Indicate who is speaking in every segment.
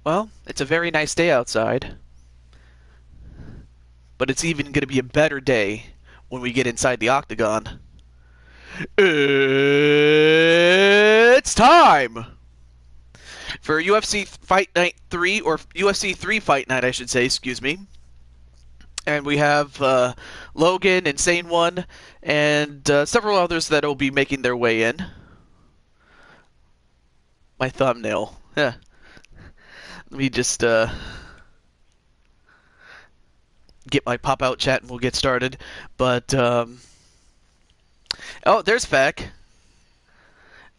Speaker 1: Well, it's a very nice day outside, but it's even going to be a better day when we get inside the octagon. It's time for UFC Fight Night 3, or UFC 3 Fight Night, I should say, excuse me. And we have Logan, Insane One, and several others that will be making their way in. My thumbnail. Yeah. Let me just get my pop-out chat and we'll get started. But, oh, there's Feck.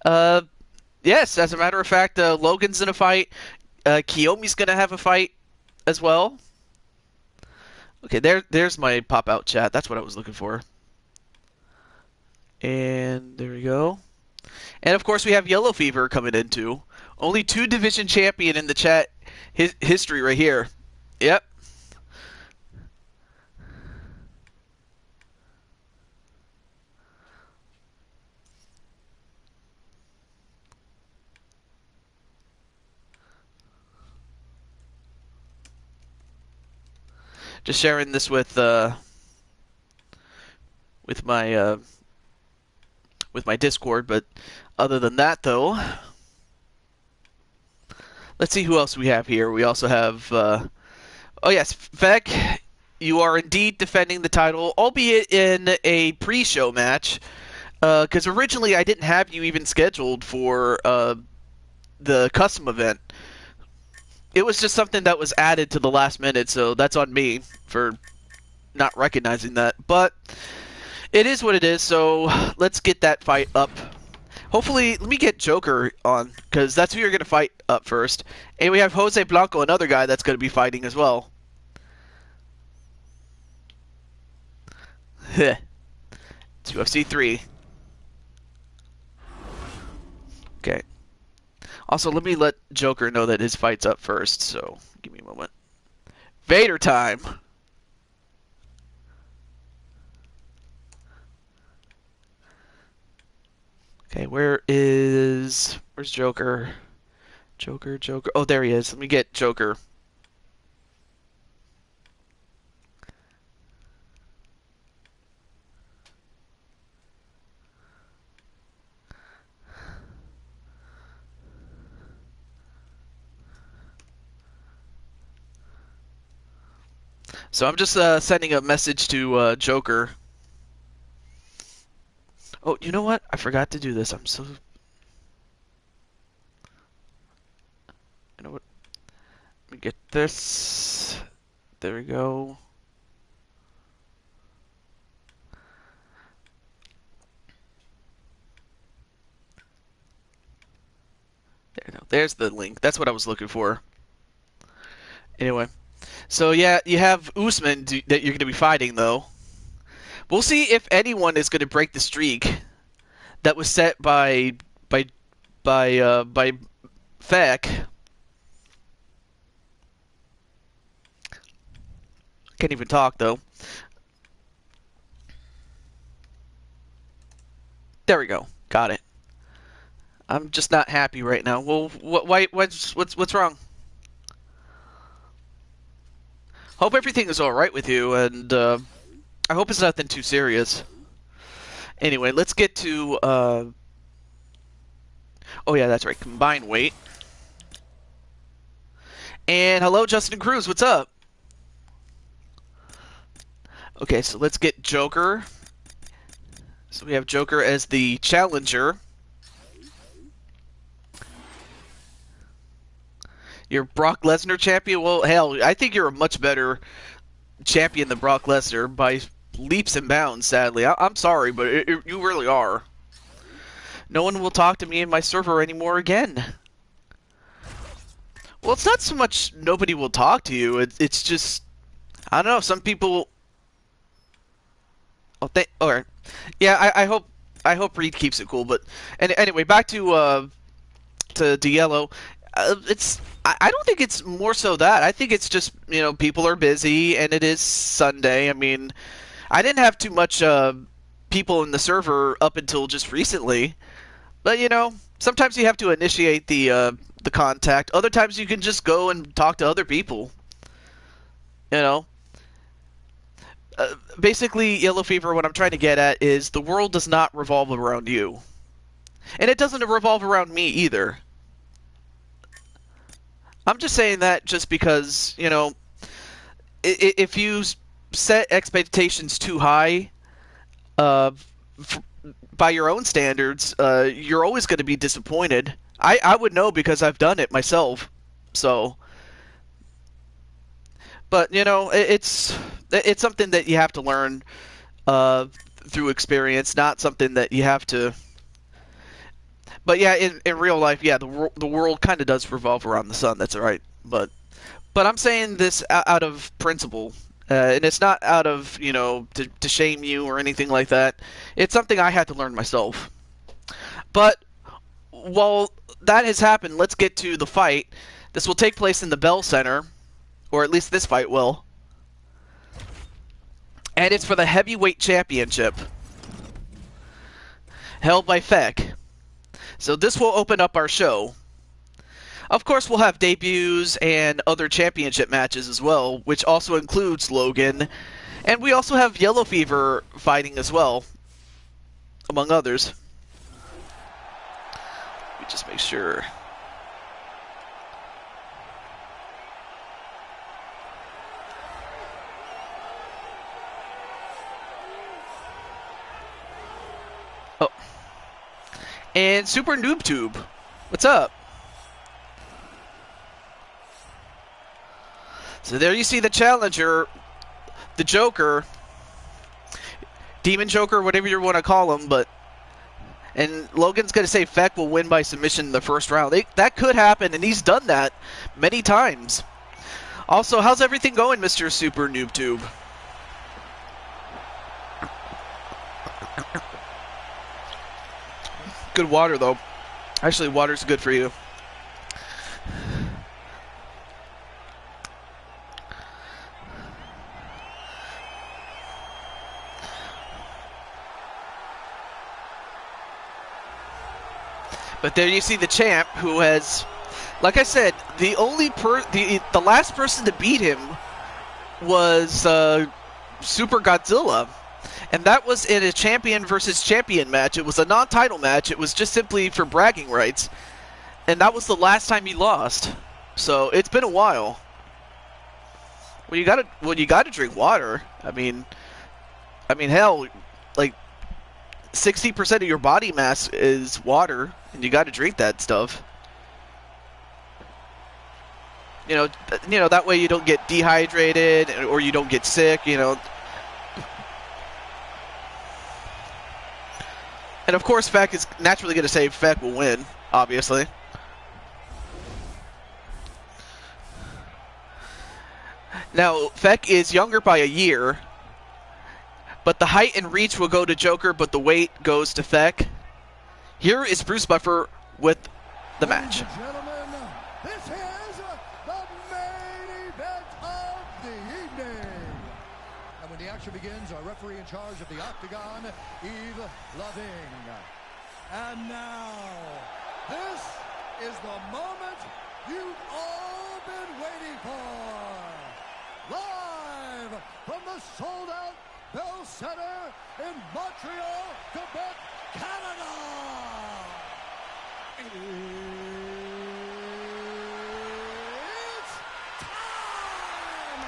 Speaker 1: Yes, as a matter of fact, Logan's in a fight. Kiyomi's going to have a fight as well. Okay, there's my pop-out chat. That's what I was looking for. And there we go. And, of course, we have Yellow Fever coming in, too. Only 2 division champion in the chat history right here. Yep. Just sharing this with my Discord, but other than that, though, let's see who else we have here. We also have, oh yes, Vec, you are indeed defending the title, albeit in a pre-show match, because originally I didn't have you even scheduled for the custom event. It was just something that was added to the last minute, so that's on me for not recognizing that. But it is what it is, so let's get that fight up. Hopefully, let me get Joker on, because that's who you're going to fight up first. And we have Jose Blanco, another guy that's going to be fighting as well. It's UFC 3. Okay. Also, let me let Joker know that his fight's up first, so give me a moment. Vader time! Okay, where's Joker? Joker. Oh, there he is. Let me get Joker. So I'm just sending a message to Joker. Oh, you know what? I forgot to do this. I'm so... You know what? Let me get this. There we go. There we go. There's the link. That's what I was looking for. Anyway. So yeah, you have Usman that you're going to be fighting, though. We'll see if anyone is going to break the streak that was set by Feck. Can't even talk though. There we go. Got it. I'm just not happy right now. Well, what's wrong? Hope everything is all right with you, and I hope it's nothing too serious. Anyway, let's get to... Oh yeah, that's right. Combined weight. And hello, Justin Cruz. What's up? Okay, so let's get Joker. So we have Joker as the challenger. You're Brock Lesnar champion? Well, hell, I think you're a much better champion than Brock Lesnar by leaps and bounds, sadly. I'm sorry, but you really are. No one will talk to me in my server anymore again. Well, it's not so much nobody will talk to you. It's just... I don't know, some people... Oh, alright. Yeah, I hope Reed keeps it cool, but... Anyway, back to Yellow. I don't think it's more so that. I think it's just, you know, people are busy and it is Sunday. I mean, I didn't have too much people in the server up until just recently. But, you know, sometimes you have to initiate the the contact. Other times you can just go and talk to other people. You know? Basically, Yellow Fever, what I'm trying to get at is the world does not revolve around you. And it doesn't revolve around me either. I'm just saying that just because, you know, if you set expectations too high, by your own standards, you're always going to be disappointed. I would know because I've done it myself. So, but you know, it's something that you have to learn through experience, not something that you have to. But yeah, in real life, yeah, the world kind of does revolve around the sun. That's right. But I'm saying this out of principle. And it's not out of, you know, to shame you or anything like that. It's something I had to learn myself. But while that has happened, let's get to the fight. This will take place in the Bell Center, or at least this fight will. And it's for the Heavyweight Championship, held by Feck. So this will open up our show. Of course, we'll have debuts and other championship matches as well, which also includes Logan. And we also have Yellow Fever fighting as well, among others. Let me just make sure. Oh. And Super Noob Tube. What's up? So there you see the challenger, the Joker, Demon Joker, whatever you want to call him, and Logan's going to say Feck will win by submission in the first round. That could happen, and he's done that many times. Also, how's everything going, Mr. Super Noob Tube? Good water, though. Actually, water's good for you. But there you see the champ, who has, like I said, the last person to beat him was Super Godzilla, and that was in a champion versus champion match. It was a non-title match. It was just simply for bragging rights, and that was the last time he lost. So it's been a while. Well, you gotta drink water. I mean, hell, like 60% of your body mass is water, and you got to drink that stuff. You know that way you don't get dehydrated or you don't get sick. You know. And of course, Feck is naturally going to say Feck will win, obviously. Now, Feck is younger by a year, but the height and reach will go to Joker, but the weight goes to Feck. Here is Bruce Buffer with the match.
Speaker 2: Ladies and gentlemen, this is the main event of the evening. And when the action begins, our referee in charge of the Octagon, Eve Loving. And now, this is the moment you've all been waiting for. Live from the sold-out Bell Center in Montreal, Quebec, Canada. It's time!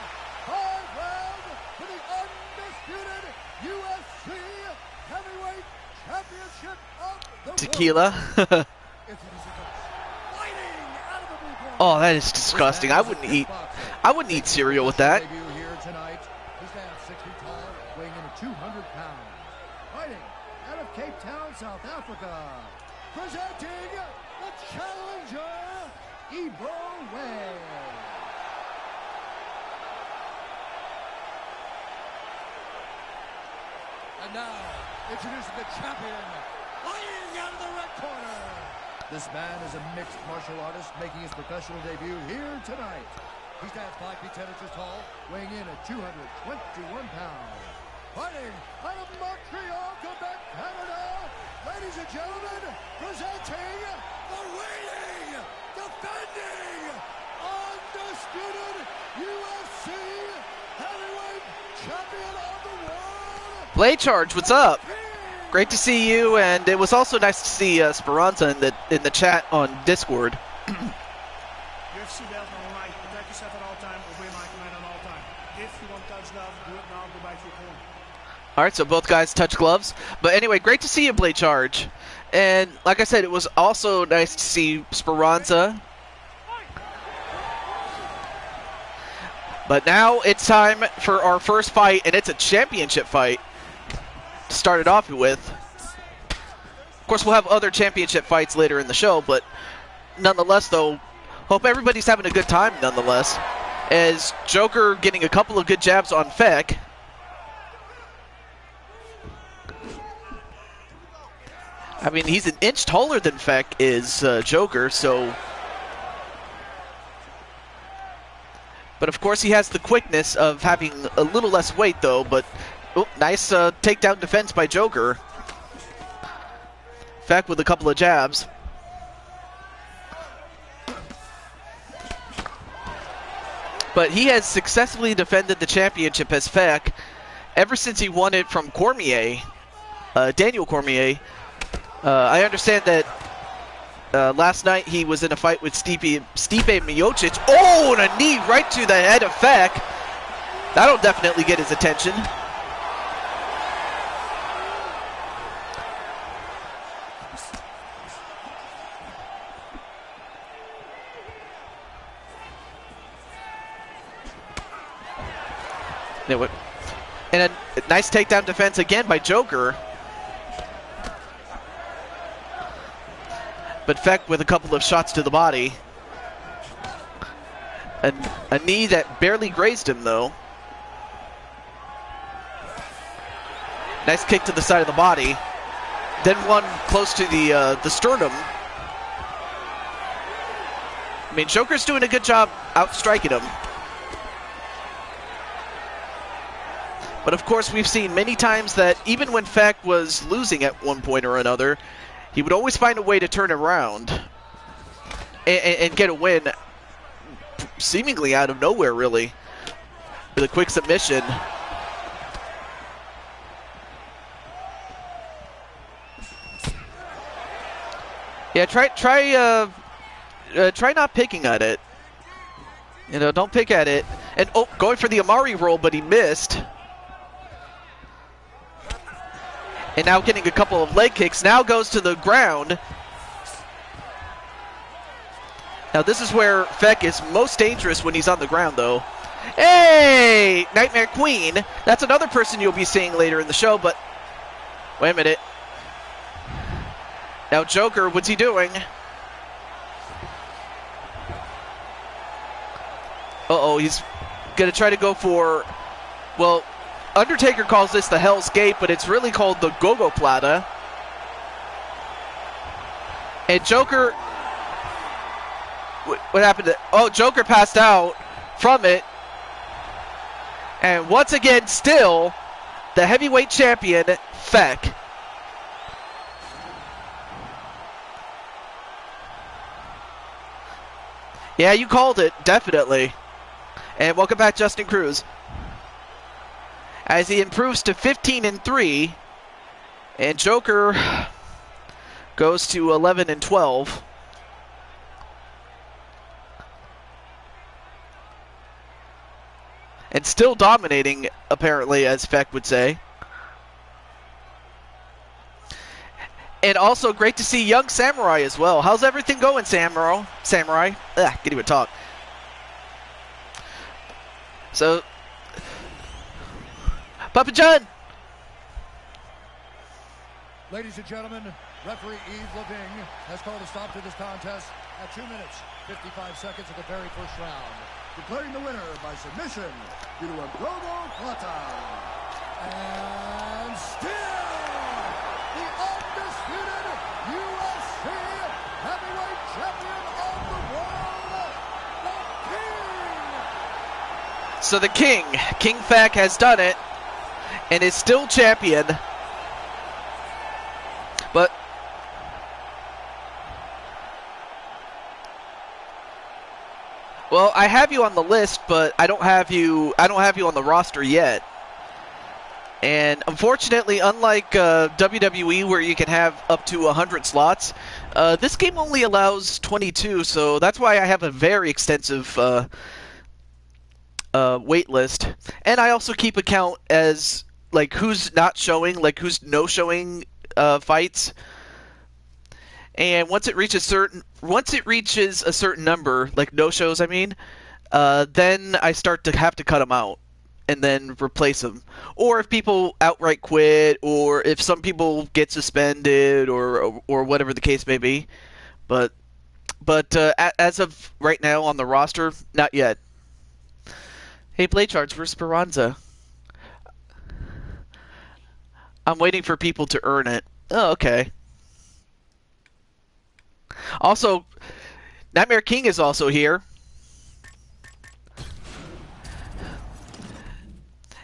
Speaker 2: 5 rounds for the undisputed UFC Heavyweight Championship of the
Speaker 1: Tequila.
Speaker 2: world.
Speaker 1: Oh, that is disgusting. I wouldn't eat cereal with that.
Speaker 2: Here tonight. He stands 6 feet tall, weighing in at 200 pounds. Fighting out of Cape Town, South Africa. Presenting the challenger, Evo Way. And now, introducing the champion, fighting out of the red corner. This man is a mixed martial artist making his professional debut here tonight. He stands 5 feet 10 inches tall, weighing in at 221 pounds. Fighting out of Montreal, Quebec, Canada, ladies and gentlemen, presenting the reigning, defending, undisputed UFC heavyweight champion of the world.
Speaker 1: Blade Charge, what's up? Great to see you, and it was also nice to see Speranza in the chat on Discord.
Speaker 3: UFC belt on online. Protect yourself at all time. Obey my command at all time. If you want touch glove, do it now. Go back to your corner.
Speaker 1: All right, so both guys touch gloves. But anyway, great to see you, Blade Charge. And like I said, it was also nice to see Speranza. But now it's time for our first fight, and it's a championship fight to start it off with. Of course, we'll have other championship fights later in the show, but nonetheless, though, hope everybody's having a good time nonetheless. As Joker getting a couple of good jabs on Feck. I mean, he's an inch taller than Feck is Joker, so... But of course he has the quickness of having a little less weight though, but nice takedown defense by Joker. Feck with a couple of jabs. But he has successfully defended the championship as Feck ever since he won it from Cormier, Daniel Cormier. I understand that last night he was in a fight with Stipe Miocic. Oh, and a knee right to the head of Feck. That'll definitely get his attention. And a nice takedown defense again by Joker. But Feck with a couple of shots to the body. And a knee that barely grazed him, though. Nice kick to the side of the body. Then one close to the sternum. I mean, Joker's doing a good job outstriking him. But of course, we've seen many times that even when Feck was losing at one point or another, he would always find a way to turn around and get a win, seemingly out of nowhere, really, with a quick submission. Yeah, try not picking at it. You know, don't pick at it. And oh, going for the Amari roll, but he missed. And now getting a couple of leg kicks. Now goes to the ground. Now this is where Feck is most dangerous when he's on the ground, though. Hey! Nightmare Queen. That's another person you'll be seeing later in the show, but... Wait a minute. Now Joker, what's he doing? Uh-oh, he's going to try to go for... Well... Undertaker calls this the Hell's Gate, but it's really called the Gogo Plata. And Joker... What happened to... Oh, Joker passed out from it. And once again, still, the heavyweight champion, Feck. Yeah, you called it, definitely. And welcome back, Justin Cruz. As he improves to 15-3, and Joker goes to 11-12. And still dominating, apparently, as Feck would say. And also great to see young Samurai as well. How's everything going, Samurai? Can't even talk. So... Papa John!
Speaker 2: Ladies and gentlemen, referee Yves Leving has called a stop to this contest at 2 minutes, 55 seconds of the very first round. Declaring the winner by submission due to a Gogo Plata. And still, the undisputed UFC heavyweight champion of the world, the King!
Speaker 1: So the King, King Feck, has done it. And is still champion. But Well, I have you on the list, but I don't have you on the roster yet. And unfortunately, unlike WWE where you can have up to 100 slots, this game only allows 22, so that's why I have a very extensive wait list. And I also keep account as like who's not showing, like who's no showing fights. And once it reaches a certain number, like no shows, I mean, then I start to have to cut them out and then replace them. Or if people outright quit, or if some people get suspended, or whatever the case may be. But as of right now on the roster, not yet. Hey, Blade Charge for Speranza. I'm waiting for people to earn it. Oh, okay. Also, Nightmare King is also here.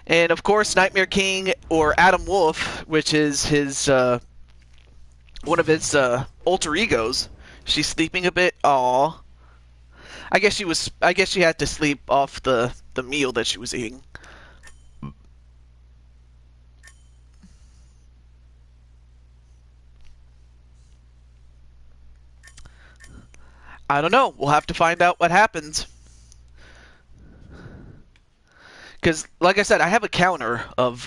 Speaker 1: And of course, Nightmare King, or Adam Wolf, which is his one of his alter egos. She's sleeping a bit. Aw. I guess she had to sleep off the meal that she was eating. I don't know. We'll have to find out what happens. Because, like I said, I have a counter of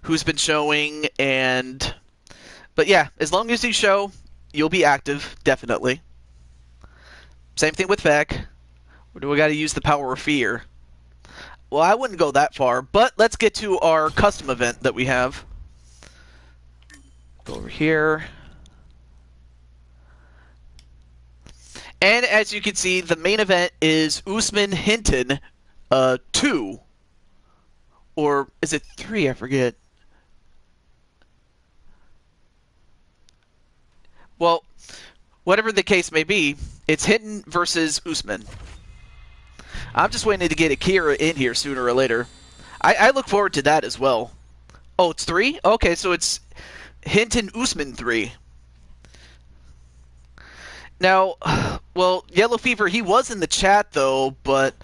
Speaker 1: who's been showing, but yeah, as long as you show, you'll be active, definitely. Same thing with Vec. Or do we got to use the power of fear? Well, I wouldn't go that far, but let's get to our custom event that we have. Go over here. And as you can see, the main event is Usman Hinton 2. Or is it 3? I forget. Well, whatever the case may be, it's Hinton versus Usman. I'm just waiting to get Akira in here sooner or later. I look forward to that as well. Oh, it's 3? Okay, so it's Hinton Usman 3. Now, well, Yellow Fever, he was in the chat, though, but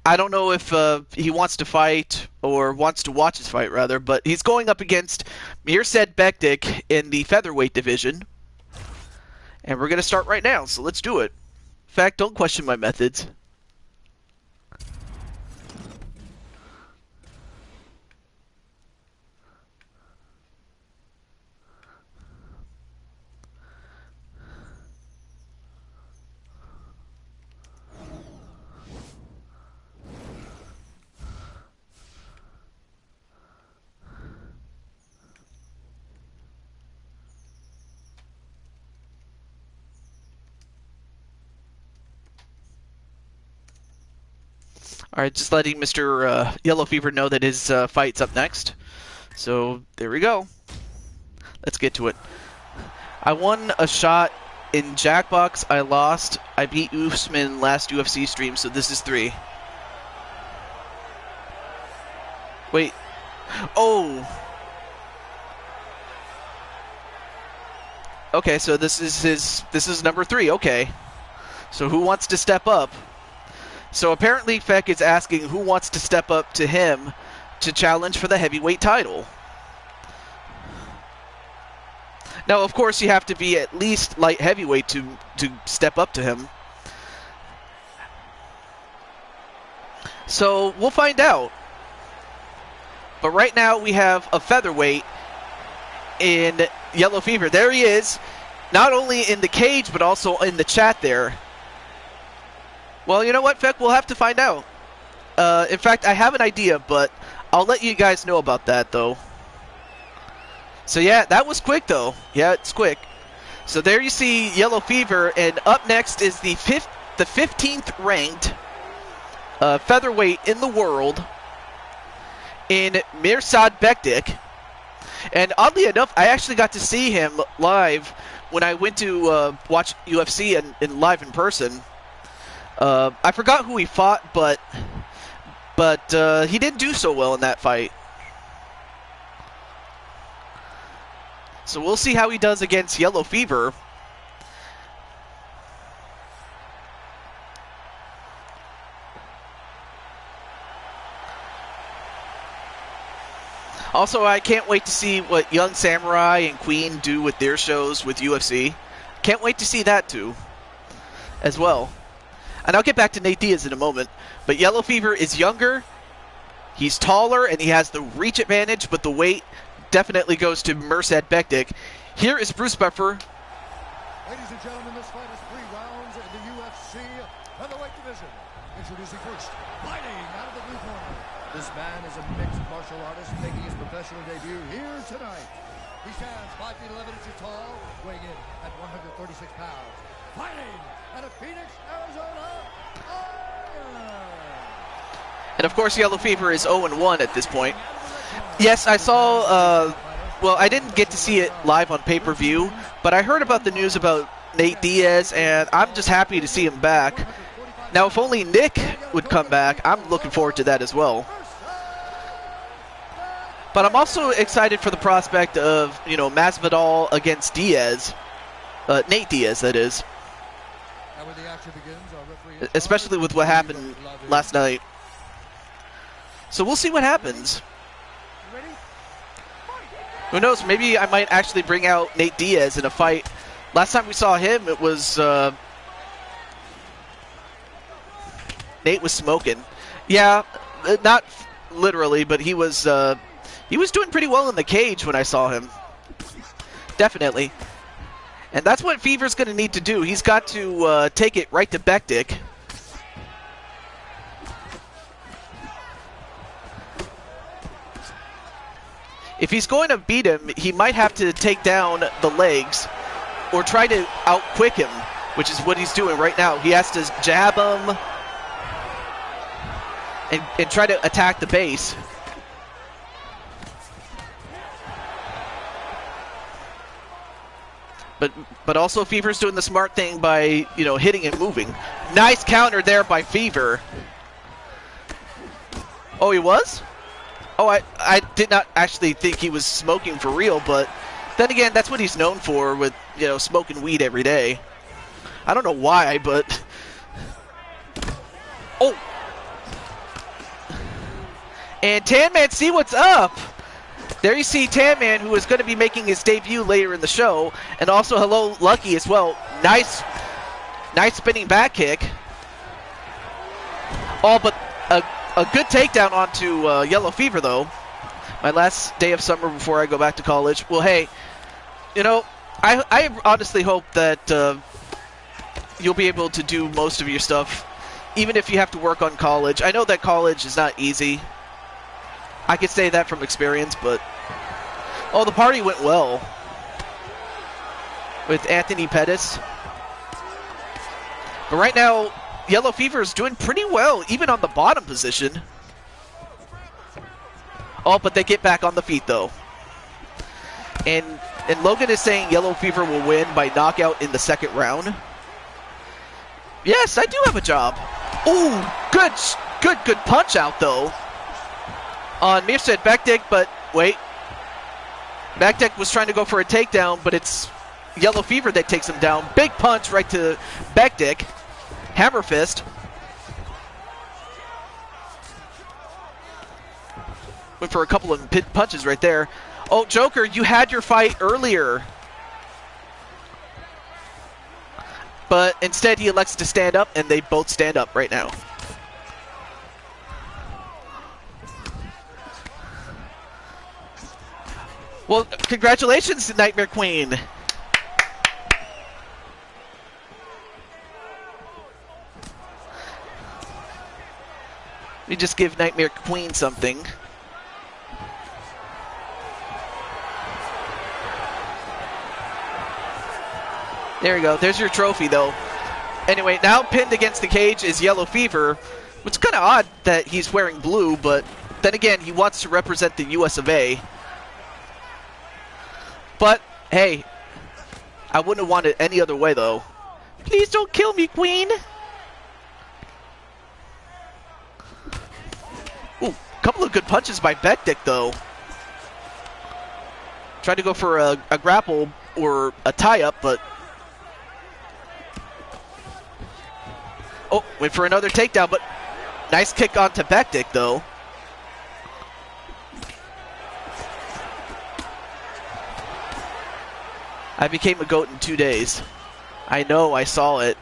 Speaker 1: I don't know if he wants to fight, or wants to watch his fight, rather, but he's going up against Mirsad Bektik in the featherweight division. And we're going to start right now, so let's do it. In fact, don't question my methods. Alright, just letting Mr. Yellow Fever know that his fight's up next. So, there we go. Let's get to it. I won a shot in Jackbox. I lost. I beat Usman last UFC stream, so this is 3. Wait. Oh! Okay, so this is number 3, okay. So who wants to step up? So apparently Feck is asking who wants to step up to him to challenge for the heavyweight title. Now, of course, you have to be at least light heavyweight to step up to him. So we'll find out. But right now we have a featherweight in Yellow Fever. There he is, not only in the cage but also in the chat there. Well, you know what, Feck? We'll have to find out. In fact, I have an idea, but I'll let you guys know about that, though. So, yeah, that was quick, though. Yeah, it's quick. So there you see Yellow Fever, and up next is the 15th ranked featherweight in the world in Mirsad Bektik. And oddly enough, I actually got to see him live when I went to watch UFC in live in person. I forgot who he fought, but he didn't do so well in that fight. So we'll see how he does against Yellow Fever. Also, I can't wait to see what Young Samurai and Queen do with their shows with UFC. Can't wait to see that too, as well. And I'll get back to Nate Diaz in a moment. But Yellow Fever is younger, he's taller, and he has the reach advantage, but the weight definitely goes to Mirsad Bektic. Here is Bruce Buffer.
Speaker 2: Ladies and gentlemen, this fight is 3 rounds in the UFC featherweight division. Introducing first, fighting out of the blue corner. This man is a mixed martial artist making his professional debut here tonight. He stands 5 feet 11 inches tall, weighing in at 136 pounds. Fighting out of Phoenix, Arizona, Iron.
Speaker 1: And of course, Yellow Fever is 0-1 at this point. Yes, I saw, well, I didn't get to see it live on pay-per-view, but I heard about the news about Nate Diaz, and I'm just happy to see him back. Now, if only Nick would come back, I'm looking forward to that as well. But I'm also excited for the prospect of, you know, Masvidal against Diaz. Nate Diaz, that is. Especially with what happened last night. So we'll see what happens. Who knows, maybe I might actually bring out Nate Diaz in a fight. Last time we saw him, it was... Nate was smoking. Yeah, not literally, but he was doing pretty well in the cage when I saw him. Definitely. And that's what Fever's going to need to do. He's got to take it right to Bektic. If he's going to beat him, he might have to take down the legs or try to outquick him, which is what he's doing right now. He has to jab him and try to attack the base. But also Fever's doing the smart thing by, you know, hitting and moving. Nice counter there by Fever. Oh, he was? Oh, I did not actually think he was smoking for real, but then again, that's what he's known for with, you know, smoking weed every day. I don't know why, but... Oh! And Tan Man, see what's up! There you see Tan Man, who is going to be making his debut later in the show. And also, hello, Lucky as well. Nice spinning back kick. Oh, but a good takedown onto Yellow Fever, though. My last day of summer before I go back to college. Well, hey, you know, I honestly hope that you'll be able to do most of your stuff, even if you have to work on college. I know that college is not easy. I could say that from experience, but... Oh, the party went well. With Anthony Pettis. But right now, Yellow Fever is doing pretty well, even on the bottom position. Oh, but they get back on the feet, though. And Logan is saying Yellow Fever will win by knockout in the second round. Yes, I do have a job. Ooh, good punch out, though. On Mirsad Bektic, but wait. Bektic was trying to go for a takedown, but it's Yellow Fever that takes him down. Big punch right to Bektic. Hammer fist. Went for a couple of punches right there. Oh, Joker, you had your fight earlier. But instead he elects to stand up, and they both stand up right now. Well, congratulations, Nightmare Queen. Let me just give Nightmare Queen something. There you go. There's your trophy, though. Anyway, now pinned against the cage is Yellow Fever, which is kind of odd that he's wearing blue, but then again, he wants to represent the US of A. But, hey, I wouldn't have wanted it any other way, though. Please don't kill me, Queen! Ooh, a couple of good punches by Bektic, though. Tried to go for a grapple or a tie-up, but... Oh, went for another takedown, but nice kick onto Bektic, though. I became a GOAT in 2 days. I know, I saw it.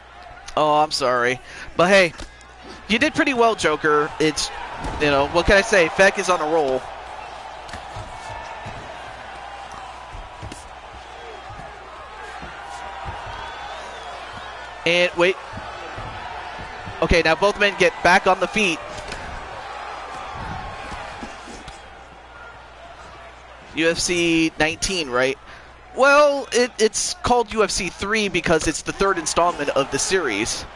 Speaker 1: Oh, I'm sorry. But hey, you did pretty well, Joker. It's, you know, what can I say? Feck is on a roll. And wait. Okay, now both men get back on the feet. UFC 19, right? Well, it's called UFC 3 because it's the third installment of the series.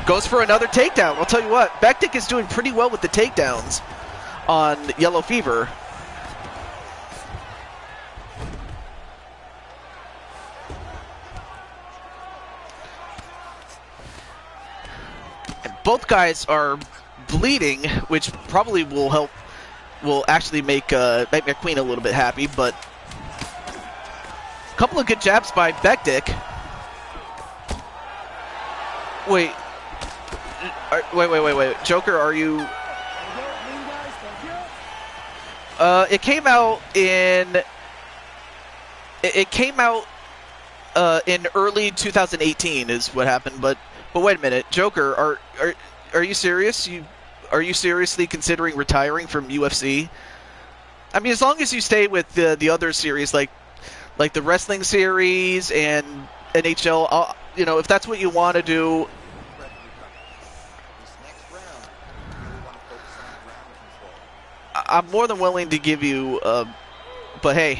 Speaker 1: Goes for another takedown. I'll tell you what, Bektic is doing pretty well with the takedowns on Yellow Fever. And both guys are bleeding, which probably will actually make McQueen a little bit happy, but a couple of good jabs by Bektic. Wait. Wait. Joker, are you... It came out in... It came out in early 2018 is what happened, but wait a minute. Joker, are you serious? Are you seriously considering retiring from UFC? I mean, as long as you stay with the other series, like the wrestling series and NHL, you know, if that's what you want to do. I'm more than willing to give you, but hey.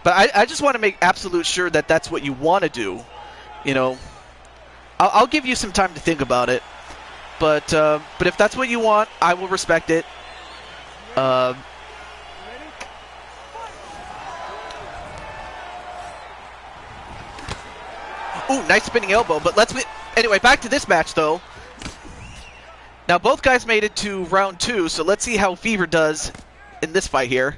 Speaker 1: But I just want to make absolute sure that that's what you want to do. You know, I'll give you some time to think about it. But if that's what you want, I will respect it. Ooh, nice spinning elbow. But anyway, back to this match, though. Now, both guys made it to round 2, so let's see how Fever does in this fight here.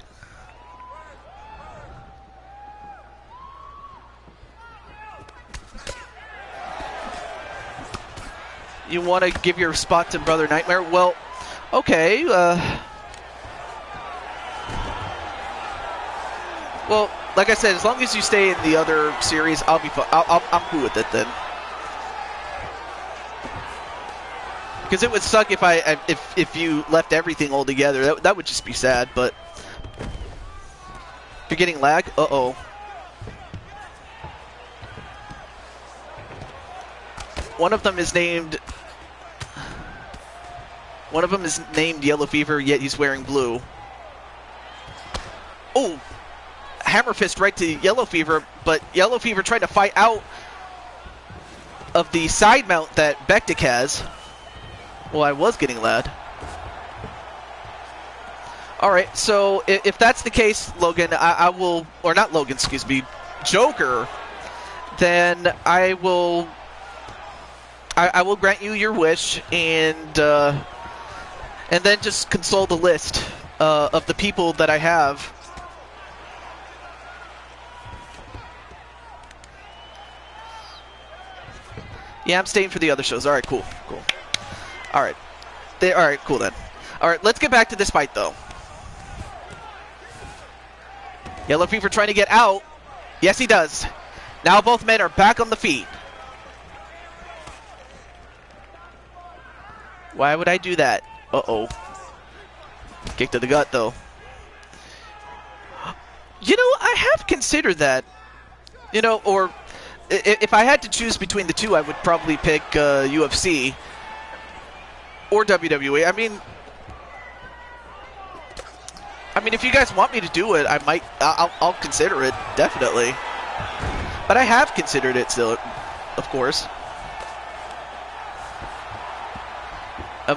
Speaker 1: You want to give your spot to Brother Nightmare? Well, okay. Well, like I said, as long as you stay in the other series, I'll be fine. I'm cool with it then. Because it would suck if you left everything all together. That would just be sad. But you're getting lag. Uh-oh. One of them is named Yellow Fever, yet he's wearing blue. Oh, hammer fist right to Yellow Fever, but Yellow Fever tried to fight out of the side mount that Bektic has. Well, I was getting loud. All right, so if that's the case, Logan, I will, or not Logan, excuse me, Joker, then I will grant you your wish, and then just console the list of the people that I have. Yeah, I'm staying for the other shows. All right, cool. All right. All right, cool then. All right, let's get back to this fight, though. Yellow Fever trying to get out. Yes, he does. Now both men are back on the feet. Why would I do that? Uh-oh. Kick to the gut, though. You know, I have considered that. You know, or if I had to choose between the two, I would probably pick UFC or WWE. I mean, if you guys want me to do it, I'll consider it, definitely. But I have considered it still, of course.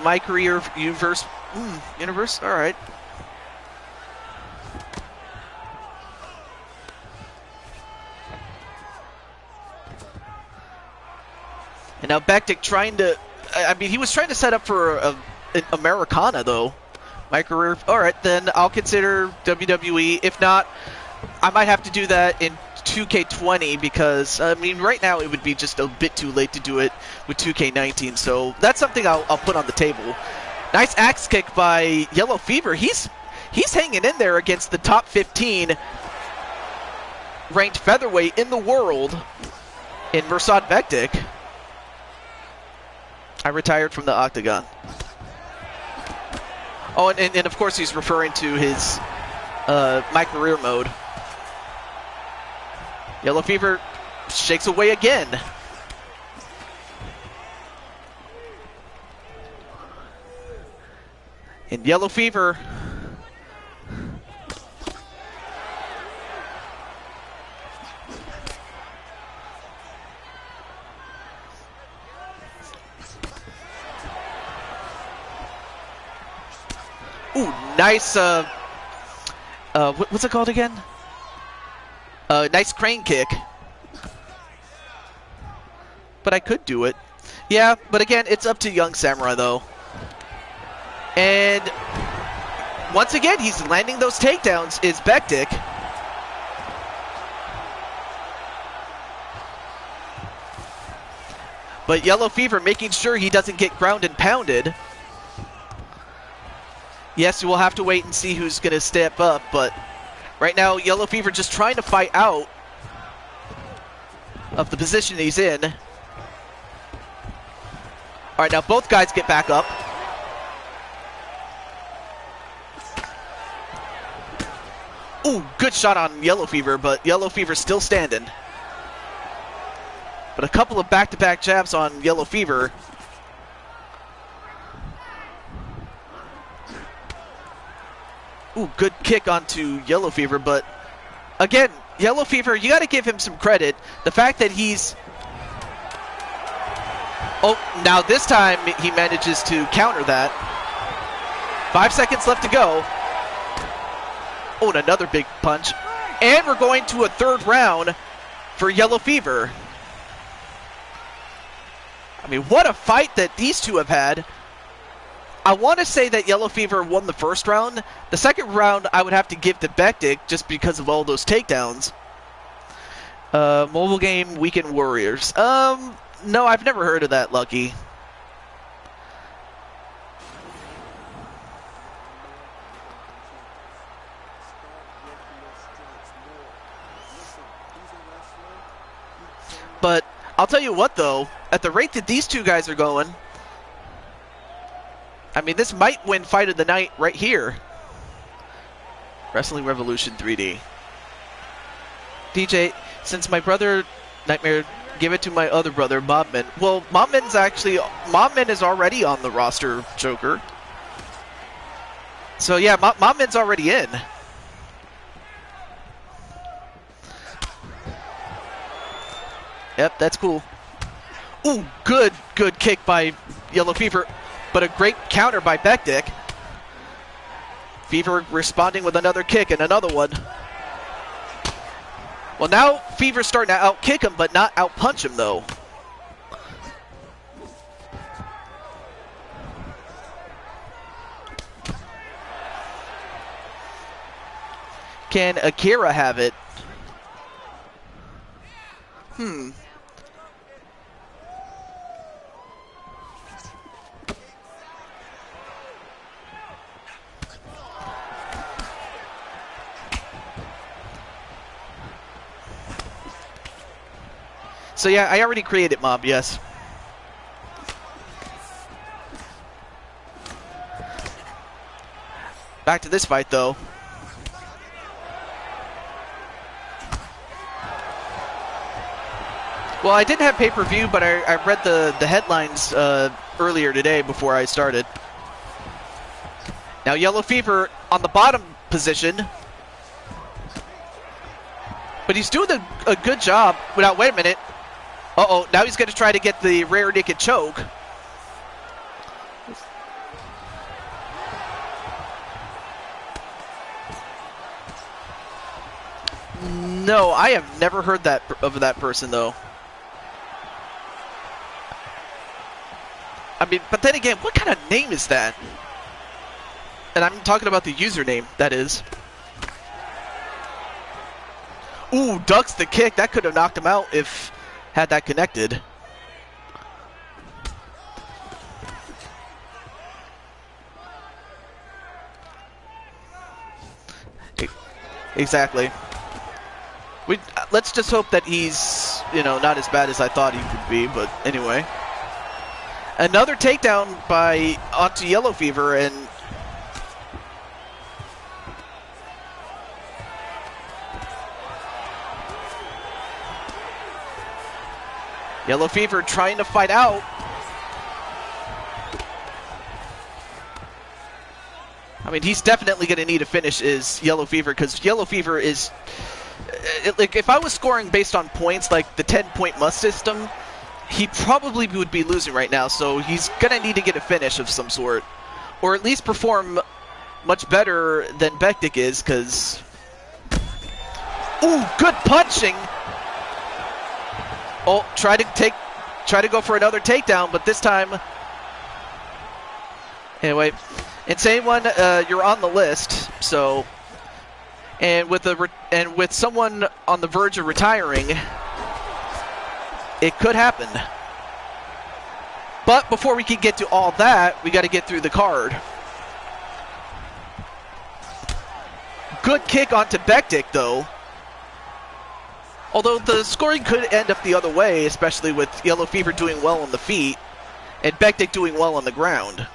Speaker 1: My career universe. All right. And now Bektic trying to. I mean, he was trying to set up for an Americana, though. My career. All right, then I'll consider WWE. If not, I might have to do that in 2K20 because, I mean, right now it would be just a bit too late to do it with 2K19. So that's something I'll put on the table. Nice axe kick by Yellow Fever. He's he's hanging in there against the top 15 ranked featherweight in the world in Mirsad Bektic. I retired from the octagon. Oh, and of course he's referring to his my career mode. Yellow Fever shakes away again. And Yellow Fever nice what's it called again? Nice crane kick. But I could do it. Yeah, but again, it's up to Young Samurai though. And once again, he's landing those takedowns, is Bektic. But Yellow Fever making sure he doesn't get ground and pounded. Yes, we'll have to wait and see who's going to step up, but right now, Yellow Fever just trying to fight out of the position he's in. All right, now both guys get back up. Ooh, good shot on Yellow Fever, but Yellow Fever's still standing. But a couple of back-to-back jabs on Yellow Fever. Ooh, good kick onto Yellow Fever, but again, Yellow Fever, you got to give him some credit. The fact that he's... Oh, now this time he manages to counter that. 5 seconds left to go. Oh, and another big punch. And we're going to a third round for Yellow Fever. I mean, what a fight that these two have had. I want to say that Yellow Fever won the first round. The second round I would have to give to Bektic just because of all those takedowns. Mobile game Weekend Warriors. No, I've never heard of that, Lucky. But I'll tell you what, though, at the rate that these two guys are going, I mean, this might win Fight of the Night right here. Wrestling Revolution 3D. DJ, since my brother Nightmare gave it to my other brother, Mobman. Well, Mobman is already on the roster, Joker. So yeah, Mobman's already in. Yep, that's cool. Ooh, good kick by Yellow Fever, but a great counter by Bektic. Fever responding with another kick and another one. Well, now Fever's starting to out-kick him, but not out-punch him, though. Can Akira have it? So yeah, I already created Mob, yes. Back to this fight, though. Well, I didn't have pay-per-view, but I read the headlines earlier today before I started. Now Yellow Fever on the bottom position. But he's doing a good job. Now, wait a minute. Uh-oh, now he's going to try to get the rare naked choke. No, I have never heard that of that person, though. I mean, but then again, what kind of name is that? And I'm talking about the username, that is. Ooh, ducks the kick. That could have knocked him out if had that connected. Exactly. Let's just hope that he's, not as bad as I thought he would be, but anyway. Another takedown by onto Yellow Fever, and Yellow Fever trying to fight out. I mean, he's definitely going to need a finish is Yellow Fever, because Yellow Fever is... like, if I was scoring based on points, like the 10-point must system, he probably would be losing right now, so he's going to need to get a finish of some sort. Or at least perform much better than Bektik is, because... Ooh, good punching! Oh, try to go for another takedown, but this time... Anyway... Insane One, you're on the list, so, and with someone on the verge of retiring, it could happen. But before we can get to all that, we got to get through the card. Good kick onto Bektik, though. Although the scoring could end up the other way, especially with Yellow Fever doing well on the feet and Bektik doing well on the ground.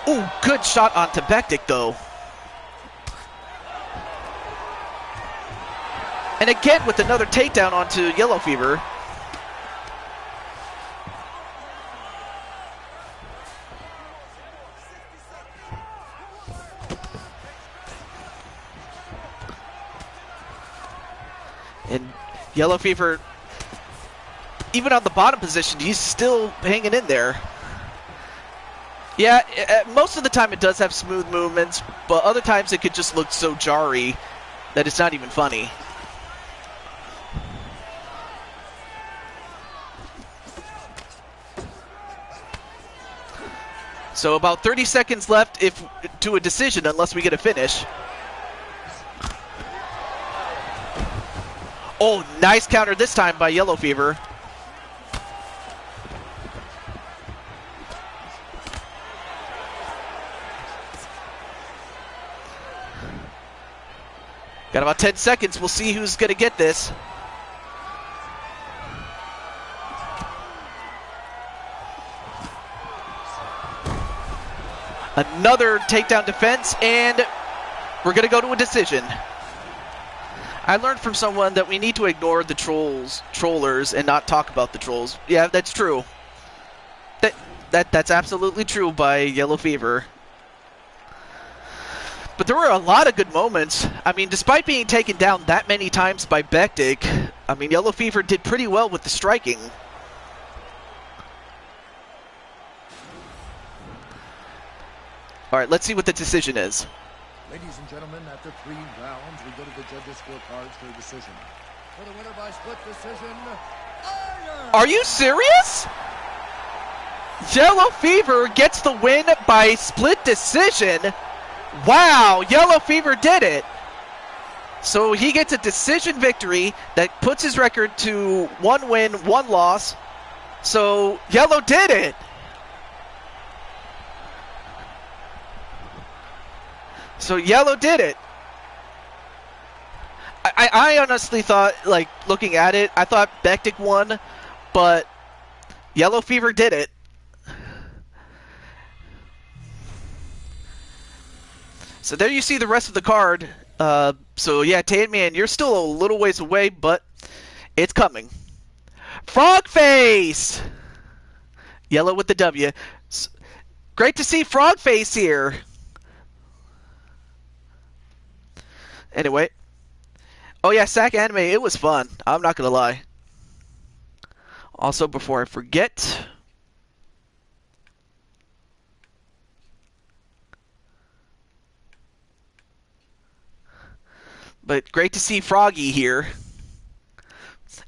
Speaker 1: Ooh, good shot onto Bektik, though. And again with another takedown onto Yellow Fever. And Yellow Fever, even on the bottom position, he's still hanging in there. Yeah, most of the time it does have smooth movements, but other times it could just look so jarry that it's not even funny. So about 30 seconds left to a decision unless we get a finish. Oh, nice counter this time by Yellow Fever. Got about 10 seconds. We'll see who's going to get this. Another takedown defense, and we're going to go to a decision. I learned from someone that we need to ignore the trollers, and not talk about the trolls. Yeah, that's true. That's absolutely true by Yellow Fever. But there were a lot of good moments. I mean, despite being taken down that many times by Bektik, I mean, Yellow Fever did pretty well with the striking. All right, let's see what the decision is.
Speaker 2: Ladies and gentlemen, after 3 rounds, we go to the judges' scorecards for a decision. For the winner by split decision, Iron!
Speaker 1: Are you serious? Yellow Fever gets the win by split decision. Wow, Yellow Fever did it. So he gets a decision victory that puts his record to 1 win, 1 loss. So Yellow did it. So Yellow did it. I honestly thought, like, looking at it, I thought Bektik won, but Yellow Fever did it. So there you see the rest of the card. So yeah, Taedman, you're still a little ways away, but it's coming. Frog Face! Yellow with the W. Great to see Frog Face here. Anyway. Oh yeah, Sack Anime, it was fun. I'm not gonna lie. Also, before I forget... But great to see Froggy here,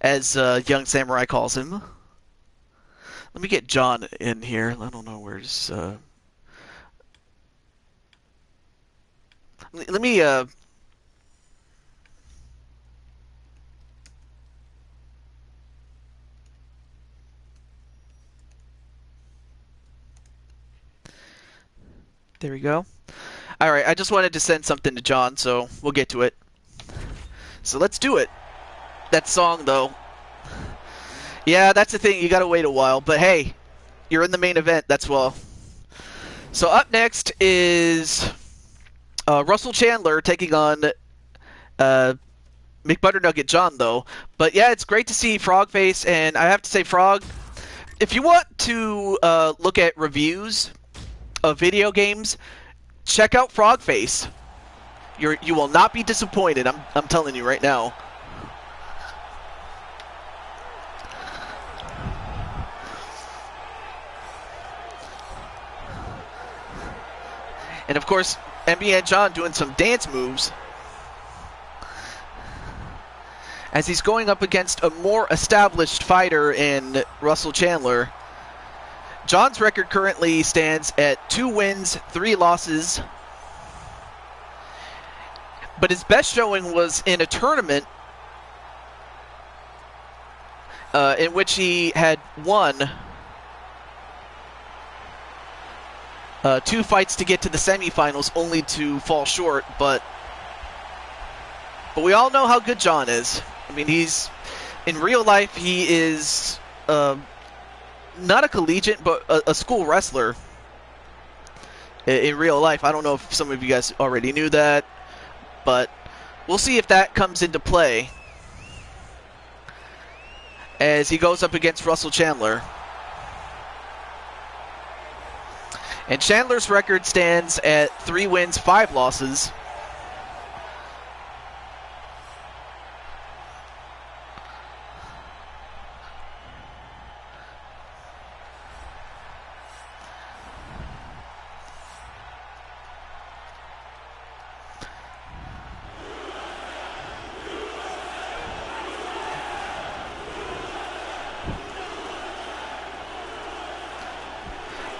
Speaker 1: as Young Samurai calls him. Let me get John in here. I don't know where's... Let me... There we go. All right, I just wanted to send something to John, so we'll get to it. So let's do it. That song, though. Yeah, that's the thing. You gotta wait a while. But hey, you're in the main event. That's well. So up next is Russell Chandler taking on McButternugget John, though. But yeah, it's great to see Frogface, and I have to say, Frog, if you want to look at reviews of video games, check out Frogface. You will not be disappointed. I'm telling you right now. And of course, NBA John doing some dance moves as he's going up against a more established fighter in Russell Chandler. John's record currently stands at 2 wins, 3 losses. But his best showing was in a tournament in which he had won 2 fights to get to the semifinals, only to fall short. But we all know how good John is. I mean, in real life, he is not a collegiate, but a school wrestler in real life. I don't know if some of you guys already knew that, but we'll see if that comes into play as he goes up against Russell Chandler. And Chandler's record stands at 3 wins, 5 losses.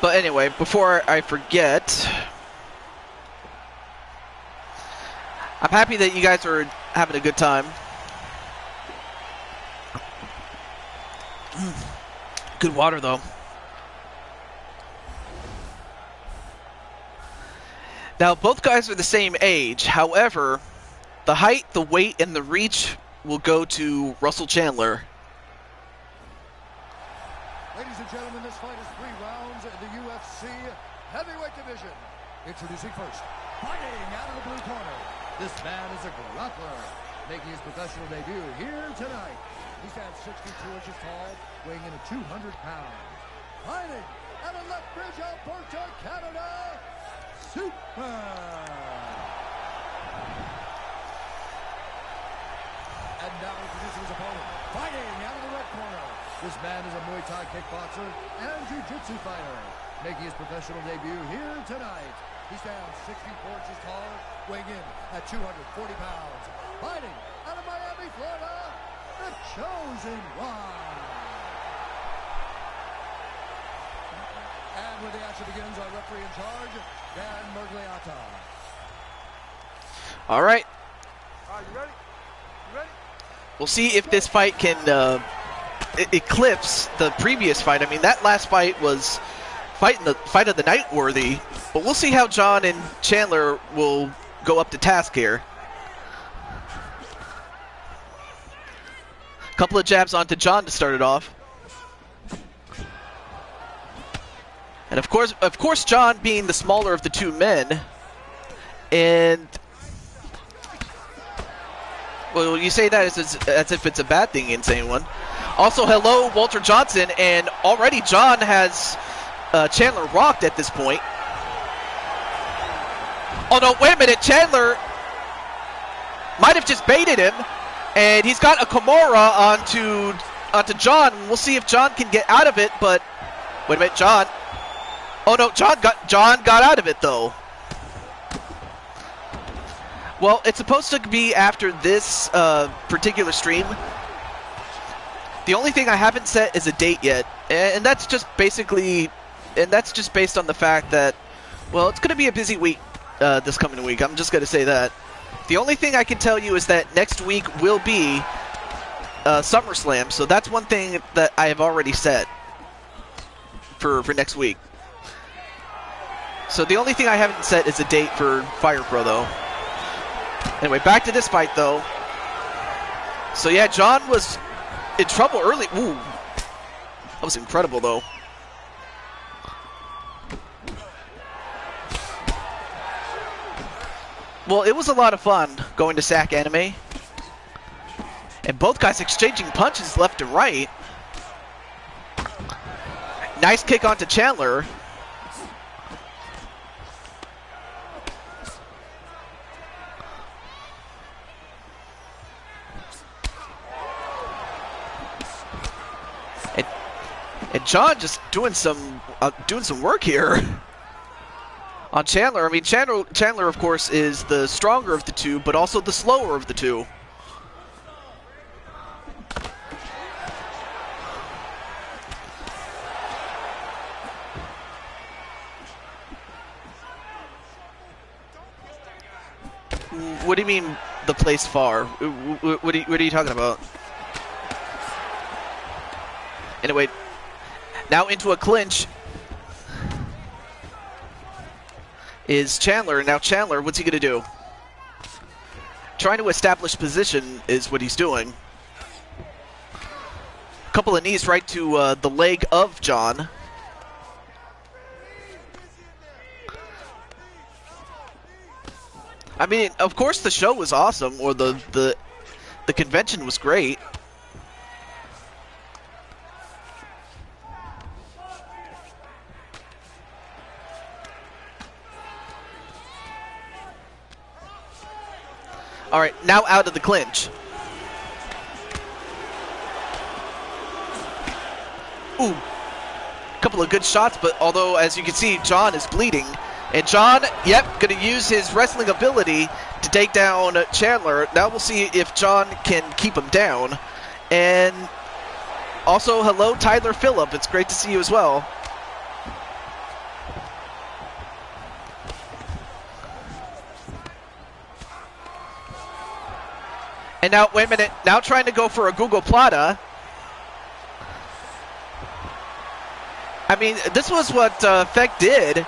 Speaker 1: But anyway, before I forget, I'm happy that you guys are having a good time. Good water, though. Now, both guys are the same age. However, the height, the weight, and the reach will go to Russell Chandler.
Speaker 2: Ladies and gentlemen, this fight is 3 rounds in the UFC heavyweight division. Introducing first, fighting out of the blue corner. This man is a grappler, making his professional debut here tonight. He stands 62 inches tall, weighing in at 200 pounds. Fighting out of Lethbridge, Alberta, Canada, Super. And now introducing his opponent, fighting out of the red corner. This man is a Muay Thai kickboxer and jiu-jitsu fighter, making his professional debut here tonight. He stands 64 inches tall, weighing in at 240 pounds. Fighting out of Miami, Florida, the Chosen One. And when the action begins, our referee in charge, Dan Mergliata.
Speaker 1: All right.
Speaker 3: All right, you ready? You ready?
Speaker 1: We'll see if this fight can eclipse the previous fight. I mean, that last fight was fight of the night worthy, but we'll see how John and Chandler will go up to task here. Couple of jabs onto John to start it off. And of course, John being the smaller of the 2 men, and well, you say that as if it's a bad thing, insane one. Also, hello, Walter Johnson, and already John has Chandler rocked at this point. Oh no, wait a minute, Chandler might have just baited him, and he's got a Kimura onto John. We'll see if John can get out of it, but wait a minute, John. Oh no, John got out of it though. Well, it's supposed to be after this particular stream. The only thing I haven't set is a date yet, and that's just based on the fact that, well, it's going to be a busy week this coming week. I'm just going to say that. The only thing I can tell you is that next week will be SummerSlam, so that's one thing that I have already set for next week. So the only thing I haven't set is a date for Fire Pro, though. Anyway, back to this fight, though. So yeah, John was in trouble early. Ooh, that was incredible, though. Well, it was a lot of fun going to SAC Anime. And both guys exchanging punches left and right. Nice kick onto Chandler. And John just doing some work here on Chandler. I mean, Chandler, of course, is the stronger of the two, but also the slower of the two. What do you mean the place far? What are you talking about? Anyway, now into a clinch is Chandler. Now Chandler, what's he going to do? Trying to establish position is what he's doing. A couple of knees right to the leg of John. I mean, of course the show was awesome, or the convention was great. All right, now out of the clinch. Ooh, couple of good shots, but although, as you can see, John is bleeding. And John, yep, going to use his wrestling ability to take down Chandler. Now we'll see if John can keep him down. And also, hello, Tyler Phillip. It's great to see you as well. And now, wait a minute, now trying to go for a Google Plata. I mean, this was what Feck did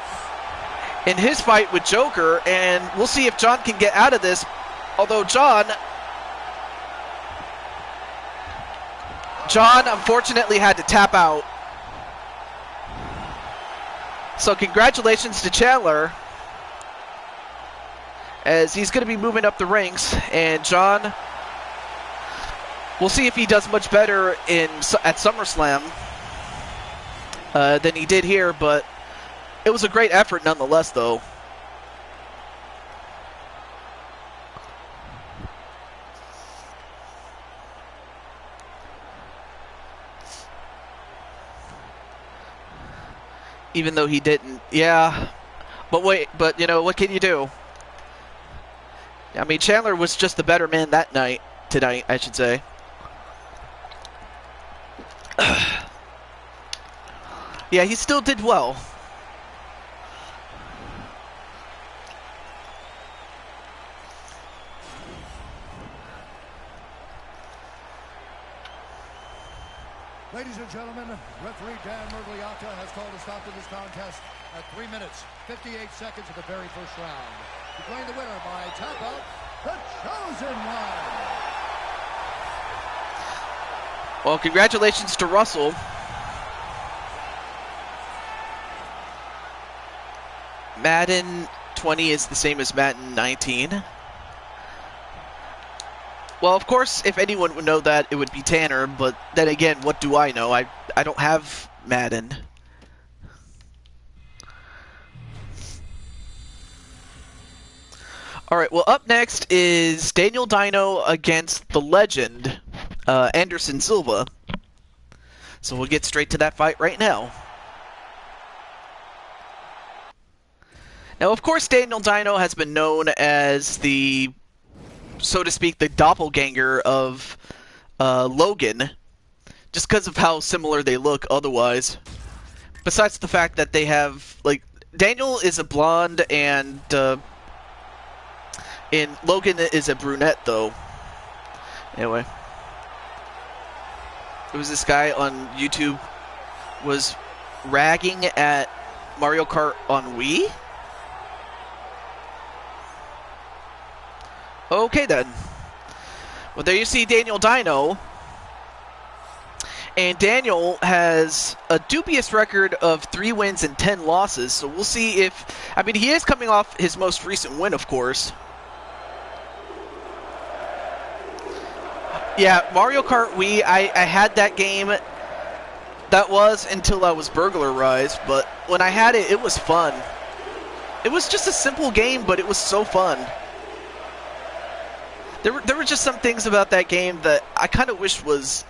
Speaker 1: in his fight with Joker, and we'll see if John can get out of this. Although John unfortunately had to tap out. So congratulations to Chandler, as he's going to be moving up the ranks, and John, we'll see if he does much better at SummerSlam than he did here, but it was a great effort nonetheless, though. Even though he didn't, yeah. But wait, but you know, what can you do? I mean, Chandler was just the better man tonight, I should say. Yeah, he still did well.
Speaker 2: Ladies and gentlemen, referee Dan Mergliata has called a stop to this contest at 3 minutes, 58 seconds of the very first round. Declaring the winner by tap out, the Chosen One.
Speaker 1: Well, congratulations to Russell. Madden 20 is the same as Madden 19. Well, of course, if anyone would know that, it would be Tanner, but then again, what do I know? I don't have Madden. Alright, well, up next is Daniel Dino against the legend, Anderson Silva. So we'll get straight to that fight right now. Now, of course, Daniel Dino has been known as the, so to speak, the doppelganger of Logan, just because of how similar they look otherwise. Besides the fact that they have, like, Daniel is a blonde and Logan is a brunette, though. Anyway. It was this guy on YouTube was ragging at Mario Kart on Wii? Okay then. Well, there you see Daniel Dino. And Daniel has a dubious record of 3 wins and 10 losses. So we'll see if... I mean, he is coming off his most recent win, of course. Yeah, Mario Kart Wii, I had that game. That was until I was burglarized. But when I had it, it was fun. It was just a simple game, but it was so fun. There were just some things about that game that I kind of wish was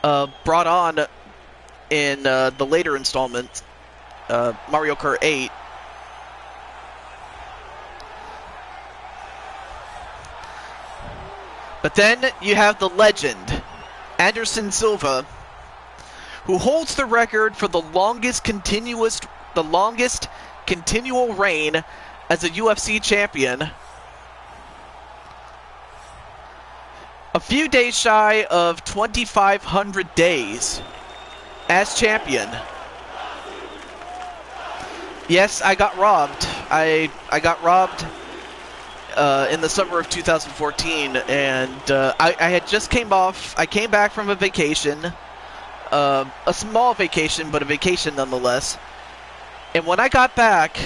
Speaker 1: brought on in the later installment, Mario Kart 8. But then you have the legend, Anderson Silva, who holds the record for the longest continual reign as a UFC champion. A few days shy of 2,500 days as champion. Yes, I got robbed. I got robbed in the summer of 2014, and I had just came back from a vacation, a small vacation, but a vacation nonetheless. And when I got back,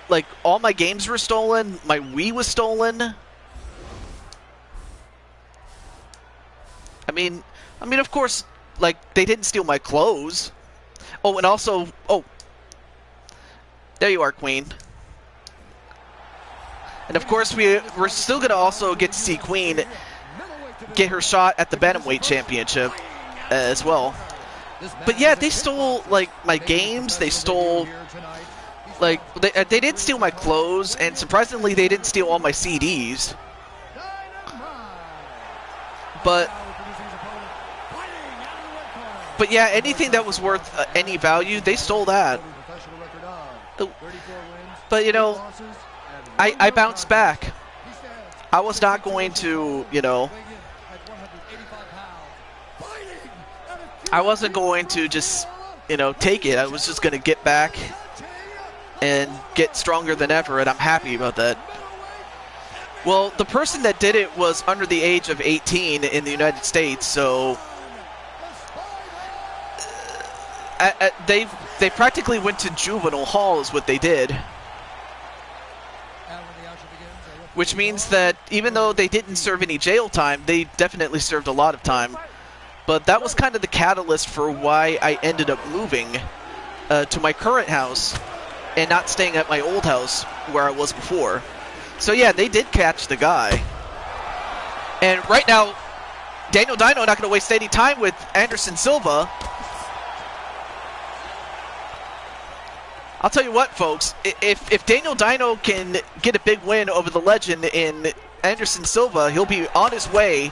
Speaker 1: like, all my games were stolen, my Wii was stolen. I mean, of course, like, they didn't steal my clothes. Oh, and also, there you are, Queen. And of course, we're still going to also get to see Queen get her shot at the Bantamweight Championship as well. But yeah, they stole, like, my games, they stole, like, they didn't steal my clothes, and surprisingly, they didn't steal all my CDs. But yeah, anything that was worth any value, they stole that. But, you know, I bounced back. I was not going to, you know, I wasn't going to just, you know, take it. I was just going to get back and get stronger than ever, and I'm happy about that. Well, the person that did it was under the age of 18 in the United States, so they practically went to juvenile hall is what they did. Which means that even though they didn't serve any jail time, they definitely served a lot of time. But that was kind of the catalyst for why I ended up moving to my current house and not staying at my old house where I was before. So yeah, they did catch the guy. And right now, Daniel Dino not going to waste any time with Anderson Silva. I'll tell you what, folks, if Daniel Dino can get a big win over the legend in Anderson Silva, he'll be on his way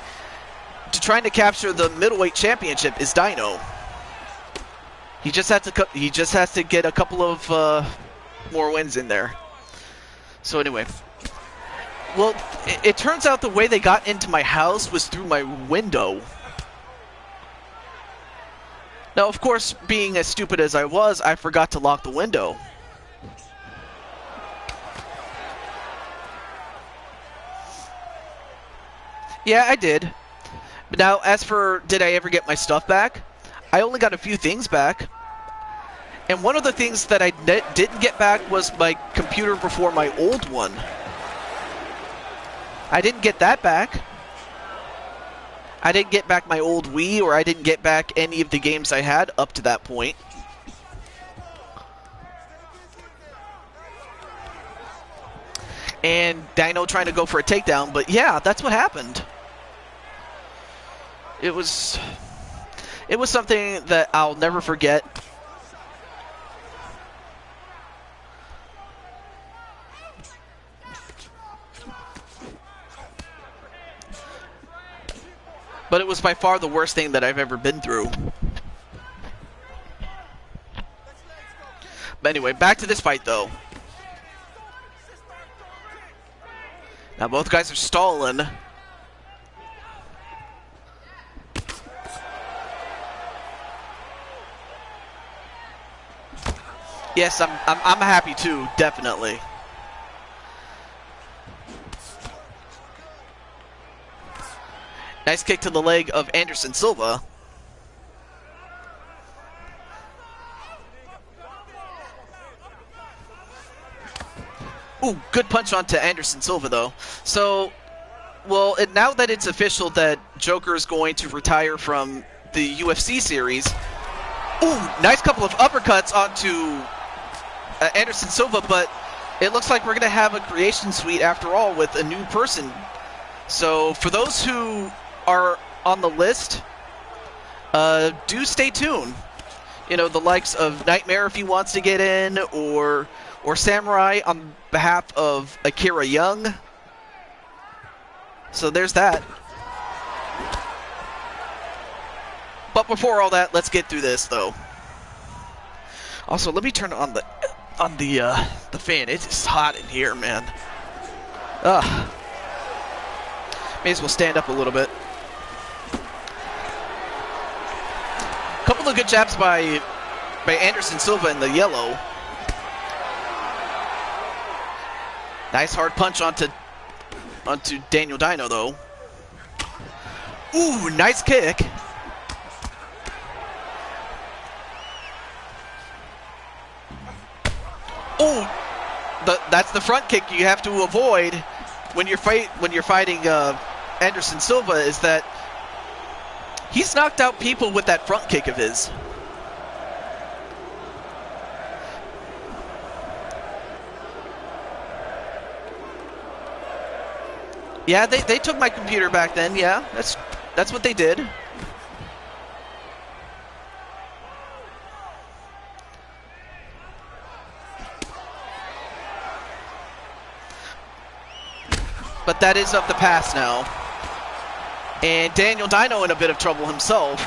Speaker 1: to trying to capture the middleweight championship is Dino. He just has to get a couple of more wins in there. So anyway, well, it turns out the way they got into my house was through my window. Now, of course, being as stupid as I was, I forgot to lock the window. Yeah, I did. But now, as for did I ever get my stuff back? I only got a few things back. And one of the things that I didn't get back was my computer before my old one. I didn't get that back. I didn't get back my old Wii, or I didn't get back any of the games I had up to that point. And Dino trying to go for a takedown, but yeah, that's what happened. It was something that I'll never forget. But it was by far the worst thing that I've ever been through. But anyway, back to this fight, though. Now both guys are stalling. Yes, I'm happy too, definitely. Nice kick to the leg of Anderson Silva. Ooh, good punch onto Anderson Silva, though. So, well, now that it's official that Joker is going to retire from the UFC series, ooh, nice couple of uppercuts onto Anderson Silva, but it looks like we're going to have a creation suite after all with a new person. So, for those who are on the list, do stay tuned. You know, the likes of Nightmare if he wants to get in, or Samurai on behalf of Akira Young. So there's that. But before all that, let's get through this though. Also, let me turn on the fan. It's hot in here, man. May as well stand up a little bit. Couple of good jabs by Anderson Silva in the yellow. Nice hard punch onto Daniel Dino, though. Ooh, nice kick. Ooh, that's the front kick you have to avoid when you're fighting Anderson Silva, is that he's knocked out people with that front kick of his. Yeah, they took my computer back then. Yeah, that's what they did. But that is of the past now. And Daniel Dino in a bit of trouble himself.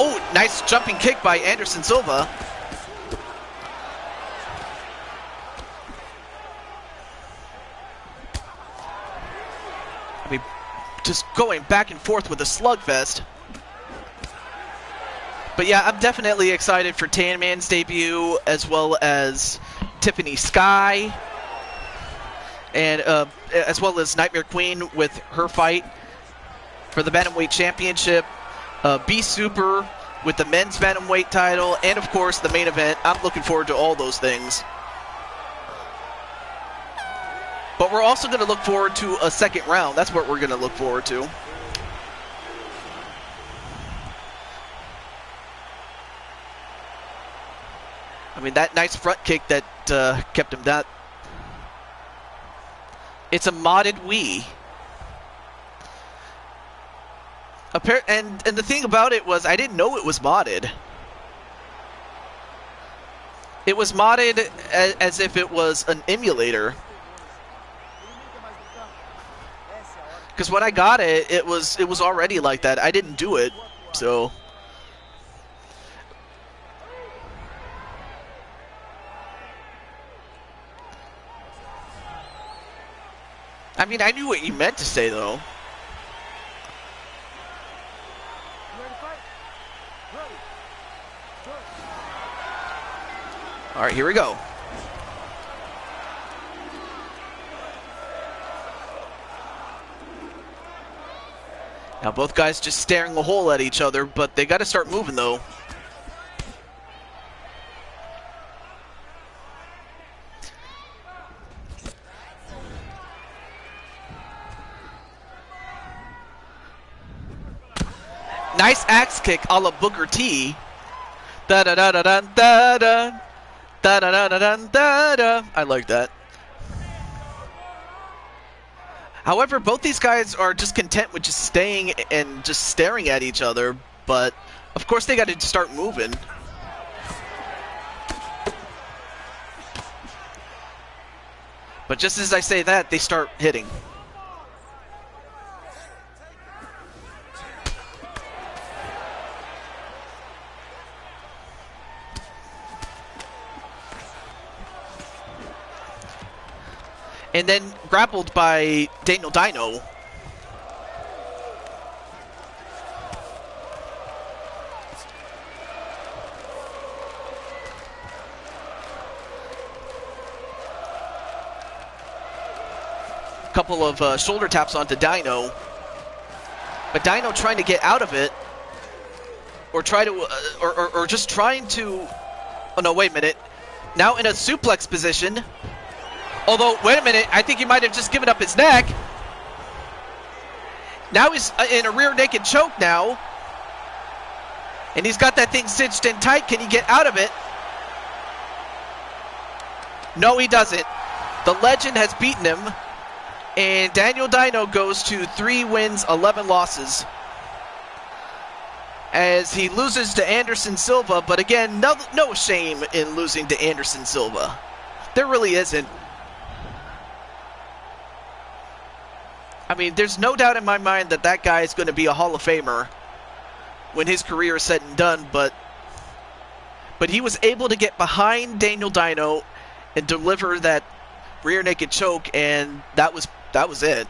Speaker 1: Oh, nice jumping kick by Anderson Silva. I mean, just going back and forth with a slugfest. But yeah, I'm definitely excited for Tan Man's debut, as well as Tiffany Sky, and as well as Nightmare Queen with her fight for the Bantamweight Championship. B Super with the men's Bantamweight title, and of course the main event. I'm looking forward to all those things. But we're also going to look forward to a second round. That's what we're going to look forward to. I mean, that nice front kick that kept him down. It's a modded Wii. And the thing about it was, I didn't know it was modded. It was modded as if it was an emulator. Because when I got it, it was already like that. I didn't do it, so. I mean, I knew what you meant to say, though. All right, here we go. Now both guys just staring a hole at each other, but they got to start moving, though. Nice axe kick a la Booker T. Da da da da da da da da da da da da da. I like that. However, both these guys are just content with just staying and just staring at each other, but of course they got to start moving. But just as I say that, they start hitting. And then grappled by Daniel Dino. couple of shoulder taps onto Dino. But Dino trying to get out of it, or try to, or just trying to. Oh no! Wait a minute. Now in a suplex position. Although, wait a minute. I think he might have just given up his neck. Now he's in a rear naked choke now, and he's got that thing cinched in tight. Can he get out of it? No, he doesn't. The legend has beaten him, and Daniel Dino goes to 3 wins, 11 losses. As he loses to Anderson Silva, but again, no shame in losing to Anderson Silva. There really isn't. I mean, there's no doubt in my mind that that guy is going to be a Hall of Famer when his career is said and done, but he was able to get behind Daniel Dino and deliver that rear naked choke, and that was it.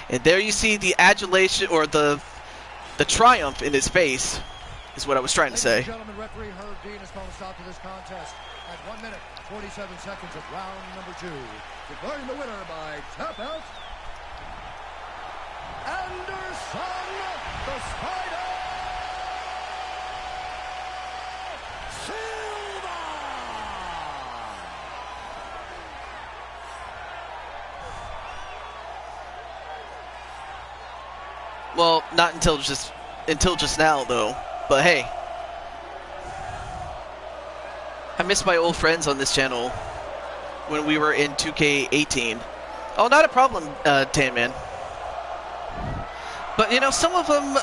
Speaker 1: And there you see the adulation, or the triumph in his face, is what I was trying to say.
Speaker 2: Ladies and gentlemen, referee Herb Dean has called a stop to this contest at 1 minute, 47 seconds of round number 2. Declaring the winner by tap out, Anderson the Spider Silva!
Speaker 1: Well, not until just now, though. But hey, I miss my old friends on this channel when we were in 2K18. Oh, not a problem, Tan Man. But you know, some of them,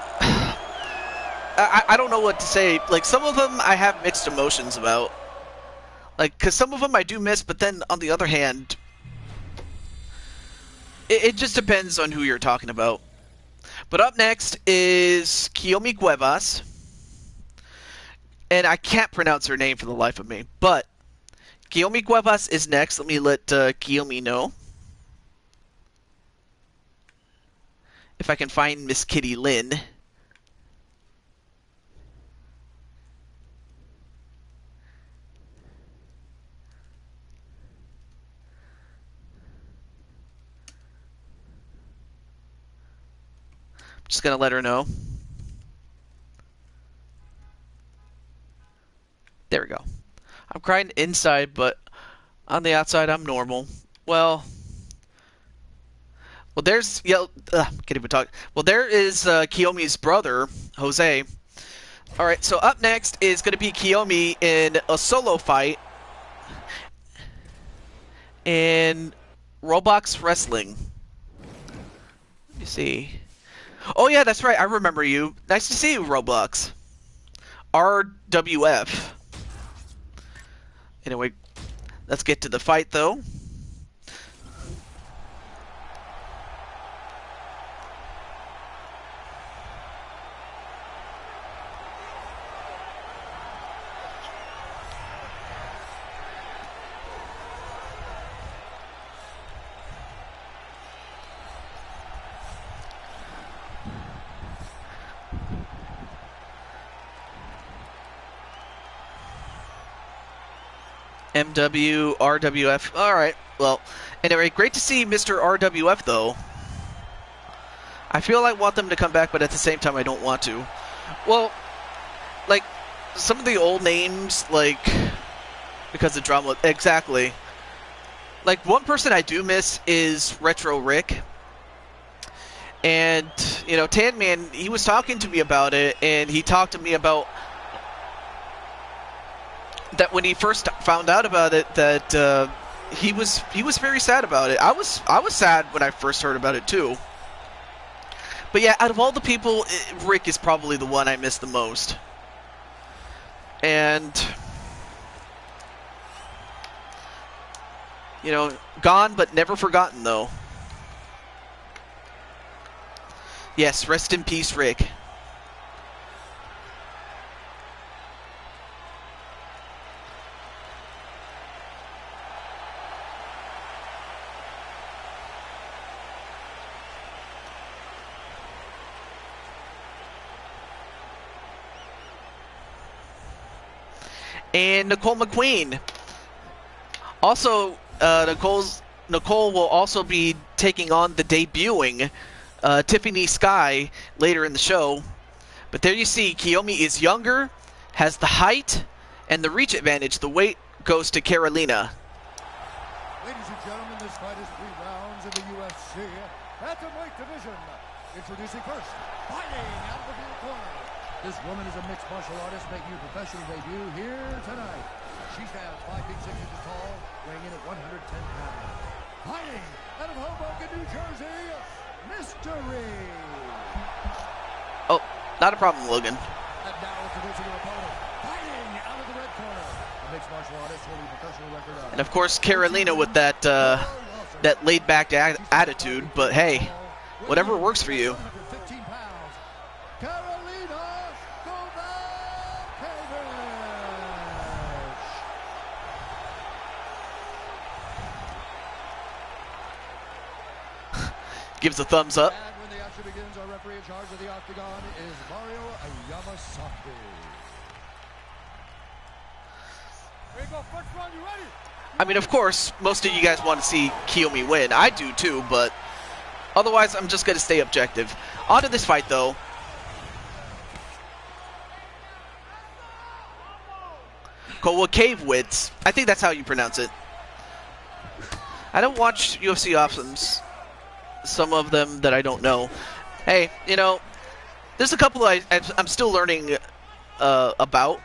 Speaker 1: I don't know what to say. Like, some of them I have mixed emotions about. Like, because some of them I do miss, but then on the other hand, it just depends on who you're talking about. But up next is Kiyomi Cuevas. And I can't pronounce her name for the life of me. But Kiyomi Cuevas is next. Let me let Kiyomi know. If I can find Miss Kitty Lynn. Just gonna let her know. There we go. I'm crying inside, but on the outside I'm normal. Well, there's can't even talk. Well, there is Kiyomi's brother, Jose. All right, so up next is going to be Kiyomi in a solo fight in Roblox Wrestling. Let me see. Oh yeah, that's right. I remember you. Nice to see you, Roblox. RWF. Anyway, let's get to the fight, though. MW, RWF. Alright, well, anyway, great to see Mr. RWF, though. I feel I want them to come back, but at the same time, I don't want to. Well, like, some of the old names, like, because of drama, exactly. Like, one person I do miss is Retro Rick. And, you know, Tan Man, he was talking to me about it, and he talked to me about that when he first found out about it, that he was very sad about it. I was sad when I first heard about it too. But yeah, out of all the people, Rick is probably the one I miss the most. And you know, gone but never forgotten, though. Yes, rest in peace, Rick. and Nicole McQueen. Also, Nicole will also be taking on the debuting Tiffany Sky later in the show. But there you see, Kiyomi is younger, has the height, and the reach advantage. The weight goes to Carolina.
Speaker 2: Ladies and gentlemen, this fight is 3 rounds in the UFC Atomweight division. Introducing first, fighting out of the blue corner. This woman is a mixed martial artist making her professional debut here tonight. She stands 5 feet 6 inches tall, weighing in at 110 pounds. Fighting out of Hoboken, New Jersey, Mystery.
Speaker 1: Oh, not a problem, Logan.
Speaker 2: And now introducing her opponent, fighting out of the red corner. A mixed martial artist holding a professional record of.
Speaker 1: And of course, Carolina with that laid-back attitude. But hey, whatever works for you.
Speaker 2: 115 pounds. Carolina Kovacevic.
Speaker 1: Gives a thumbs up.
Speaker 2: And when the action begins, our referee in charge of the octagon is Mario Yamasaki. Here you go, first round, you ready?
Speaker 1: I mean, of course, most of you guys want to see Kiyomi win. I do too, but otherwise, I'm just going to stay objective. On to this fight, though. Kowakiewicz. I think that's how you pronounce it. I don't watch UFC Awesomes. Some of them that I don't know. Hey, you know, there's a couple I'm still learning about.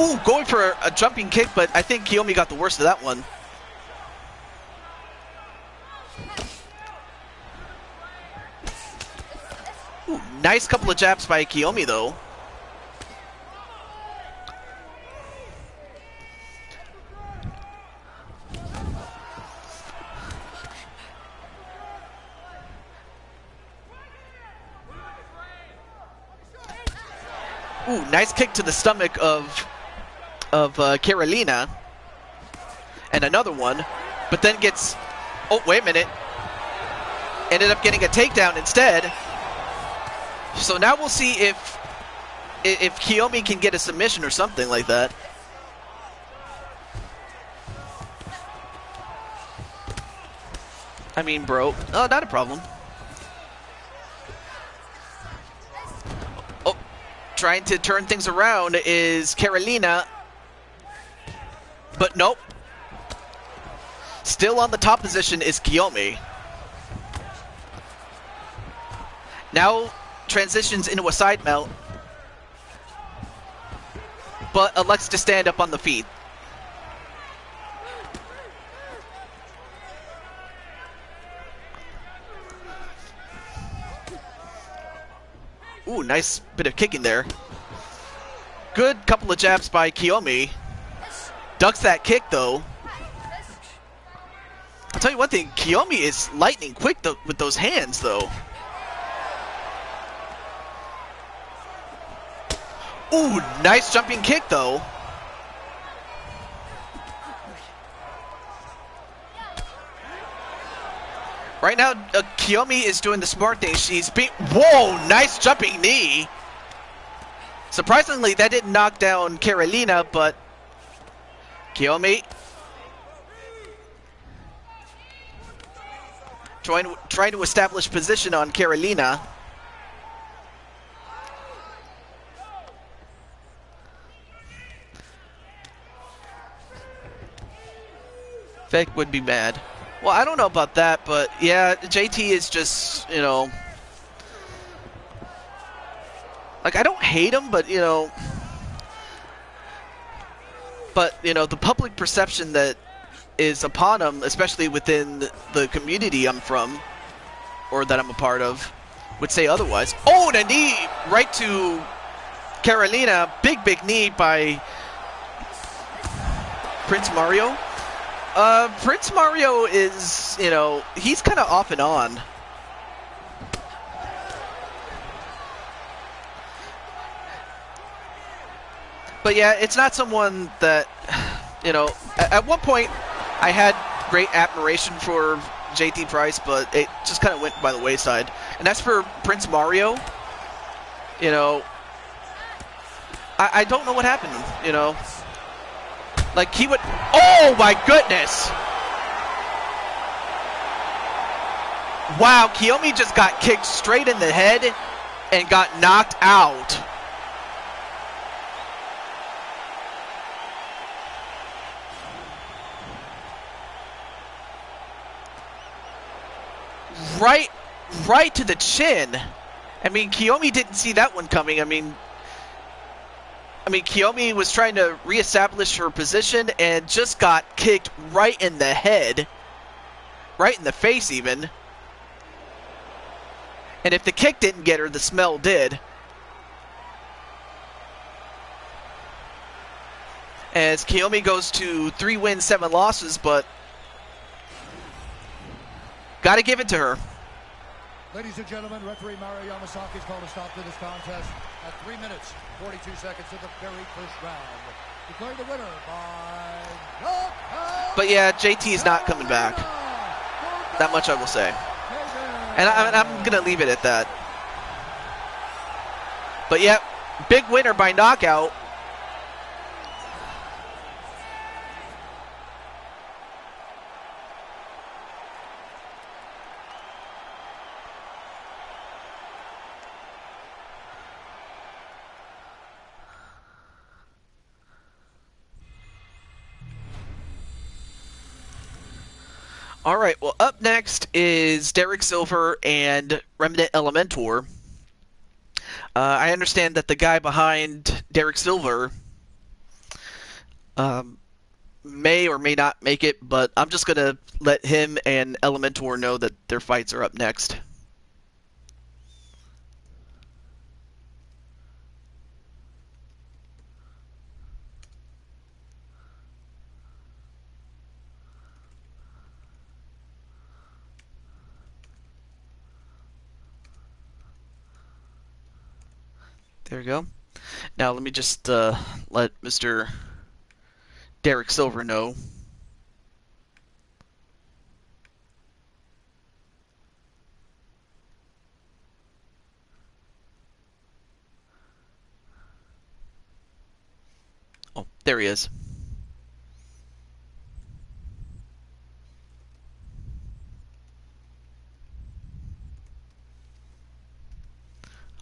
Speaker 1: Ooh, going for a jumping kick, but I think Kiyomi got the worst of that one. Ooh, nice couple of jabs by Kiyomi, though. Ooh, nice kick to the stomach of Carolina. And another one. But then gets... Oh, wait a minute. Ended up getting a takedown instead. So now we'll see if Kiyomi can get a submission or something like that. I mean, bro. Oh, not a problem. Trying to turn things around is Carolina, but nope. Still on the top position is Kiyomi. Now transitions into a side mount, but elects to stand up on the feet. Ooh, nice bit of kicking there. Good couple of jabs by Kiyomi. Ducks that kick, though. I'll tell you one thing, Kiyomi is lightning quick with those hands, though. Ooh, nice jumping kick, though. Right now, Kiyomi is doing the smart thing. She's whoa, nice jumping knee. Surprisingly, that didn't knock down Carolina, but Kiyomi trying to establish position on Carolina. Vic would be mad. Well, I don't know about that, but yeah, JT is just, you know, like, I don't hate him, but, you know, the public perception that is upon him, especially within the community I'm from, or that I'm a part of, would say otherwise. Oh, and a knee right to Carolina. Big, big knee by Prince Mario. Prince Mario is, you know, he's kind of off and on. But yeah, it's not someone that, you know, at one point I had great admiration for JT Price, but it just kind of went by the wayside. And as for Prince Mario, you know, I don't know what happened, you know. Like, he would... Oh, my goodness! Wow, Kiyomi just got kicked straight in the head and got knocked out. Right to the chin. I mean, Kiyomi didn't see that one coming. I mean, Kiyomi was trying to reestablish her position and just got kicked right in the head. Right in the face, even. And if the kick didn't get her, the smell did. As Kiyomi goes to 3 wins, 7 losses, but gotta give it to her.
Speaker 2: Ladies and gentlemen, referee Mario Yamasaki has called a stop to this contest at 3 minutes, 42 seconds of the very first round. Declaring the winner by knockout.
Speaker 1: But yeah, JT is not coming back. That much I will say. And I'm going to leave it at that. But yeah, big winner by knockout. All right, well, up next is Derek Silver and Remnant Elementor. I understand that the guy behind Derek Silver may or may not make it, but I'm just going to let him and Elementor know that their fights are up next. There we go. Now let me just let Mr. Derek Silver know. Oh, there he is.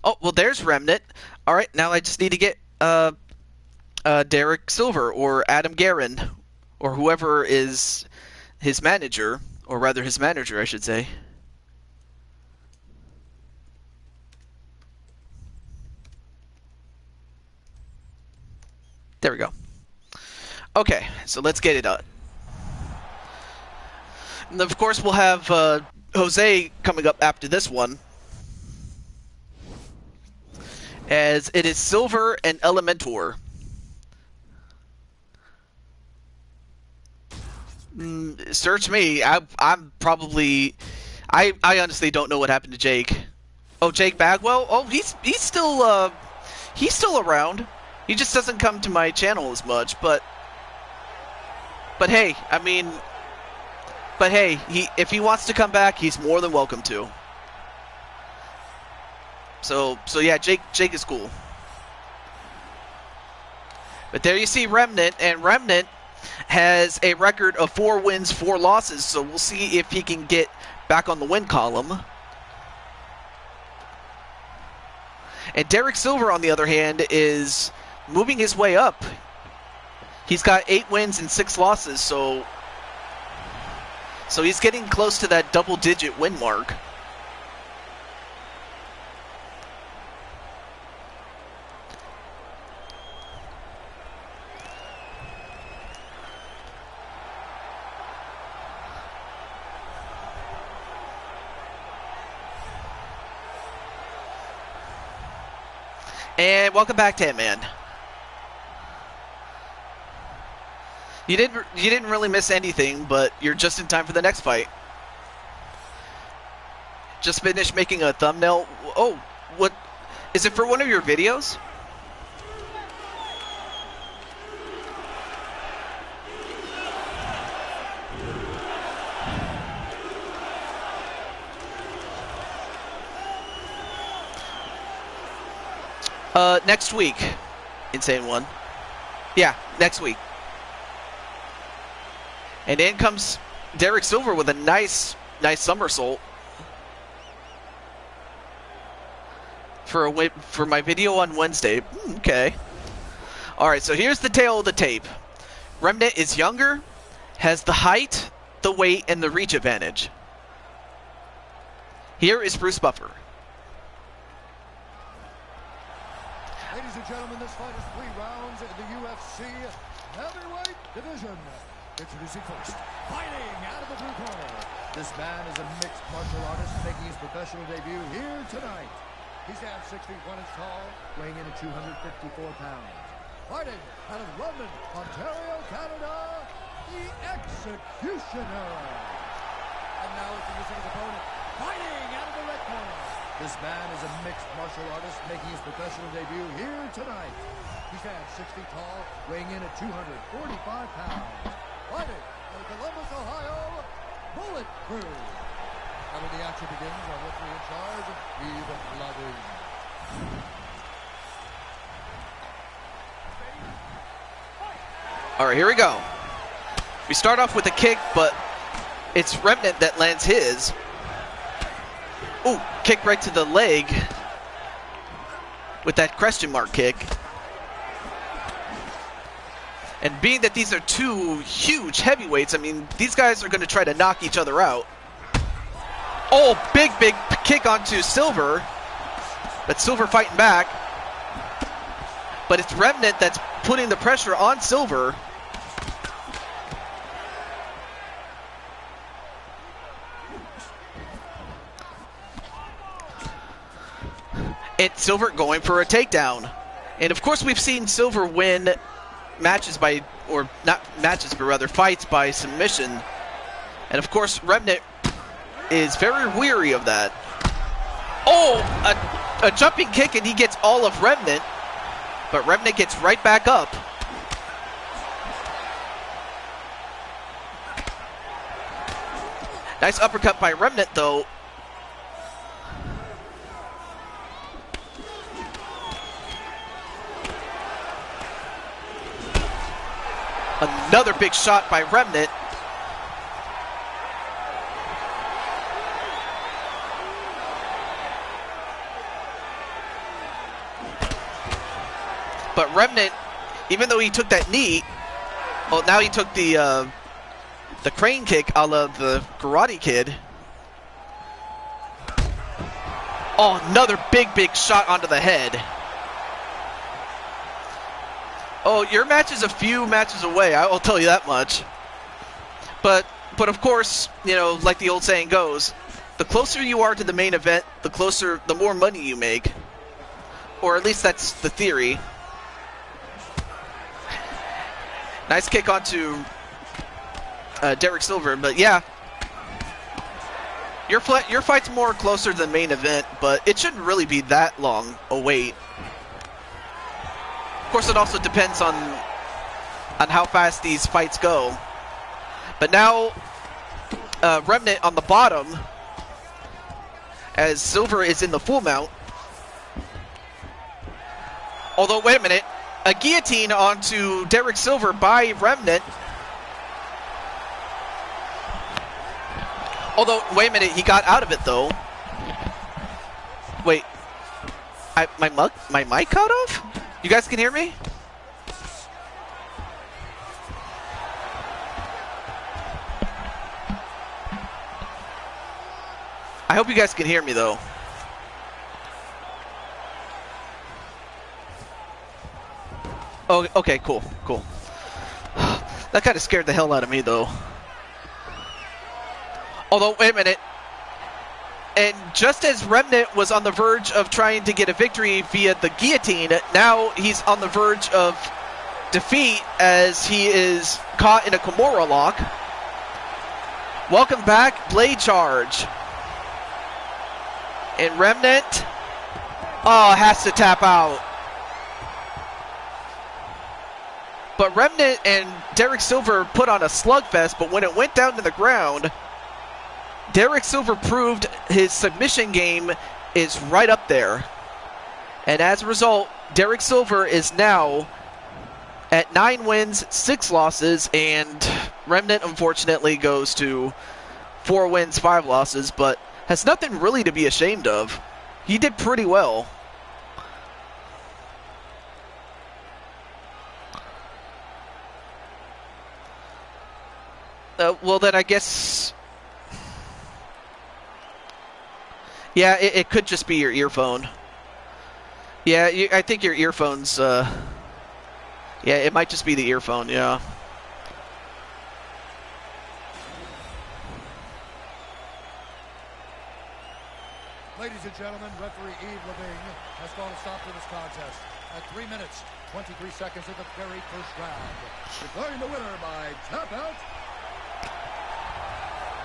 Speaker 1: Oh, well, there's Remnant. All right, now I just need to get Derek Silver or Adam Guerin or whoever is his manager, or rather his manager, I should say. There we go. Okay, so let's get it done. And of course, we'll have Jose coming up after this one, as it is Silver and Elementor. Search me. I'm probably... I honestly don't know what happened to Jake. Oh, Jake Bagwell? Oh, he's still around. He just doesn't come to my channel as much, but hey, I mean, if he wants to come back, he's more than welcome to. So yeah, Jake is cool. But there you see Remnant, and Remnant has a record of 4 wins, 4 losses, so we'll see if he can get back on the win column. And Derek Silver, on the other hand, is moving his way up. He's got 8 wins and 6 losses, so he's getting close to that double-digit win mark. And welcome back to Hitman. You didn't really miss anything, but you're just in time for the next fight. Just finished making a thumbnail. Oh, what is it for one of your videos? Next week. Insane One. Yeah, next week. And in comes Derek Silver with a nice somersault. For my video on Wednesday. Okay. Alright, so here's the tale of the tape. Remnant is younger, has the height, the weight, and the reach advantage. Here is Bruce Buffer.
Speaker 2: Ladies and gentlemen, this fight is 3 rounds in the UFC heavyweight division. Introducing first, fighting out of the blue corner. This man is a mixed martial artist making his professional debut here tonight. He stands 6 feet 1 inch tall, weighing in at 254 pounds. Fighting out of London, Ontario, Canada, the Executioner. And now introducing his opponent, fighting out of the red corner. This man is a mixed martial artist making his professional debut here tonight. He stands 6 feet tall, weighing in at 245 pounds. Fighting out of Columbus, Ohio, Bullet Crew. And when the action begins, our referee in charge, Yves Laving.
Speaker 1: All right, here we go. We start off with a kick, but it's Remnant that lands his. Ooh, kick right to the leg with that question mark kick. And being that these are 2 huge heavyweights, I mean, these guys are going to try to knock each other out. Oh, big kick onto Silver. But Silver fighting back. But it's Remnant that's putting the pressure on Silver. And Silver going for a takedown. And of course we've seen Silver win matches by, or not matches, but rather fights by submission. And of course Remnant is very weary of that. Oh, a jumping kick, and he gets all of Remnant. But Remnant gets right back up. Nice uppercut by Remnant, though. Another big shot by Remnant. But Remnant, even though he took that knee, well, now he took the crane kick a la the Karate Kid. Oh, another big shot onto the head. Oh, your match is a few matches away, I will tell you that much. But of course, you know, like the old saying goes, the closer you are to the main event, the more money you make. Or at least that's the theory. Nice kick onto Derek Silver, but yeah. Your fight's more closer to the main event, but it shouldn't really be that long a wait. Of course, it also depends on how fast these fights go. But now, Remnant on the bottom, as Silver is in the full mount. Although, wait a minute. A guillotine onto Derek Silver by Remnant. Although, wait a minute, he got out of it though. Wait, my mic cut off? You guys can hear me? I hope you guys can hear me though. Oh, okay, cool. That kind of scared the hell out of me, though. Although, wait a minute. And just as Remnant was on the verge of trying to get a victory via the guillotine, now he's on the verge of defeat as he is caught in a Kimura lock. Welcome back, Blade Charge. And Remnant, has to tap out. But Remnant and Derek Silver put on a slugfest, but when it went down to the ground, Derek Silver proved his submission game is right up there. And as a result, Derek Silver is now at 9 wins, 6 losses, and Remnant, unfortunately, goes to 4 wins, 5 losses, but has nothing really to be ashamed of. He did pretty well. Well, then I guess... Yeah, it could just be your earphone. Yeah, I think your earphones... Yeah, it might just be the earphone, yeah.
Speaker 2: Ladies and gentlemen, referee Yves Leving has called a stop to this contest at 3 minutes, 23 seconds of the very first round. Declaring the winner by tap out,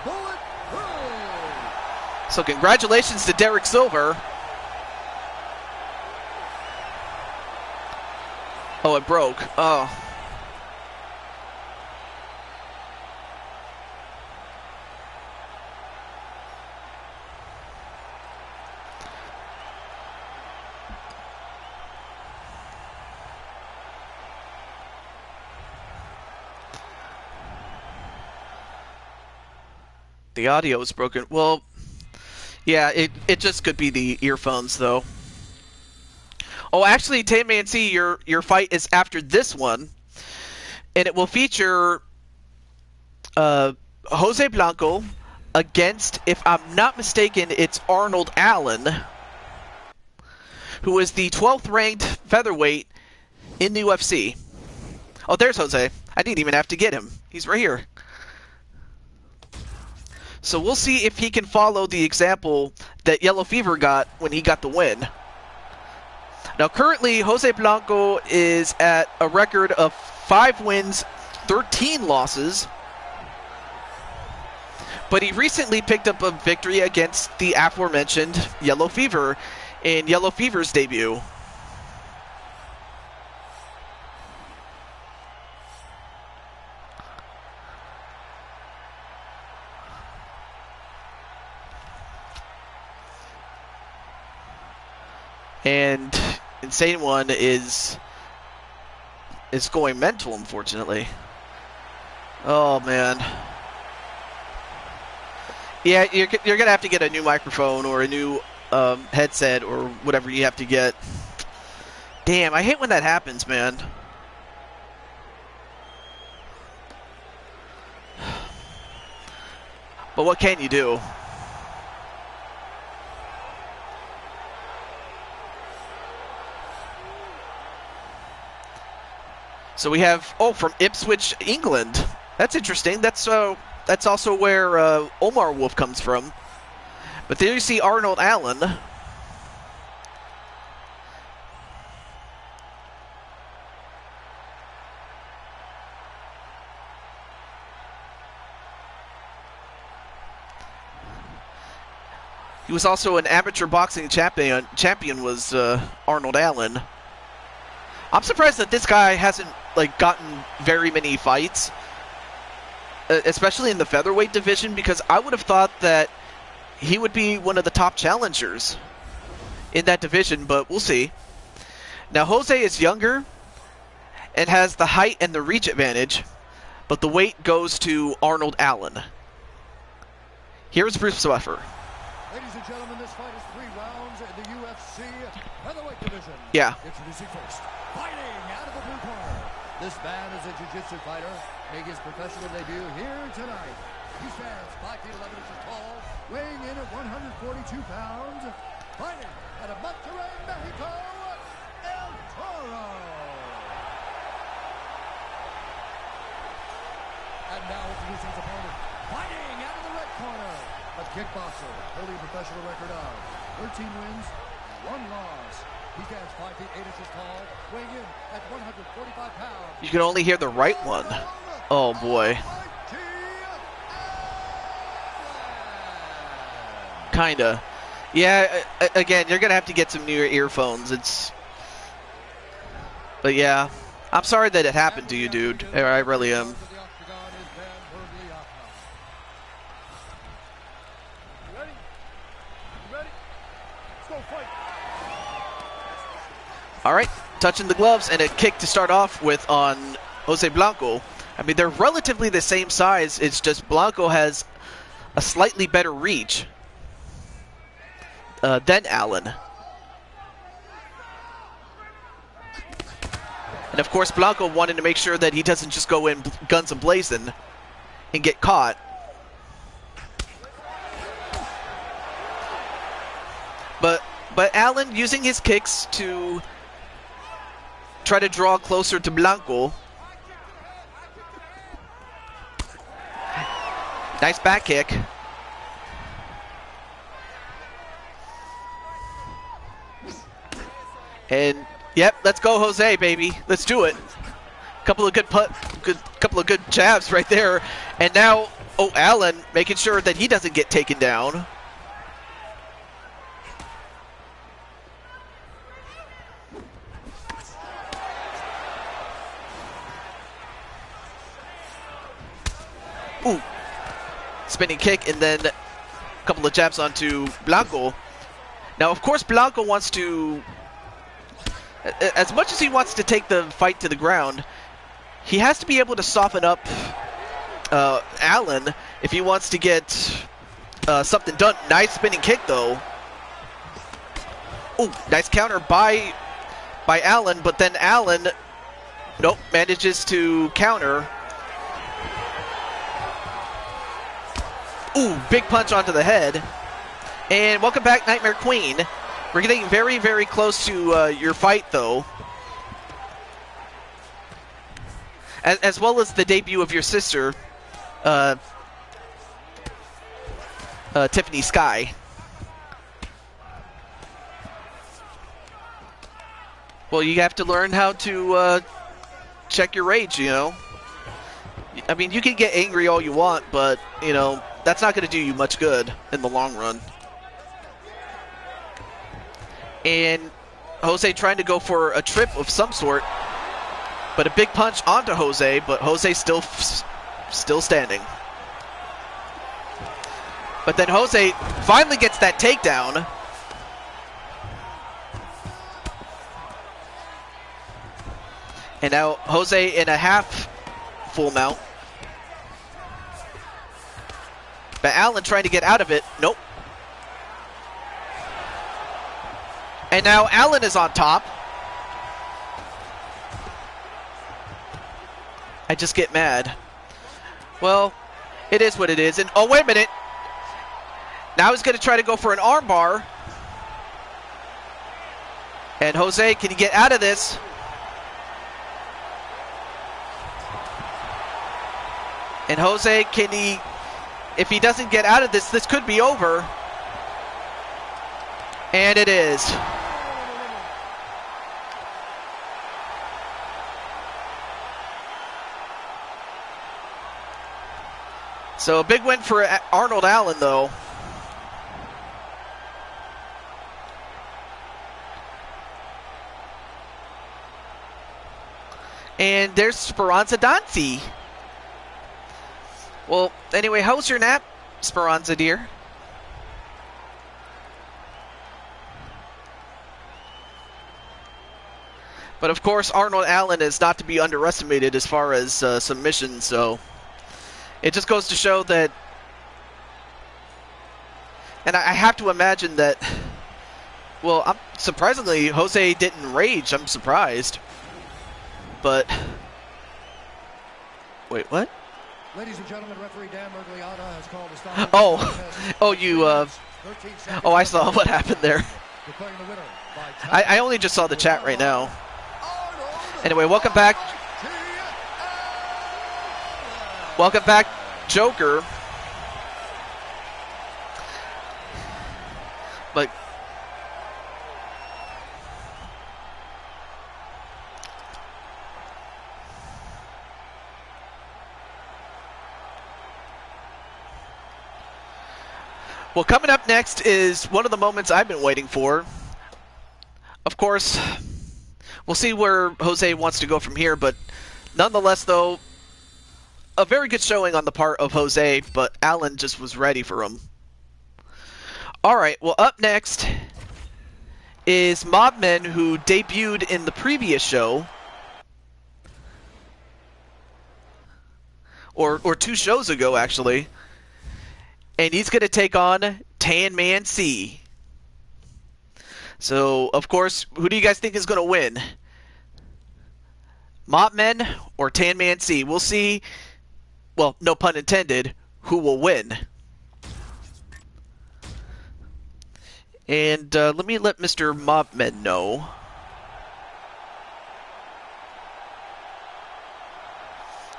Speaker 2: Bullet Proof.
Speaker 1: So congratulations to Derek Silver. Oh, it broke. Oh. The audio is broken. Well, yeah, it just could be the earphones, though. Oh, actually, Tay Man C, your fight is after this one, and it will feature Jose Blanco against, if I'm not mistaken, it's Arnold Allen, who is the 12th ranked featherweight in the UFC. Oh, there's Jose. I didn't even have to get him. He's right here. So we'll see if he can follow the example that Yellow Fever got when he got the win. Now, currently, Jose Blanco is at a record of 5 wins, 13 losses. But he recently picked up a victory against the aforementioned Yellow Fever in Yellow Fever's debut. And Insane One is going mental, unfortunately. Oh, man. Yeah, you're going to have to get a new microphone or a new headset or whatever you have to get. Damn, I hate when that happens, man. But what can you do? So we have, from Ipswich, England. That's interesting. That's also where Omar Wolf comes from. But there you see Arnold Allen. He was also an amateur boxing champion. Champion was Arnold Allen. I'm surprised that this guy hasn't gotten very many fights, especially in the featherweight division, because I would have thought that he would be one of the top challengers in that division, but we'll see. Now, Jose is younger and has the height and the reach advantage, but the weight goes to Arnold Allen. Here's Bruce Sweffer.
Speaker 2: Ladies and gentlemen, this fight is 3 rounds in the UFC featherweight division.
Speaker 1: Yeah.
Speaker 2: Introducing first, fighting out of the blue corner. This man is a jiu-jitsu fighter, making his professional debut here tonight. He stands 5 feet 11 inches tall, weighing in at 142 pounds, fighting out of Monterrey, Mexico, El Toro. And now introducing his opponent, fighting out of the red corner, a kickboxer, holding a professional record of 13 wins, 1 loss. He stands 5 feet 8 inches tall, weighing in at 145 pounds.
Speaker 1: You can only hear the right one. Oh, boy. Kinda. Yeah, again, you're going to have to get some new earphones. But yeah, I'm sorry that it happened to you, dude. I really am. All right, touching the gloves and a kick to start off with on Jose Blanco. I mean, they're relatively the same size. It's just Blanco has a slightly better reach than Allen. And of course, Blanco wanted to make sure that he doesn't just go in guns a-blazing and get caught. But Allen using his kicks to try to draw closer to Blanco. Nice back kick. And yep, let's go, Jose, baby. Let's do it. Couple of good jabs right there. And now, oh, Allen making sure that he doesn't get taken down. Ooh. Spinning kick, and then a couple of jabs onto Blanco. Now, of course, Blanco wants to, as much as he wants to take the fight to the ground, he has to be able to soften up Allen if he wants to get something done. Nice spinning kick, though. Ooh, nice counter by Allen, but then Allen, nope, manages to counter. Ooh, big punch onto the head. And welcome back, Nightmare Queen. We're getting very, very close to your fight, though. As well as the debut of your sister, Tiffany Sky. Well, you have to learn how to check your rage, you know. I mean, you can get angry all you want, but, you know, that's not going to do you much good in the long run. And Jose trying to go for a trip of some sort, but a big punch onto Jose, but Jose still standing. But then Jose finally gets that takedown. And now Jose in a half full mount. But Allen trying to get out of it. Nope. And now Allen is on top. I just get mad. Well, it is what it is. And oh, wait a minute. Now he's going to try to go for an armbar. And Jose, can he get out of this? And Jose, can he... If he doesn't get out of this, this could be over. And it is. So a big win for Arnold Allen, though. And there's Speranza Danzi. Well, anyway, how was your nap, Speranza, dear? But of course, Arnold Allen is not to be underestimated as far as submission, so it just goes to show that, and I have to imagine that, well, surprisingly, Jose didn't rage. I'm surprised. But, wait, what?
Speaker 2: Ladies and gentlemen, referee Dan Mergliata has called a stop.
Speaker 1: Oh, I saw what happened there. I only just saw the chat right now. Anyway, welcome back. Welcome back, Joker. But well, coming up next is one of the moments I've been waiting for. Of course, we'll see where Jose wants to go from here, but nonetheless, though, a very good showing on the part of Jose, but Allen just was ready for him. All right, well, up next is Mobman, who debuted in the previous show. or 2 shows ago, actually. And he's going to take on Tan Man C. So, of course, who do you guys think is going to win? Mopmen or Tan Man C? We'll see, well, no pun intended, who will win. And let me let Mr. Mopmen know.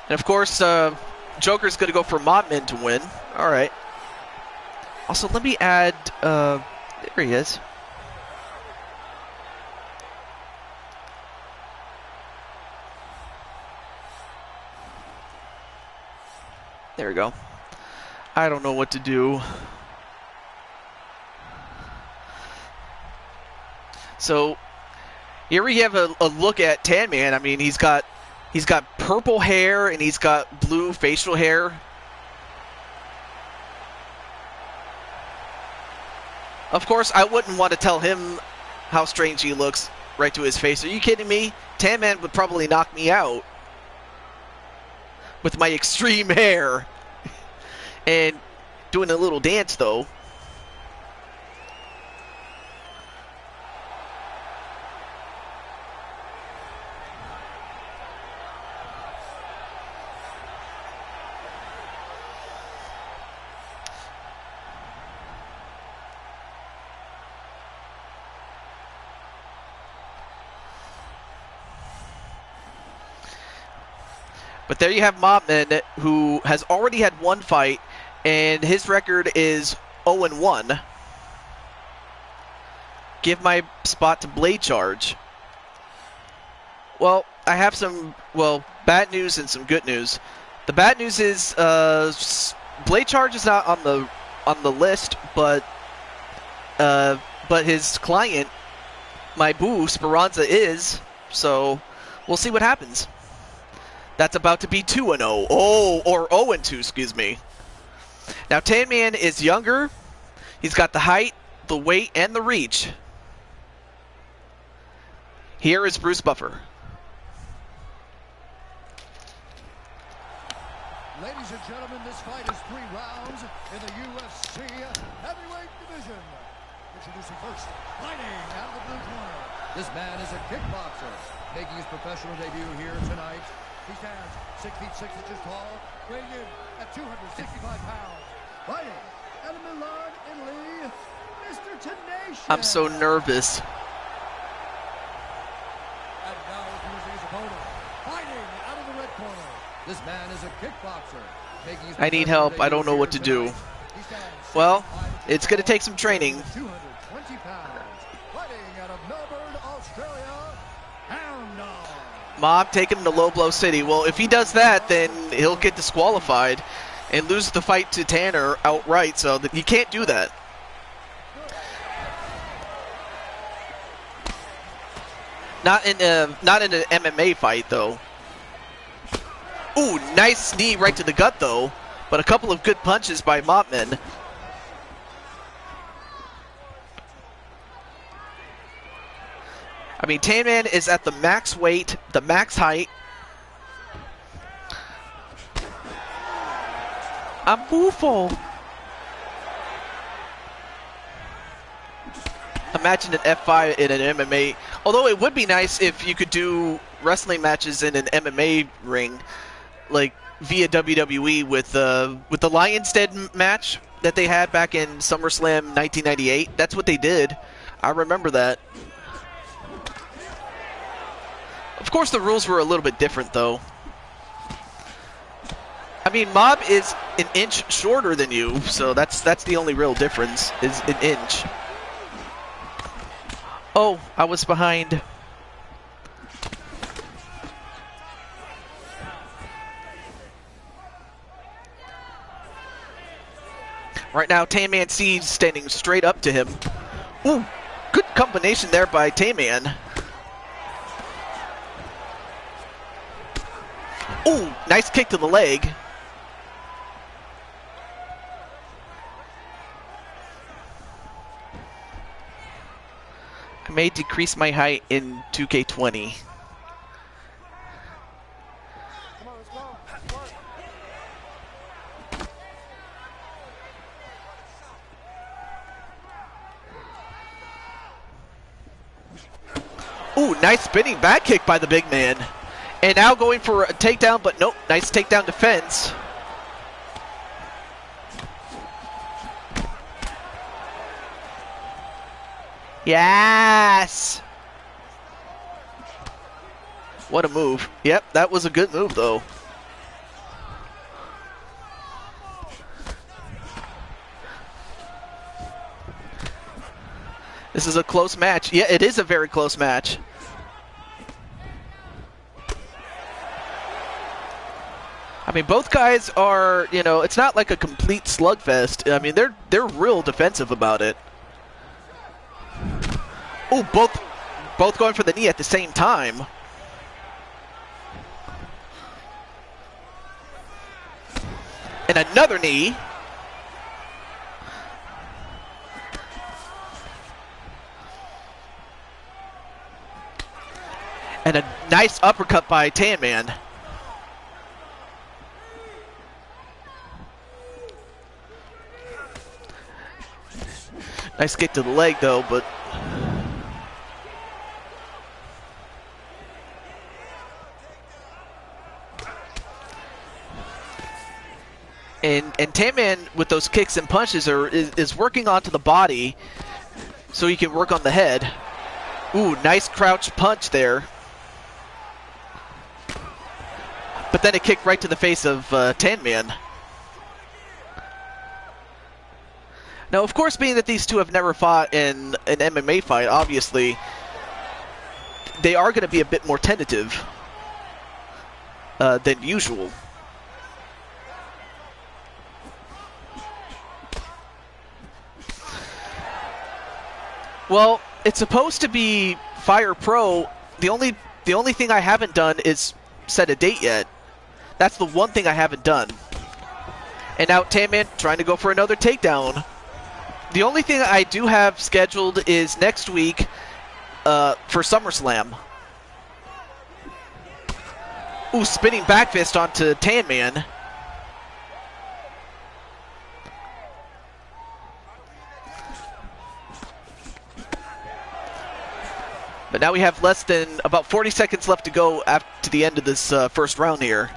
Speaker 1: And of course, Joker's going to go for Mopmen to win. All right. Also, let me add, there he is. There we go. I don't know what to do. So, here we have a look at Tan Man. I mean, he's got purple hair and he's got blue facial hair. Of course, I wouldn't want to tell him how strange he looks right to his face. Are you kidding me? Tan Man would probably knock me out with my extreme hair. And doing a little dance, though. But there you have Mopman, who has already had 1 fight, and his record is 0-1. Give my spot to Blade Charge. Well, I have some, bad news and some good news. The bad news is Blade Charge is not on the list, but his client, my boo, Speranza, is. So we'll see what happens. That's about to be 2-0. Oh, or 0-2, excuse me. Now, Tan Man is younger. He's got the height, the weight, and the reach. Here is Bruce Buffer.
Speaker 2: Ladies and gentlemen, this fight is 3 rounds in the UFC heavyweight division. Introducing first, fighting out of the blue corner. This man is a kickboxer, making his professional debut here tonight. He stands 6 feet 6 inches tall, weighing in at 265 pounds. Fighting out of Milan, Italy, Mr. Tenacious.
Speaker 1: I'm so nervous.
Speaker 2: And now introducing his opponent, fighting out of the red corner. This man is a kickboxer, making his
Speaker 1: I need help. I don't know what to do. Well, it's going to take some training.
Speaker 2: 220 pounds. Fighting out of Melbourne, Australia, Hound Dog.
Speaker 1: Mob taking him to Low Blow City. Well, if he does that, then he'll get disqualified and lose the fight to Tanner outright, so that you can't do that. Not in an MMA fight, though. Ooh, nice knee right to the gut, though. But a couple of good punches by Mopman. I mean, Tan Man is at the max weight, the max height. I'm Bufo. Imagine an F5 in an MMA. Although it would be nice if you could do wrestling matches in an MMA ring, like via WWE with the Lions Den match that they had back in SummerSlam 1998. That's what they did. I remember that. Of course, the rules were a little bit different, though. I mean, Mob is an inch shorter than you, so that's the only real difference, is an inch. Oh, I was behind. Right now, Tan Man C's standing straight up to him. Ooh, good combination there by Tan Man. Ooh, nice kick to the leg. I may decrease my height in 2K20. Ooh, nice spinning back kick by the big man. And now going for a takedown, but nope, nice takedown defense. Yes! What a move. Yep, that was a good move, though. This is a close match. Yeah, it is a very close match. I mean, both guys are, you know, it's not like a complete slugfest. I mean, they're real defensive about it. Oh, both going for the knee at the same time. And another knee. And a nice uppercut by Tan Man. Nice kick to the leg, though, but... And Tan Man, with those kicks and punches, is working onto the body so he can work on the head. Ooh, nice crouch punch there. But then a kick right to the face of Tan Man. Now, of course, being that these two have never fought in an MMA fight, obviously, they are going to be a bit more tentative than usual. Well, it's supposed to be Fire Pro. The only thing I haven't done is set a date yet. That's the one thing I haven't done. And now Tan Man trying to go for another takedown. The only thing I do have scheduled is next week for SummerSlam. Ooh, spinning back fist onto Tan Man. But now we have less than about 40 seconds left to go after the end of this first round here.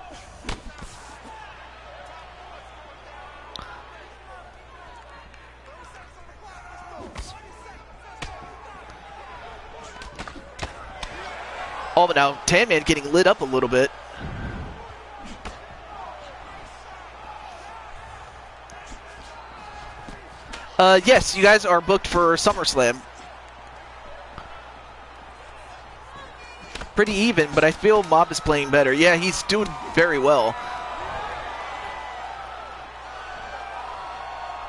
Speaker 1: Oh, but now Tan Man getting lit up a little bit. Yes, you guys are booked for SummerSlam. Pretty even, but I feel Mob is playing better. Yeah, he's doing very well.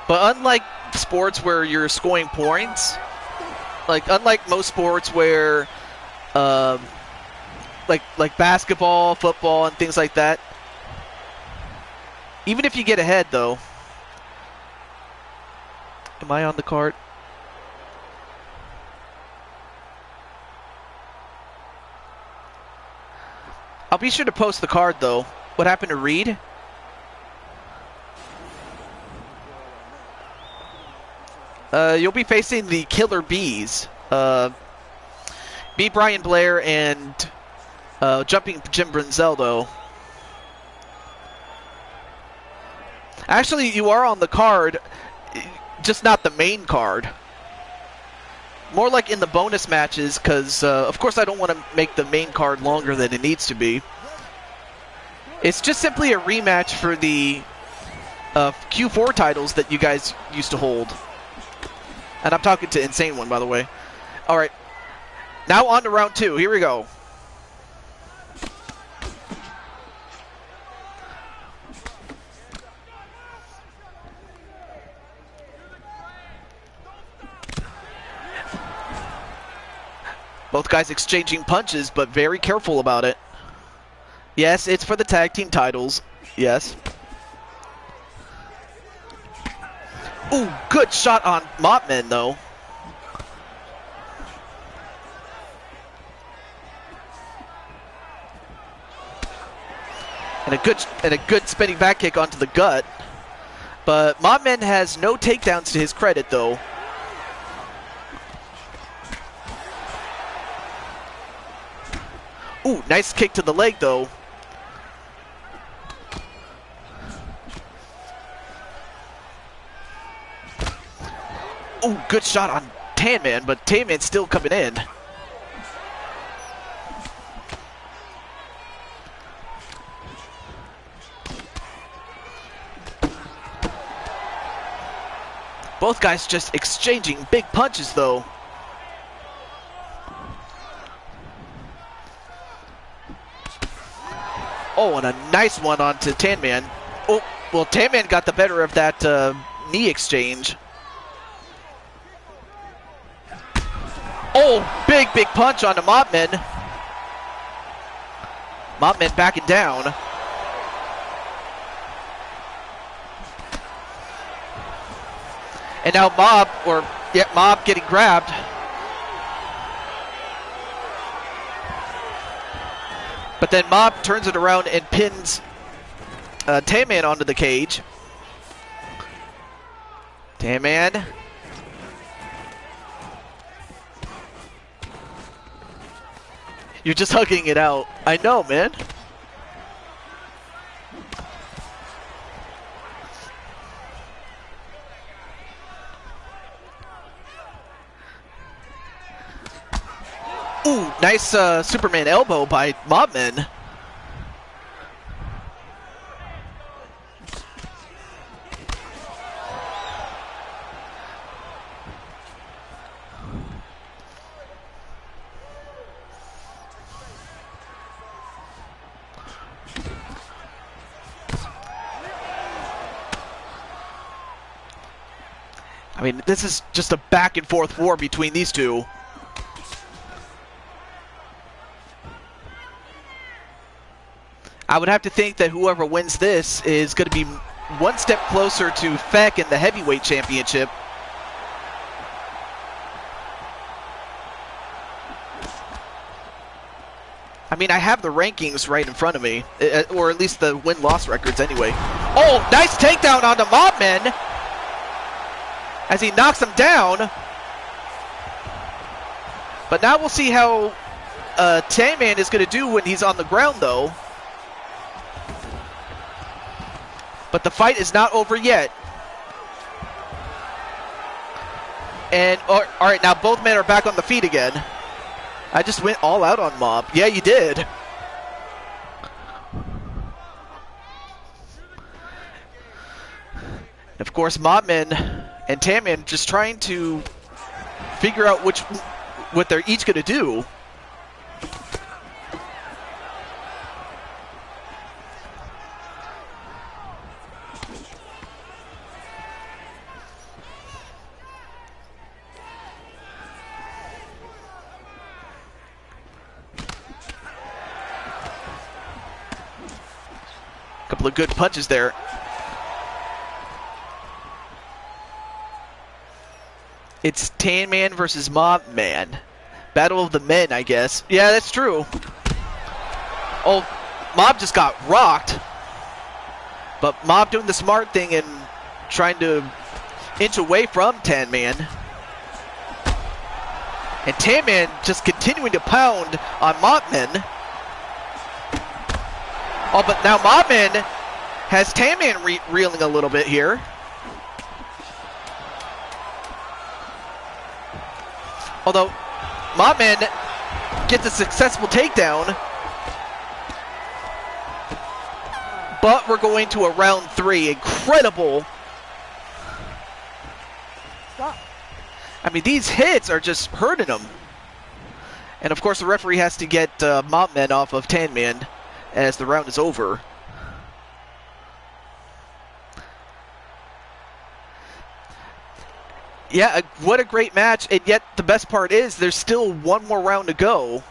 Speaker 1: But unlike sports where you're scoring points, unlike most sports where, like basketball, football, and things like that, even if you get ahead, though. Am I on the card? I'll be sure to post the card, though. What happened to Reed? You'll be facing the Killer Bees. B. Brian Blair and Jumping Jim Brunzel, though. Actually, you are on the card, just not the main card. More like in the bonus matches, because, of course, I don't want to make the main card longer than it needs to be. It's just simply a rematch for the Q4 titles that you guys used to hold. And I'm talking to Insane One, by the way. All right. Now on to round 2. Here we go. Both guys exchanging punches, but very careful about it. Yes, it's for the tag team titles. Yes. Ooh, good shot on Mopman, though. And a good spinning back kick onto the gut. But Mopman has no takedowns to his credit, though. Ooh, nice kick to the leg, though. Ooh, good shot on Tan Man, but Tan Man's still coming in. Both guys just exchanging big punches, though. Oh, and a nice one onto Tan Man. Oh, well, Tan Man got the better of that knee exchange. Oh, big punch onto Mobman. Mobman backing down. And now Mob getting grabbed. But then Mob turns it around and pins Tan Man onto the cage. Tan Man. You're just hugging it out. I know, man. Ooh, nice Superman elbow by Mobman. I mean, this is just a back and forth war between these two. I would have to think that whoever wins this is going to be one step closer to Feck in the heavyweight championship. I mean, I have the rankings right in front of me, or at least the win-loss records anyway. Oh, nice takedown onto Mobman as he knocks him down. But now we'll see how Tan Man is going to do when he's on the ground, though. But the fight is not over yet. And, all right, now both men are back on the feet again. I just went all out on Mob. Yeah, you did. And of course, Mobman and Tan Man just trying to figure out what they're each going to do. Couple of good punches there. It's Tan Man versus Mob Man. Battle of the men, I guess. Yeah, that's true. Oh, Mob just got rocked. But Mob doing the smart thing and trying to inch away from Tan Man. And Tan Man just continuing to pound on Mobman. Oh, but now Mobman has Tan Man reeling a little bit here. Although Mobman gets a successful takedown. But we're going to a round 3. Incredible.
Speaker 2: Stop.
Speaker 1: I mean, these hits are just hurting him. And of course, the referee has to get Mobman off of Tan Man as the round is over. Yeah, what a great match, and yet the best part is there's still one more round to go.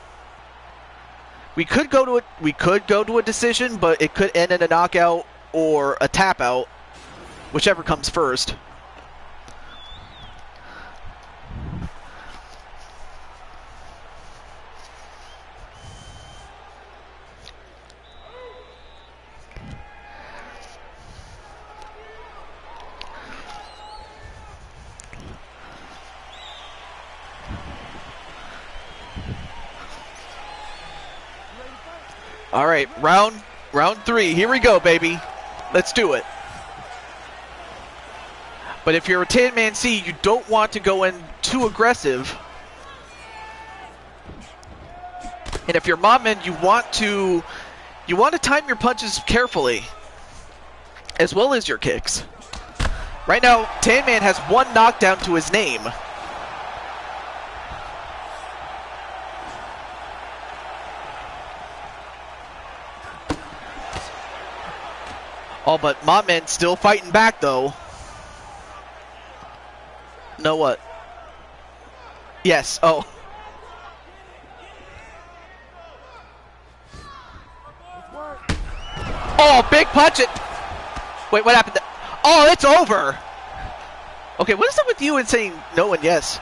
Speaker 1: We could go to a decision, but it could end in a knockout or a tap out, whichever comes first. All right, round 3. Here we go, baby. Let's do it. But if you're a Tin Man C, you don't want to go in too aggressive. And if you're Modman, you want to time your punches carefully, as well as your kicks. Right now, Tin Man has 1 knockdown to his name. Oh, but Modman still fighting back, though. No what? Yes. Oh. Oh, big punch it. Wait, what happened? Oh, it's over. Okay, what is up with you and saying no and yes?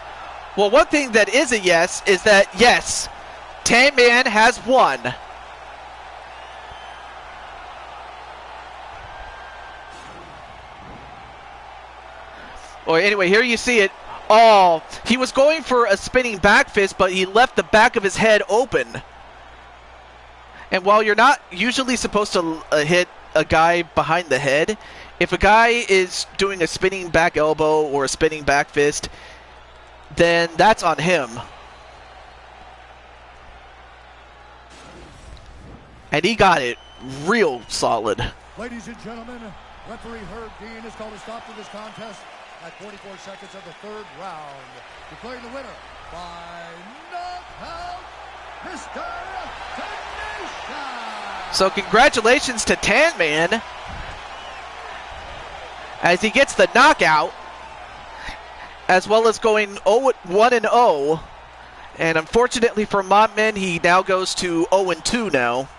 Speaker 1: Well, one thing that is a yes is that, yes, Tin Man has won. Or anyway, here you see it. Oh, he was going for a spinning back fist, but he left the back of his head open. And while you're not usually supposed to hit a guy behind the head, if a guy is doing a spinning back elbow or a spinning back fist, then that's on him. And he got it real solid.
Speaker 2: Ladies and gentlemen, referee Herb Dean has called a stop to this contest at 44 seconds of the 3rd round, declaring the winner by knockout, Mr. Tenacious.
Speaker 1: So congratulations to Tin Man as he gets the knockout, as well as going 1-0. And unfortunately for Modman, he now goes to 0-2 now.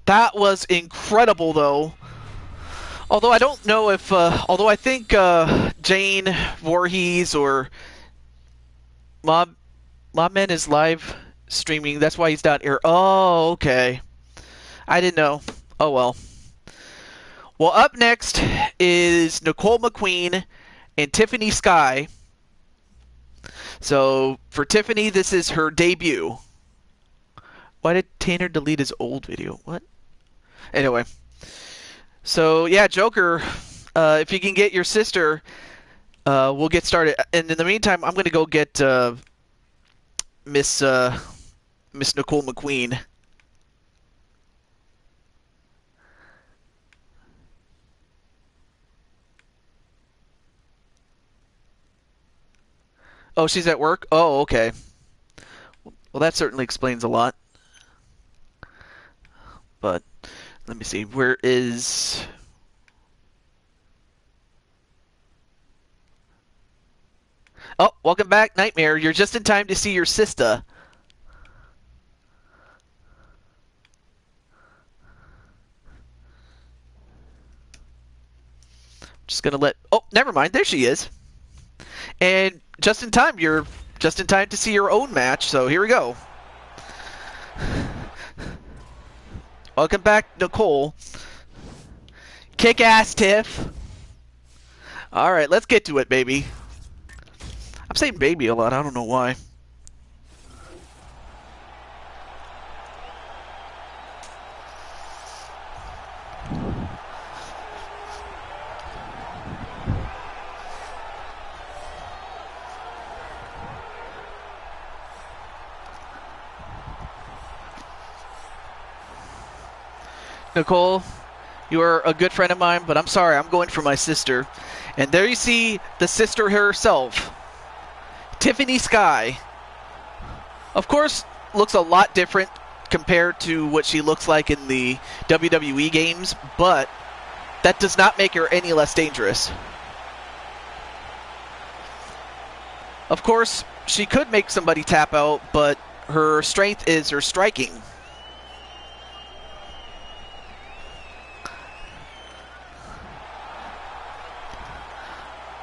Speaker 1: That was incredible, though. Although I don't know if, although I think Jane Voorhees or Modman is live streaming. That's why he's not here. Oh, okay. I didn't know. Oh, well. Well, up next is Nicole McQueen and Tiffany Sky. So, for Tiffany, this is her debut. Why did Tanner delete his old video? What? Anyway. So, yeah, Joker, if you can get your sister, we'll get started. And in the meantime, I'm going to go get Miss Nicole McQueen. Oh, she's at work? Oh, okay. Well, that certainly explains a lot. But let me see. Where is... Oh, welcome back, Nightmare. You're just in time to see your sister. Just gonna let... Oh, never mind. There she is. And just in time. You're just in time to see your own match. So here we go. Welcome back, Nicole. Kick-ass Tiff. Alright, let's get to it, baby. I'm saying baby a lot. I don't know why. Nicole, you are a good friend of mine, but I'm sorry, I'm going for my sister. And there you see the sister herself, Tiffany Sky. Of course, looks a lot different compared to what she looks like in the WWE games, but that does not make her any less dangerous. Of course, she could make somebody tap out, but her strength is her striking.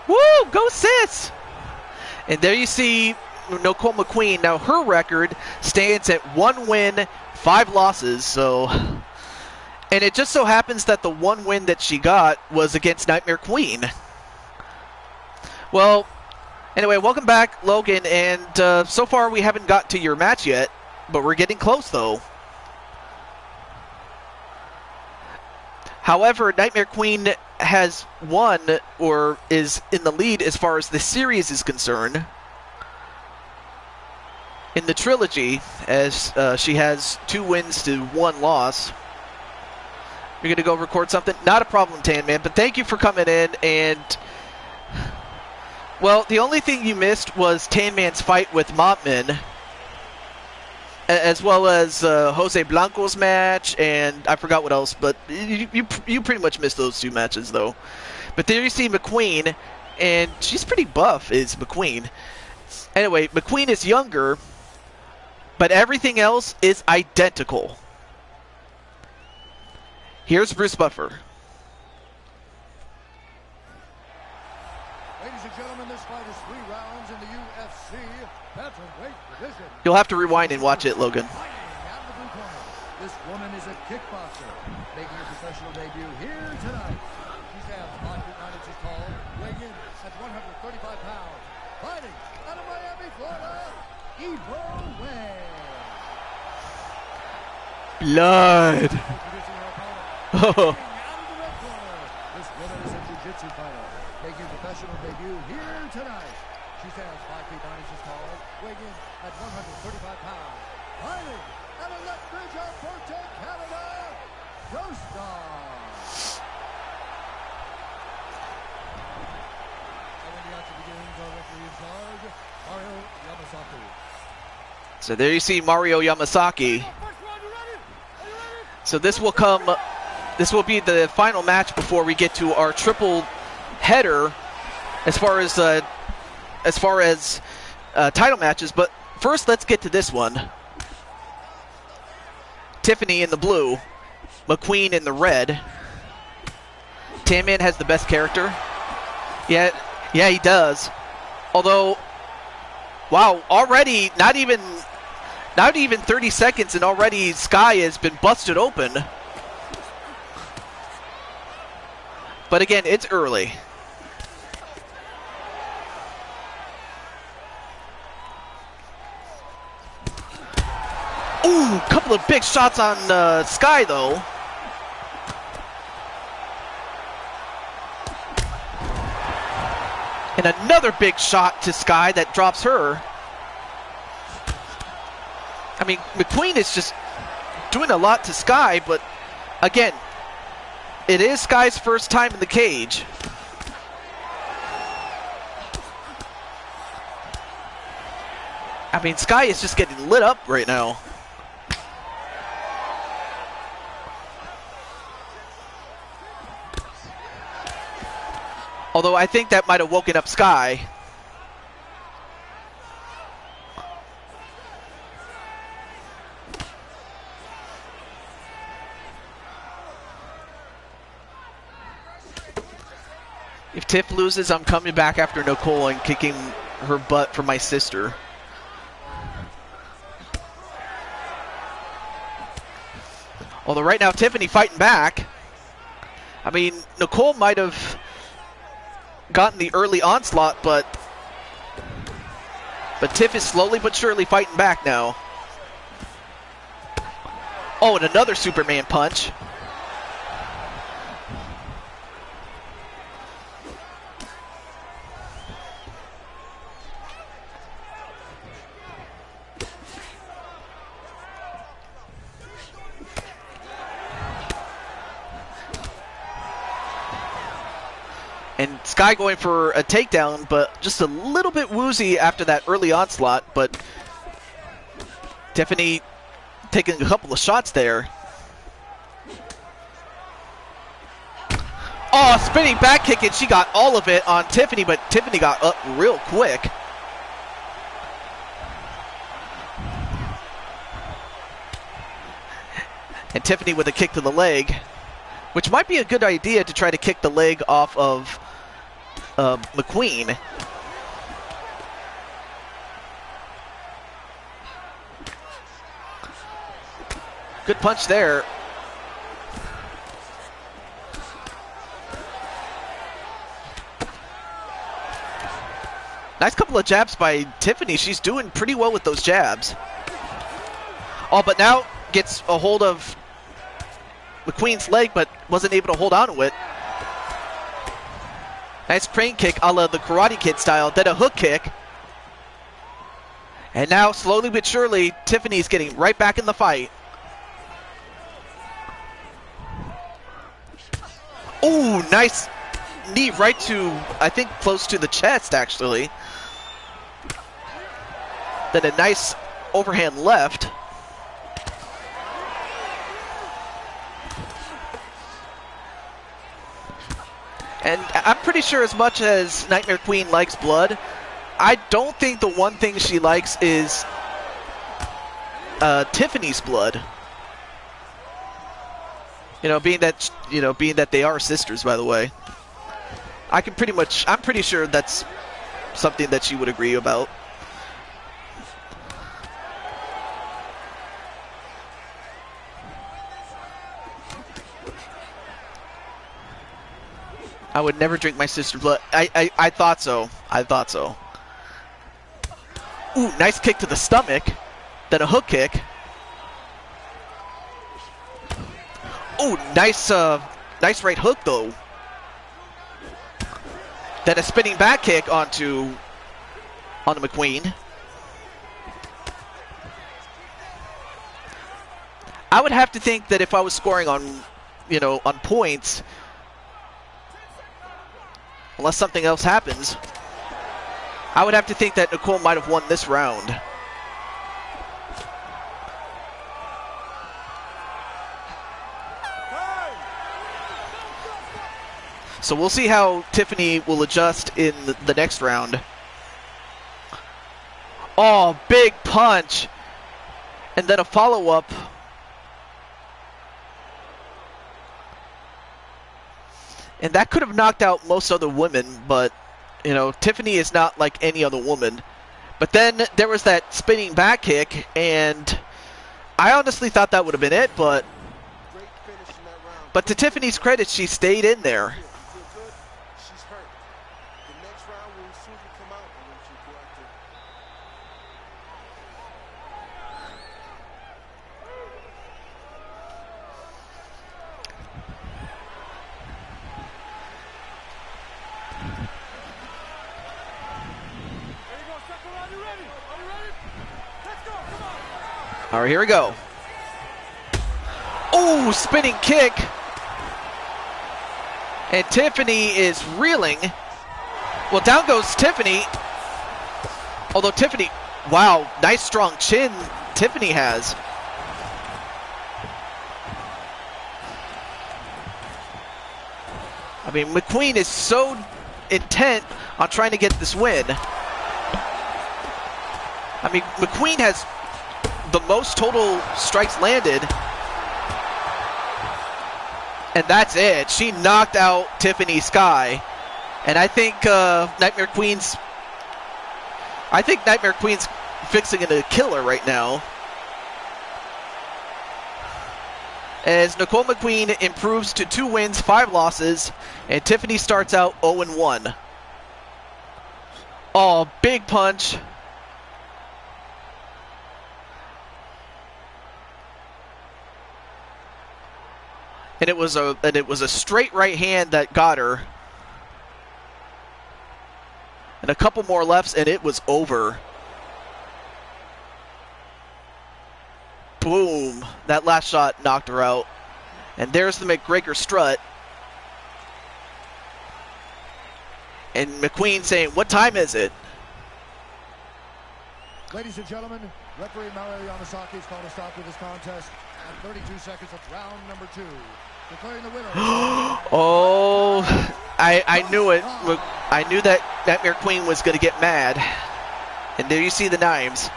Speaker 1: Woo! Go sis! And there you see Nicole McQueen. Now her record stands at 1 win, 5 losses. So, and it just so happens that the 1 win that she got was against Nightmare Queen. Well, anyway, welcome back, Logan. And so far, we haven't got to your match yet, but we're getting close, though. However, Nightmare Queen has won, or is in the lead as far as the series is concerned. In the trilogy, as she has 2 wins to 1 loss. You're going to go record something? Not a problem, Tan Man, but thank you for coming in. And, well, the only thing you missed was Tan Man's fight with Montman, as well as Jose Blanco's match, and I forgot what else, but you pretty much missed those 2 matches, though. But there you see McQueen, and she's pretty buff, is McQueen. Anyway, McQueen is younger, but everything else is identical. Here's Bruce Buffer.
Speaker 2: Ladies and gentlemen, this fight is 3 rounds in the UFC featherweight division.
Speaker 1: You'll have to rewind and watch it, Logan.
Speaker 2: This woman is a kickboxer, making her professional debut here tonight. She stands 5 feet 9 inches tall, weighing in at 135 pounds. Fighting out of Miami, Florida, Evo Way.
Speaker 1: Blood. Oh.
Speaker 2: This woman is a jiu-jitsu fighter, making her professional debut here tonight. She stands 5 feet 9 inches tall, weighing in at 135 pounds. Fighting out of Lethbridge, Alberta, Canada, Joestar. And when the action begins, our referee in charge, Mario Yamasaki.
Speaker 1: So there you see Mario Yamasaki. So this will be the final match before we get to our triple header as far as title matches. But first, let's get to this one. Tiffany in the blue, McQueen in the red. Tan Man has the best character. Yeah, he does. Although, wow, already not even 30 seconds and already Sky has been busted open. But again, it's early. Ooh, couple of big shots on Sky, though. And another big shot to Sky that drops her. I mean, McQueen is just doing a lot to Sky, but again, it is Sky's first time in the cage. I mean, Sky is just getting lit up right now. Although I think that might have woken up Sky. If Tiff loses, I'm coming back after Nicole and kicking her butt for my sister. Although right now, Tiffany fighting back. I mean, Nicole might have gotten the early onslaught, but Tiff is slowly but surely fighting back now. Oh, and another Superman punch. And Sky going for a takedown, but just a little bit woozy after that early onslaught. But Tiffany taking a couple of shots there. Oh, spinning back kick, and she got all of it on Tiffany, but Tiffany got up real quick. And Tiffany with a kick to the leg, which might be a good idea to try to kick the leg off of McQueen. Good punch there. Nice couple of jabs by Tiffany. She's doing pretty well with those jabs. Oh, but now gets a hold of McQueen's leg, but wasn't able to hold on to it. Nice crane kick a la the Karate Kid style, then a hook kick. And now, slowly but surely, Tiffany's getting right back in the fight. Ooh, nice knee right to, I think, close to the chest, actually. Then a nice overhand left. And I'm pretty sure as much as Nightmare Queen likes blood, I don't think the one thing she likes is Tiffany's blood. Being that they are sisters, by the way. I'm pretty sure that's something that she would agree about. I would never drink my sister's blood. I thought so. I thought so. Ooh, nice kick to the stomach. Then a hook kick. Ooh, nice right hook, though. Then a spinning back kick onto McQueen. I would have to think that if I was scoring on points, unless something else happens, I would have to think that Nicole might have won this round. So we'll see how Tiffany will adjust in the next round. Oh, big punch. And then a follow-up. And that could have knocked out most other women, but, Tiffany is not like any other woman. But then there was that spinning back kick, and I honestly thought that would have been it, but to Tiffany's credit, she stayed in there. All right, here we go. Oh, spinning kick. And Tiffany is reeling. Well, down goes Tiffany. Although Tiffany, wow, nice strong chin Tiffany has. I mean, McQueen is so intent on trying to get this win. I mean, McQueen has the most total strikes landed, and that's it. She knocked out Tiffany Sky, and I think Nightmare Queen's fixing to kill her right now, as Nicole McQueen improves to 2 wins, 5 losses, and Tiffany starts out 0-1. Oh, big punch. And it was a straight right hand that got her. And a couple more lefts, and it was over. Boom. That last shot knocked her out. And there's the McGregor strut. And McQueen saying, "What time is it?"
Speaker 2: Ladies and gentlemen, referee Mario Yamasaki has called a stop to this contest at 32 seconds of round number 2. Declaring the winner.
Speaker 1: Oh, I knew it. Look, I knew that Nightmare Queen was going to get mad. And there you see the knives.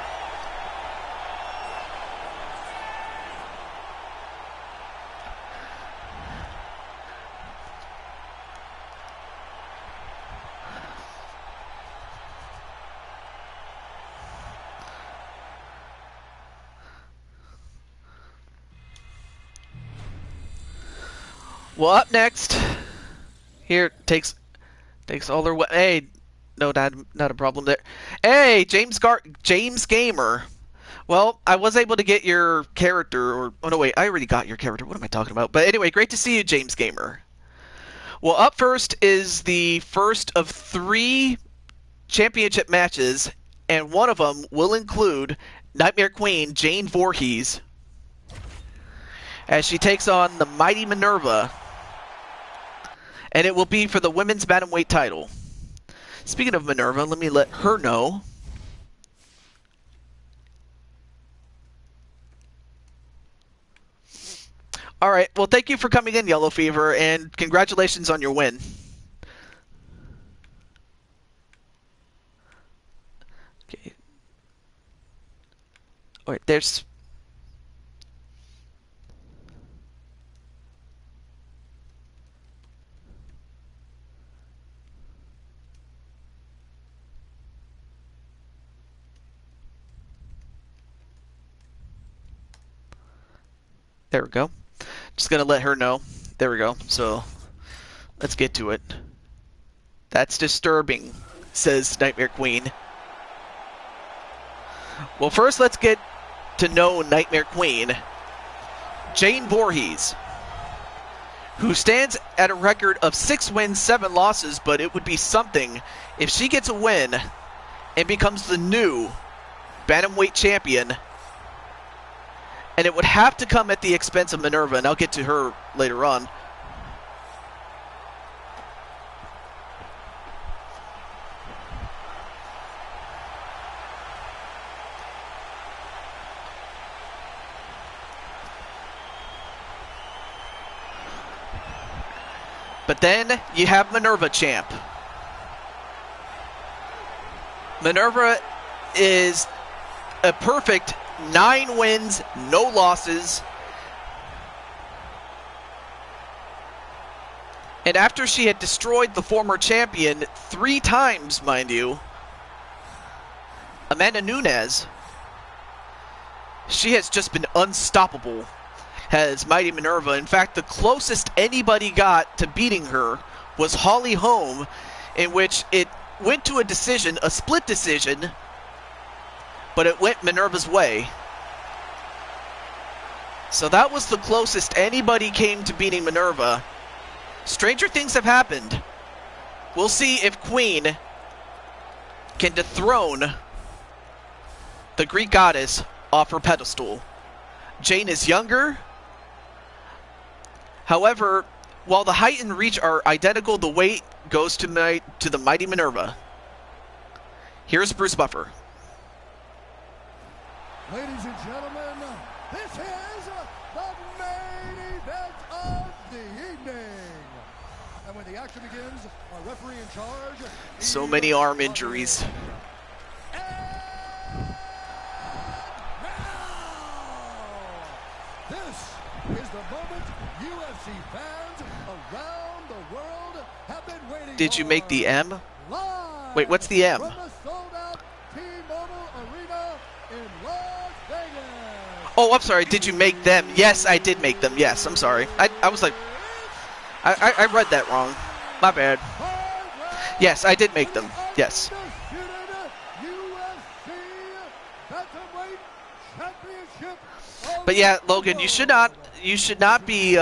Speaker 1: Well, up next, here takes all their. Hey, No, not a problem there. Hey, James Gamer. Well, I was able to get your character, or oh no, wait, I already got your character. What am I talking about? But anyway, great to see you, James Gamer. Well, up first is the first of 3 championship matches, and one of them will include Nightmare Queen Jane Voorhees as she takes on the Mighty Minerva, and it will be for the women's bantamweight title. Speaking of Minerva, let me let her know. All right, well, thank you for coming in, Yellow Fever, and congratulations on your win. Okay. All right, there's... There we go. Just gonna let her know. There we go. So, let's get to it. That's disturbing, says Nightmare Queen. Well, first let's get to know Nightmare Queen, Jane Voorhees, who stands at a record of 6 wins, 7 losses, but it would be something if she gets a win and becomes the new bantamweight champion. And it would have to come at the expense of Minerva, and I'll get to her later on. But then you have Minerva champ. Minerva is a perfect 9 wins, no losses. And after she had destroyed the former champion 3 times, mind you, Amanda Nunes, she has just been unstoppable as Mighty Minerva. In fact, the closest anybody got to beating her was Holly Holm, in which it went to a decision, a split decision, but it went Minerva's way. So that was the closest anybody came to beating Minerva. Stranger things have happened. We'll see if Queen can dethrone the Greek goddess off her pedestal. Jane is younger. However, while the height and reach are identical, the weight goes to the Mighty Minerva. Here's Bruce Buffer.
Speaker 2: Ladies and gentlemen, this is the main event of the evening. And when the action begins, our referee in charge...
Speaker 1: So many arm injuries.
Speaker 2: This is the moment UFC fans around the world have been waiting for.
Speaker 1: Did you make the M?
Speaker 2: Live
Speaker 1: Wait, what's the M?
Speaker 2: from the sold-out T-Mobile Arena in Las Vegas.
Speaker 1: Oh, I'm sorry. Did you make them? Yes, I did make them. Yes, I'm sorry. I was like... I read that wrong. My bad. Yes, I did make them. Yes. But yeah, Logan, you should not be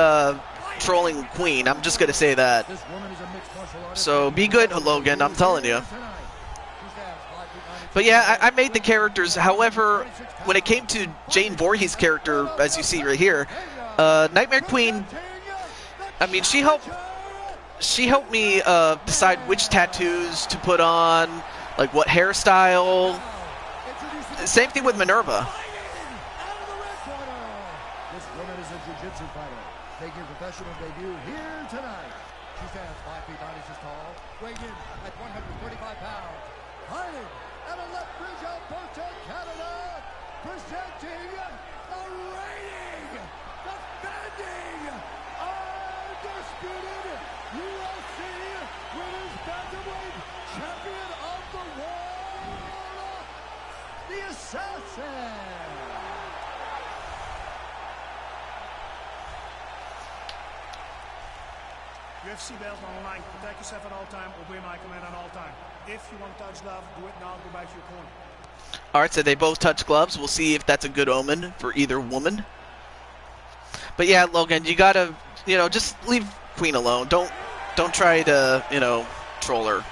Speaker 1: trolling Queen. I'm just gonna say that. So be good, Logan. I'm telling you. But yeah, I made the characters. However, when it came to Jane Voorhees' character, as you see right here, Nightmare Queen, I mean, she helped me decide which tattoos to put on, like what hairstyle. Same thing with Minerva.
Speaker 2: This woman is a jiu-jitsu fighter, making her professional debut here tonight. She stands 5 feet 9 inches tall, weighing in at 135 pounds. Hiding out of Lethbridge, Alberta, Canada, presenting the reigning, defending, undisputed UFC Women's Bantamweight Champion of the World, the Assassin.
Speaker 3: UFC belt online. Protect yourself at all time. Obey my command at all time. If you want to touch glove, do it now. Go back to your corner.
Speaker 1: All right, so they both touch gloves. We'll see if that's a good omen for either woman. But yeah, Logan, you gotta, just leave Queen alone. Don't try to, troll her.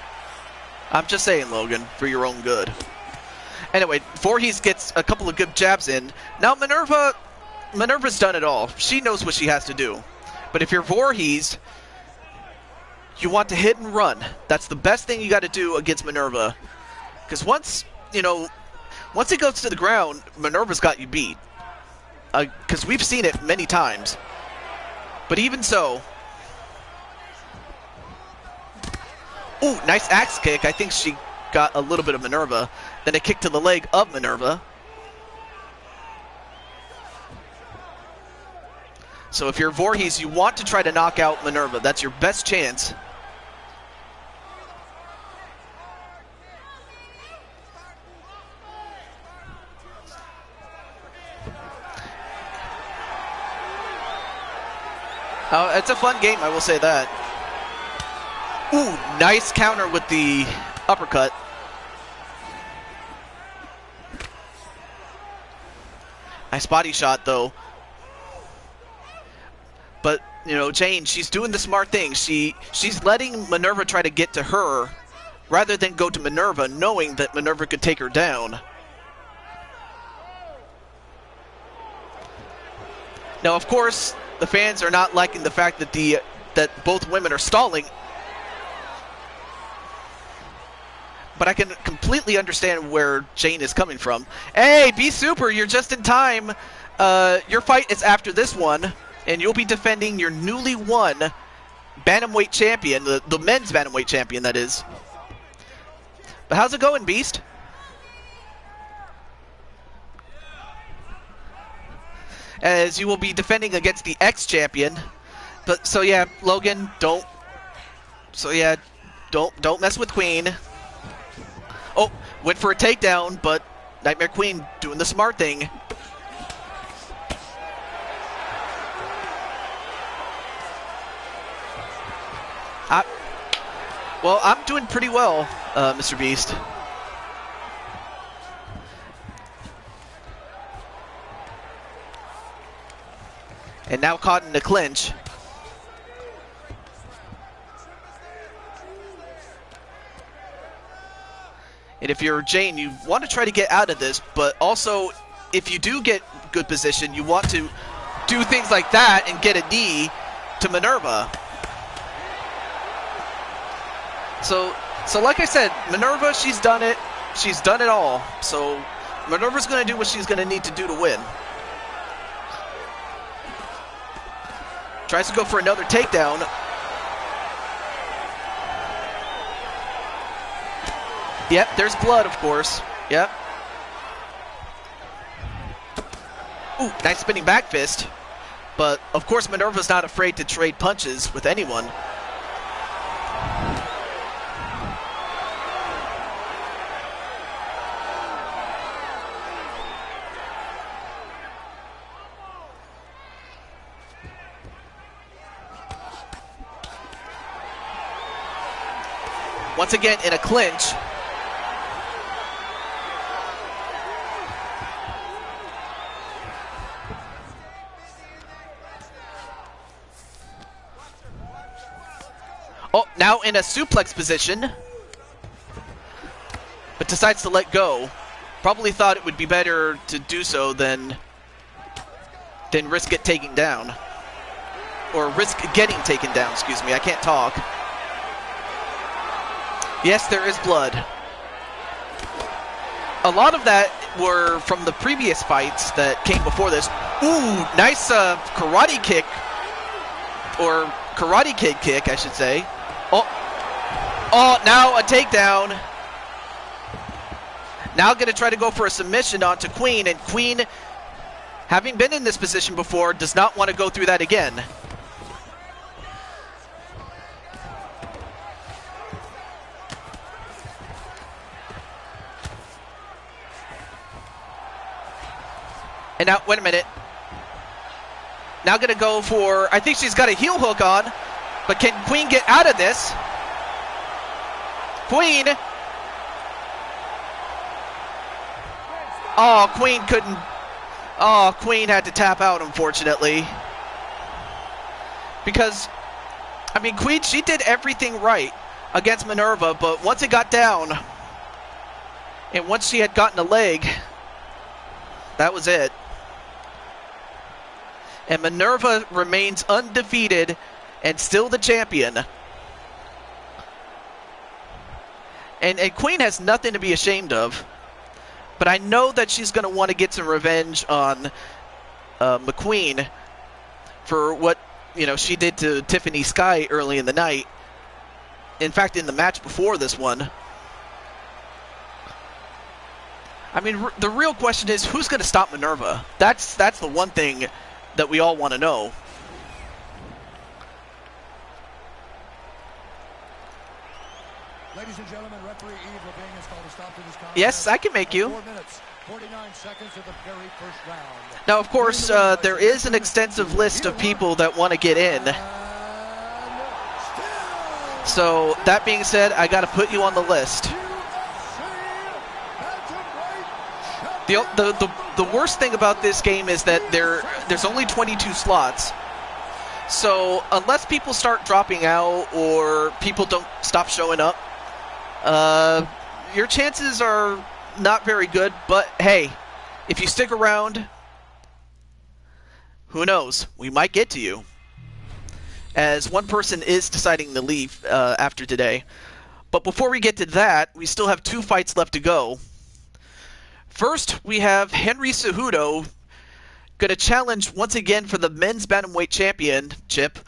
Speaker 1: I'm just saying, Logan, for your own good. Anyway, Voorhees gets a couple of good jabs in. Now Minerva's done it all. She knows what she has to do. But if you're Voorhees, you want to hit and run. That's the best thing you got to do against Minerva. Because once it goes to the ground, Minerva's got you beat. Because we've seen it many times. But even so... Ooh, nice axe kick. I think she got a little bit of Minerva. Then a kick to the leg of Minerva. So if you're Voorhees, you want to try to knock out Minerva. That's your best chance. It's a fun game, I will say that. Ooh, nice counter with the uppercut. Nice body shot, though. But, Jane, she's doing the smart thing. She's letting Minerva try to get to her rather than go to Minerva, knowing that Minerva could take her down. Now, of course, the fans are not liking the fact that that both women are stalling. But I can completely understand where Jane is coming from. Hey, be super, you're just in time. Your fight is after this one, and you'll be defending your newly won bantamweight champion, the men's bantamweight champion, that is. But how's it going, Beast? As you will be defending against the ex-champion. But so yeah, Logan, don't mess with Queen. Oh, went for a takedown, but Nightmare Queen doing the smart thing. Well, I'm doing pretty well, Mr. Beast. And now caught in the clinch. And if you're Jane, you want to try to get out of this, but also, if you do get good position, you want to do things like that and get a knee to Minerva. So like I said, Minerva, she's done it. She's done it all. So Minerva's going to do what she's going to need to do to win. Tries to go for another takedown. Yep, there's blood, of course. Yep. Ooh, nice spinning back fist. But, of course, Minerva's not afraid to trade punches with anyone. Once again, in a clinch. Oh, now in a suplex position. But decides to let go. Probably thought it would be better to do so than risk it taking down. Or risk getting taken down, excuse me. I can't talk. Yes, there is blood. A lot of that were from the previous fights that came before this. Ooh, nice karate kick. Or karate kid kick, I should say. Oh, now a takedown. Now going to try to go for a submission onto Queen, and Queen, having been in this position before, does not want to go through that again. And now, wait a minute. Now going to go for, I think she's got a heel hook on, But can Queen get out of this? Queen. Oh, Queen couldn't. Oh, Queen had to tap out, unfortunately. Because, I mean, Queen, she did everything right against Minerva, but once it got down, and once she had gotten a leg, that was it. And Minerva remains undefeated and still the champion. And Queen has nothing to be ashamed of. But I know that she's going to want to get some revenge on McQueen for what, you know, she did to Tiffany Sky early in the night. In fact, in the match before this one. I mean, the real question is, who's going to stop Minerva? That's the one thing that we all want to know.
Speaker 2: Ladies and gentlemen, referee Eve Levine has called a stop to this contest.
Speaker 1: Yes, I can make you.
Speaker 2: 4 minutes, 49 seconds of the very first round.
Speaker 1: Now, of course, there is an extensive list of people that want to get in. So, that being said, I got to put you on the list. The worst thing about this game is that there's only 22 slots. So, unless people start dropping out or people don't stop showing up, your chances are not very good. But hey, if you stick around, who knows? We might get to you. As one person is deciding to leave after today. But before we get to that, we still have 2 fights left to go. First, we have Henry Cejudo going to challenge once again for the men's bantamweight championship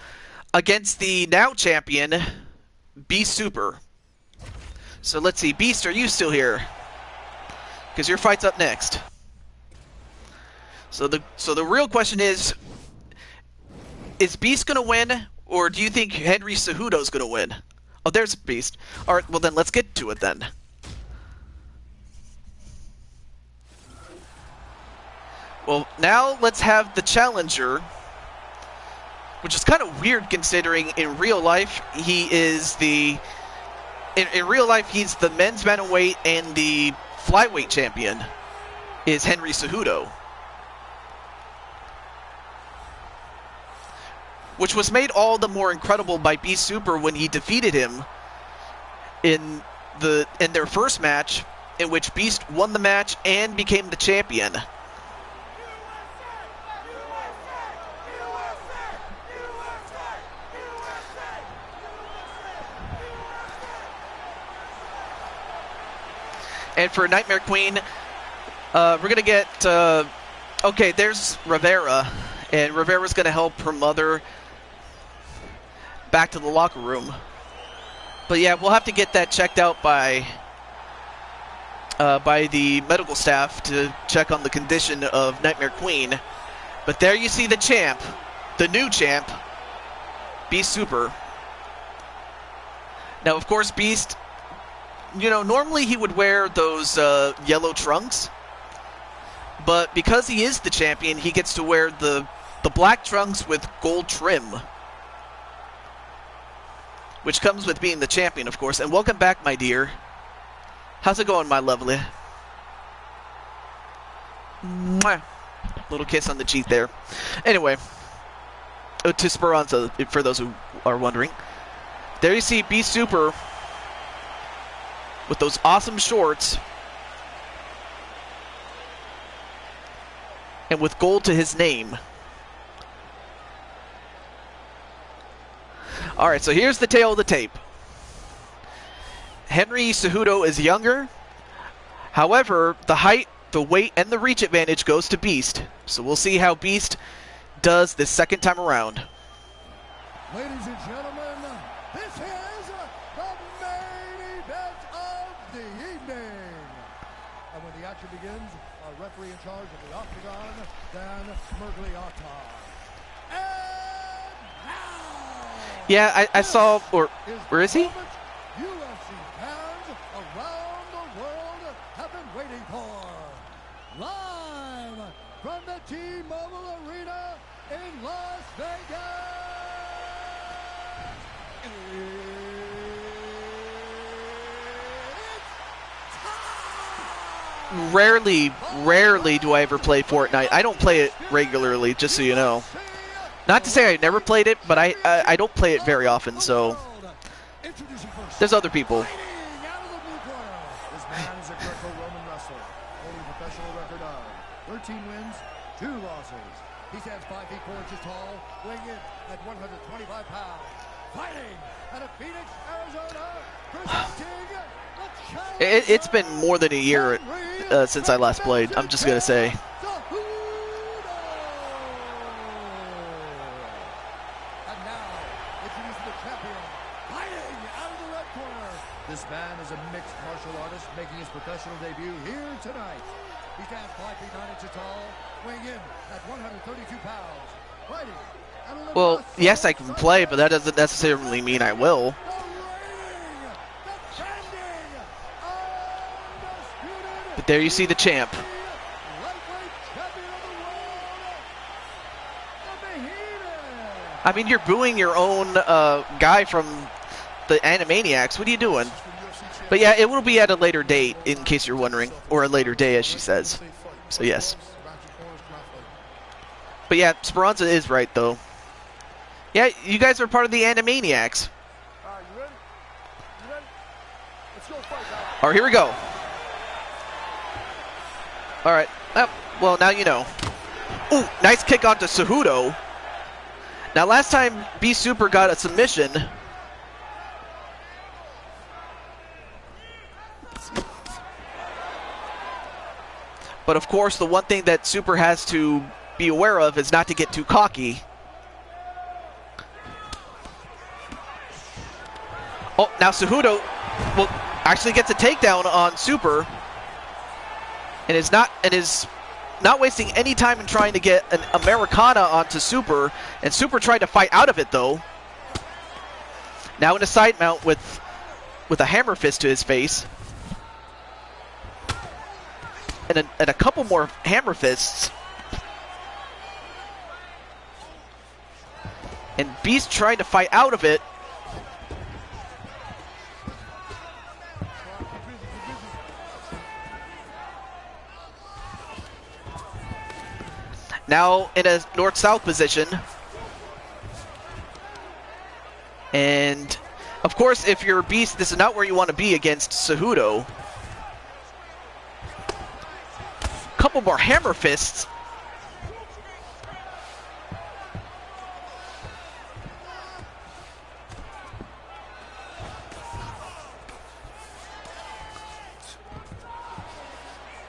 Speaker 1: against the now champion, Beast Super. So let's see, Beast, are you still here? Because your fight's up next. So the real question is Beast going to win, or do you think Henry Cejudo's going to win? Oh, there's Beast. All right, well then let's get to it then. Well, now let's have the challenger, which is kind of weird considering in real life he is the... In real life, he's the men's bantamweight and the flyweight champion, is Henry Cejudo. Which was made all the more incredible by Beast Super when he defeated him in their first match, in which Beast won the match and became the champion. And for Nightmare Queen, we're going to get... okay, there's Rivera. And Rivera's going to help her mother back to the locker room. But yeah, we'll have to get that checked out by the medical staff to check on the condition of Nightmare Queen. But there you see the champ, the new champ, Beast Super. Now, of course, Beast... You know, normally he would wear those yellow trunks, but because he is the champion, he gets to wear the black trunks with gold trim, which comes with being the champion, of course. And welcome back, my dear. How's it going, my lovely? Mwah. Little kiss on the cheek there. Anyway, to Speranza, for those who are wondering. There you see Beast Super with those awesome shorts and with gold to his name. Alright, so here's the tail of the tape. Henry Cejudo is younger. However, the height, the weight, and the reach advantage goes to Beast. So we'll see how Beast does this second time around.
Speaker 2: Ladies and gentlemen, this is the main event of the evening. And when the action begins, our referee in charge of the Octagon, Dan Mergliata. And now,
Speaker 1: yeah, I saw, or where is he?
Speaker 2: UFC fans around the world have been waiting for. Live from the T-Mobile Arena in Las Vegas.
Speaker 1: Rarely do I ever play Fortnite. I don't play it regularly, just so you know. Not to say I never played it, but I don't play it very often, so there's other people.
Speaker 2: This man is a Greco-Roman wrestler, holding a professional record of 13 wins, 2 losses. He stands 5 feet 4 inches tall, weighing in at 125 pounds. Fighting out of Phoenix, Arizona, presenting the challenge.
Speaker 1: It's been more than a year since I last played, I'm just going to say.
Speaker 2: This man is a mixed martial artist making his professional debut here tonight. He stands 5 feet 9 inches tall, weighing in at 132 pounds. Fighting at a
Speaker 1: Well, yes, I can play, but that doesn't necessarily mean I will. But there you see the champ. I mean, you're booing your own guy from the Animaniacs. What are you doing? But yeah, it will be at a later date, in case you're wondering. Or a later day, as she says. So yes. But yeah, Speranza is right, though. Yeah, you guys are part of the Animaniacs. Alright, here we go. Alright. Well, now you know. Ooh, nice kick onto Cejudo. Now, last time B Super got a submission. But of course, the one thing that Super has to be aware of is not to get too cocky. Oh, now Cejudo actually gets a takedown on Super, and is not wasting any time in trying to get an Americana onto Super, and Super tried to fight out of it though. Now in a side mount with a hammer fist to his face. And a couple more hammer fists. And Beast trying to fight out of it. Now in a north-south position. And of course, if you're Beast, this is not where you want to be against Cejudo. Couple more hammer fists.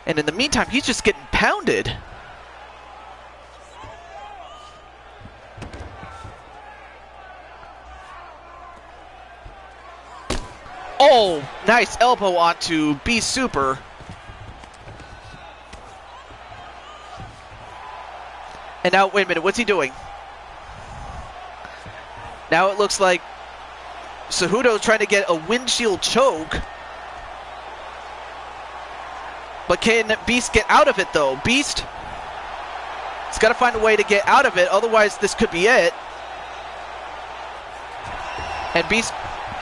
Speaker 1: And in the meantime, he's just getting pounded. Oh, nice elbow onto B Super. And now, wait a minute, what's he doing? Now it looks like Cejudo's trying to get a windshield choke. But can Beast get out of it, though? Beast has got to find a way to get out of it, otherwise this could be it. And Beast,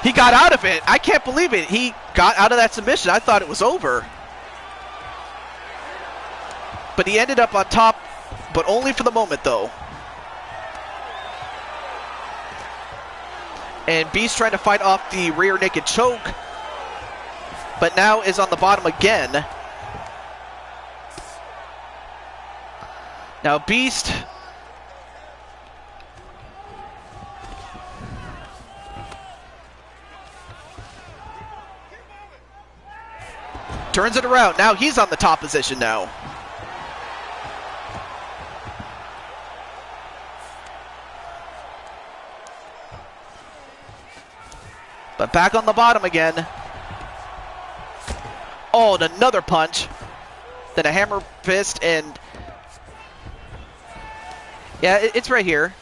Speaker 1: he got out of it. I can't believe it. He got out of that submission. I thought it was over. But he ended up on top, but only for the moment, though. And Beast trying to fight off the rear naked choke, but now is on the bottom again. Now Beast turns it around. Now he's on the top position now. But back on the bottom again. Oh, and another punch. Then a hammer fist, and yeah, it's right here.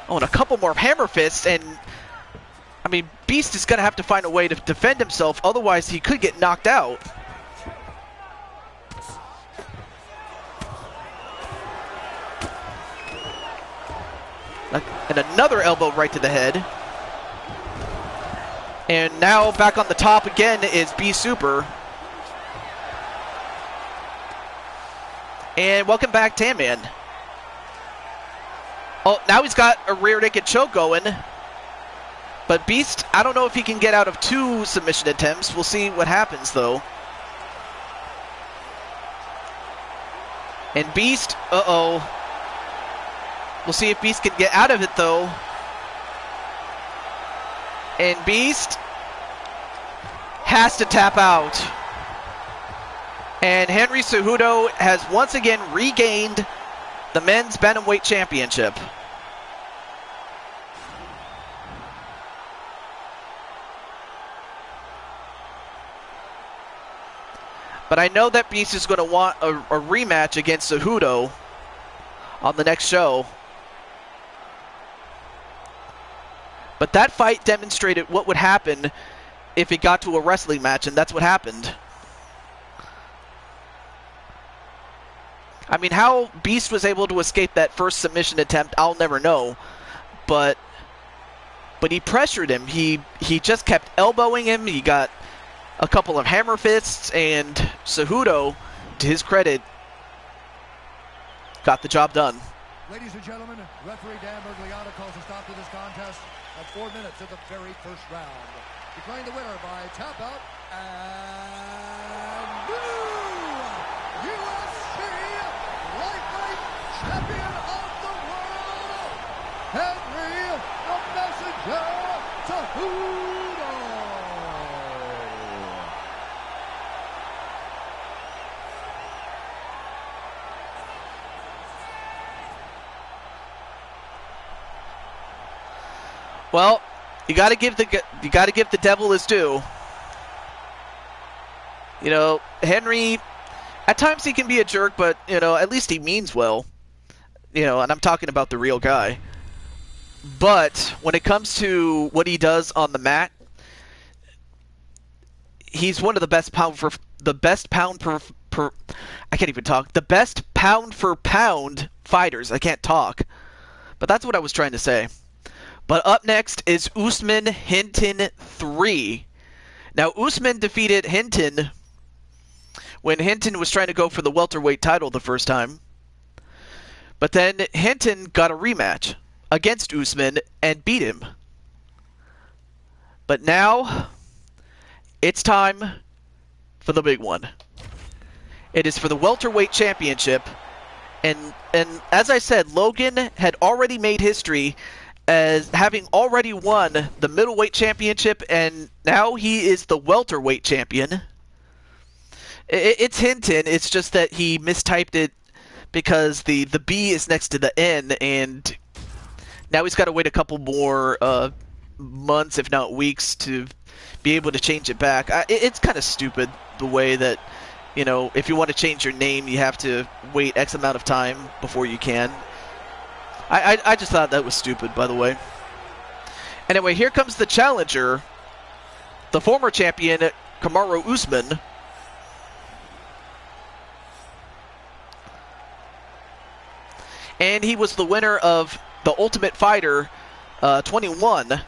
Speaker 1: Oh, and a couple more hammer fists, and I mean, Beast is going to have to find a way to defend himself, otherwise he could get knocked out. And another elbow right to the head. And now back on the top again is B Super. And welcome back, Tan Man. Oh, now he's got a rear naked choke going. But Beast, I don't know if he can get out of 2 submission attempts. We'll see what happens, though. And Beast, uh-oh. We'll see if Beast can get out of it, though. And Beast has to tap out. And Henry Cejudo has once again regained the men's bantamweight championship. But I know that Beast is going to want a rematch against Cejudo on the next show. But that fight demonstrated what would happen if it got to a wrestling match, and that's what happened. I mean, how Beast was able to escape that first submission attempt, I'll never know. But he pressured him. He just kept elbowing him. He got a couple of hammer fists, and Cejudo, to his credit, got the job done.
Speaker 2: Ladies and gentlemen, referee Dan Bergliata calls a stop to this contest at 4 minutes of the very first round. Declaring the winner by tap out and new UFC lightweight champion of the world, Henry the Messenger Cejudo.
Speaker 1: Well, you got to give the devil his due. You know, Henry, at times he can be a jerk, but you know, at least he means well. You know, and I'm talking about the real guy. But when it comes to what he does on the mat, he's one of the best pound for pound fighters. I can't talk. But that's what I was trying to say. But up next is Usman Hinton 3. Now, Usman defeated Hinton when Hinton was trying to go for the welterweight title the first time. But then Hinton got a rematch against Usman and beat him. But now, it's time for the big one. It is for the welterweight championship. And as I said, Logan had already made history as having already won the middleweight championship, and now he is the welterweight champion. It's Hinton. It's just that he mistyped it because the B is next to the N, and now he's got to wait a couple more months, if not weeks, to be able to change it back. It's kind of stupid the way that, you know, if you want to change your name, you have to wait X amount of time before you can. I just thought that was stupid, by the way. Anyway, here comes the challenger, the former champion, Kamaru Usman. And he was the winner of the Ultimate Fighter 21.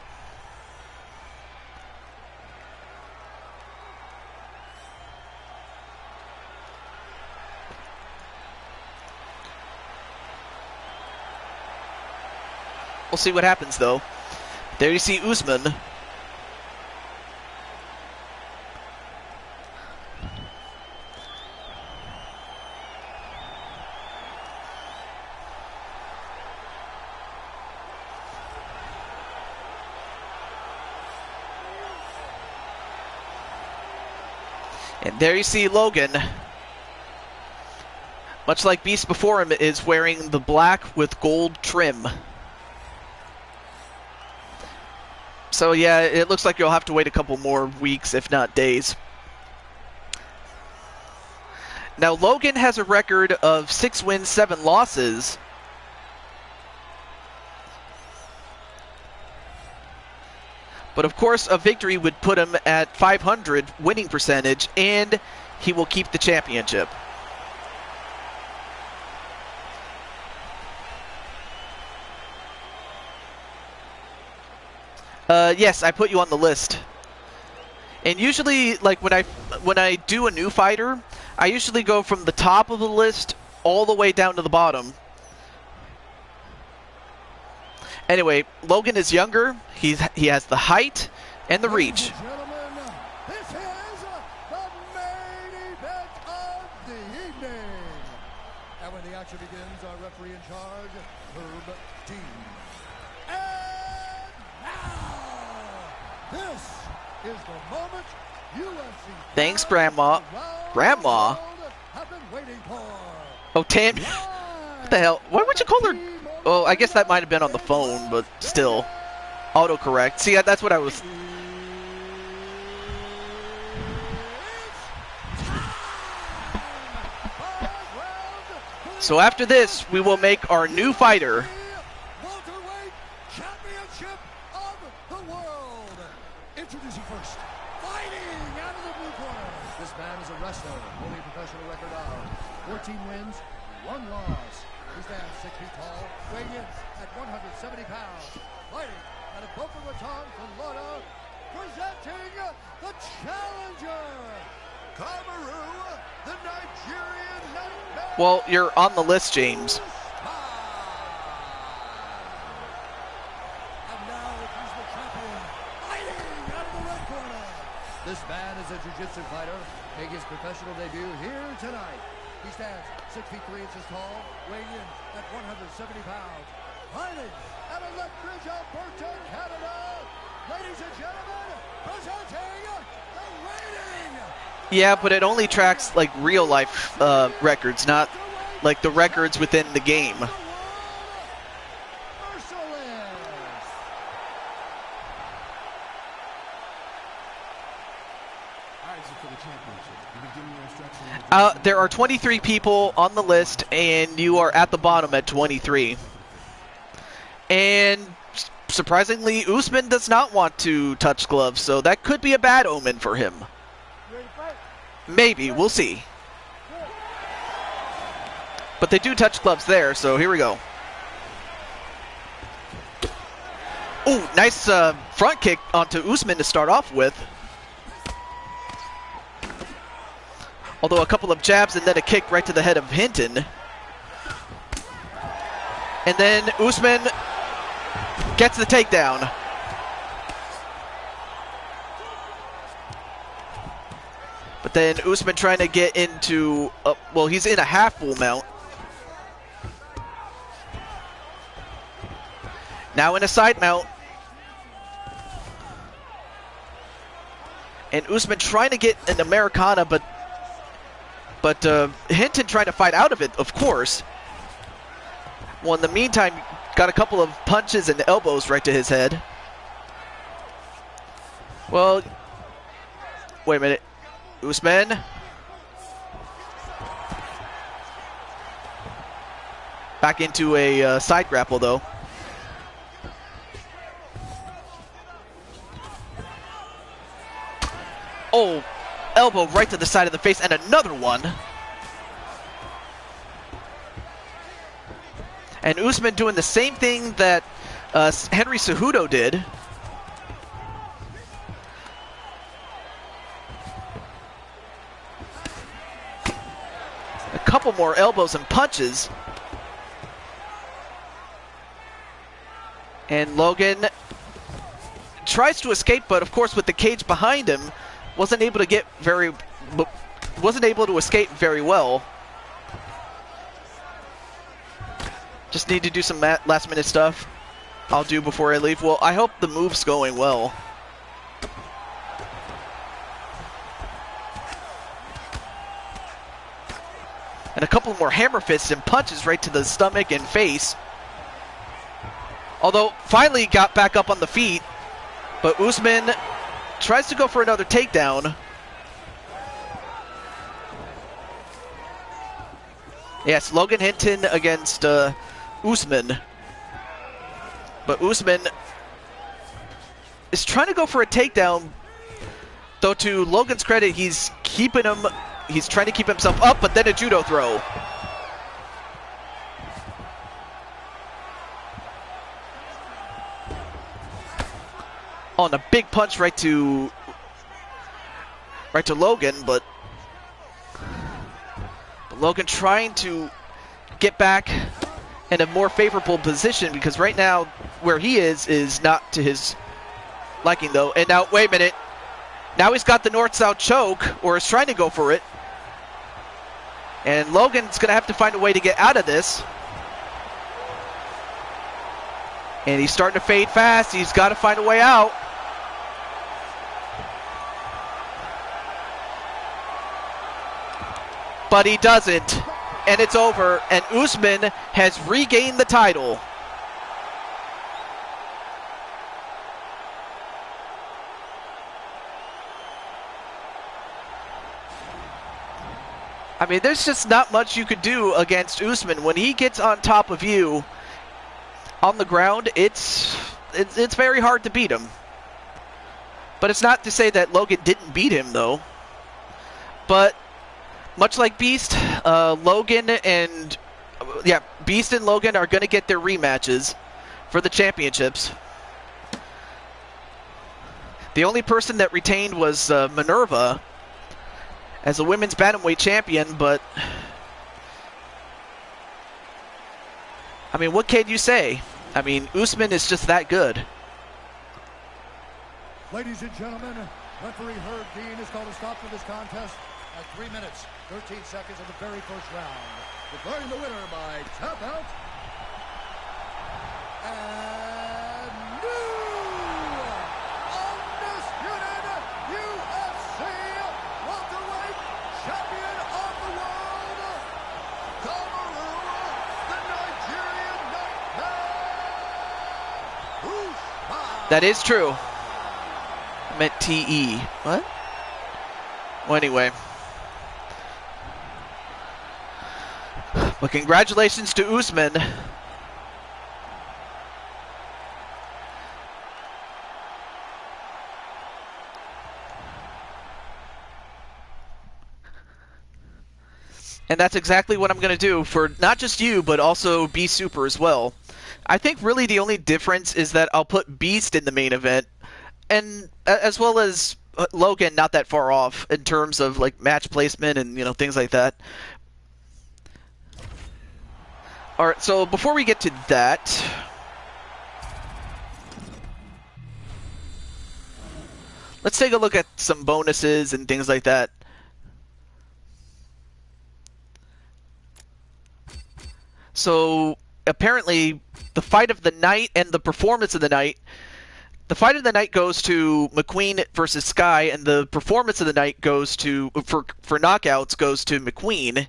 Speaker 1: We'll see what happens, though. There you see Usman. And there you see Logan. Much like Beast before him, is wearing the black with gold trim. So yeah, it looks like you'll have to wait a couple more weeks, if not days. Now, Logan has a record of 6 wins, 7 losses. But of course, a victory would put him at 500 winning percentage, and he will keep the championship. Yes, I put you on the list. And usually, like when I do a new fighter, I usually go from the top of the list all the way down to the bottom. Anyway, Logan is younger. He has the height and the reach.
Speaker 2: This is the main event of the evening. And when the action begins, our referee in charge, Herb Dean. And now, this is the moment UFC.
Speaker 1: Thanks, Grandma. Grandma?
Speaker 2: Have been waiting for.
Speaker 1: Oh, Tam. What the hell? Why would you call her? Oh, I guess that might have been on the phone, but still. Autocorrect. See, that's what I was... So after this, we will make our new fighter.
Speaker 2: Welterweight championship of the world. Introducing first, fighting out of the blue corner. This man is a wrestler, holding a professional record of 14 wins, 1 loss. He stands 6 feet tall, weighing in at 170 pounds. Fighting out of Boca Raton, Florida, presenting the challenger, Kamaru, the Nigerian nightmare.
Speaker 1: Well, you're on the list, James.
Speaker 2: And now he's the champion, fighting out of the red corner. This man is a jiu-jitsu fighter, making his professional debut here tonight. He stands 6 feet 3 inches tall, weighing in at 170 pounds. Fighting out of Lethbridge, Alberta, Canada. Ladies and gentlemen, presenting the reigning.
Speaker 1: Yeah, but it only tracks like real life records, not like the records within the game. There are 23 people on the list, and you are at the bottom at 23. And surprisingly, Usman does not want to touch gloves, so that could be a bad omen for him. Maybe, we'll see. But they do touch gloves there, so here we go. Ooh, nice front kick onto Usman to start off with. Although a couple of jabs and then a kick right to the head of Hinton. And then Usman gets the takedown. But then Usman trying to get into, well, he's in a half full mount. Now in a side mount. And Usman trying to get an Americana, but Hinton trying to fight out of it, of course. Well, in the meantime, got a couple of punches and elbows right to his head. Well, wait a minute. Usman. Back into a side grapple, though. Oh, elbow right to the side of the face, and another one. And Usman doing the same thing that Henry Cejudo did. A couple more elbows and punches. And Logan tries to escape, but of course with the cage behind him, wasn't able to escape very well. Just need to do some last minute stuff I'll do before I leave. Well, I hope the move's going well. And a couple more hammer fists and punches right to the stomach and face. Although, finally got back up on the feet. But Usman tries to go for another takedown. Yes, Logan Hinton against Usman. But Usman is trying to go for a takedown. Though to Logan's credit, he's trying to keep himself up, but then a judo throw. on a big punch right to Logan, but Logan trying to get back in a more favorable position, because right now where he is not to his liking though. And now, wait a minute, now he's got the north-south choke, or is trying to go for it, and Logan's gonna have to find a way to get out of this. And he's starting to fade fast. He's got to find a way out. But he doesn't. And it's over. And Usman has regained the title. I mean, there's just not much you could do against Usman. When he gets on top of you on the ground, it's very hard to beat him. But it's not to say that Logan didn't beat him, though. But much like Beast, Beast and Logan are going to get their rematches for the championships. The only person that retained was Minerva as a women's bantamweight champion, but I mean, what can you say? I mean, Usman is just that good.
Speaker 2: Ladies and gentlemen, referee Herb Dean has called a stop to this contest at 3 minutes, 13 seconds of the very first round. Declaring the winner by tap out, and new undisputed UFC welterweight champion of the world, Kamaru, the Nigerian Nightmare, Usman.
Speaker 1: That is true. I meant T-E. What? Well, anyway. Well, congratulations to Usman. And that's exactly what I'm going to do for not just you, but also Beast Super as well. I think really the only difference is that I'll put Beast in the main event, and as well as Logan not that far off in terms of like match placement and things like that. All right, so before we get to that, let's take a look at some bonuses and things like that. So apparently the fight of the night and the performance of the night, the fight of the night goes to McQueen versus Sky, and the performance of the night goes to, for knockouts, goes to McQueen.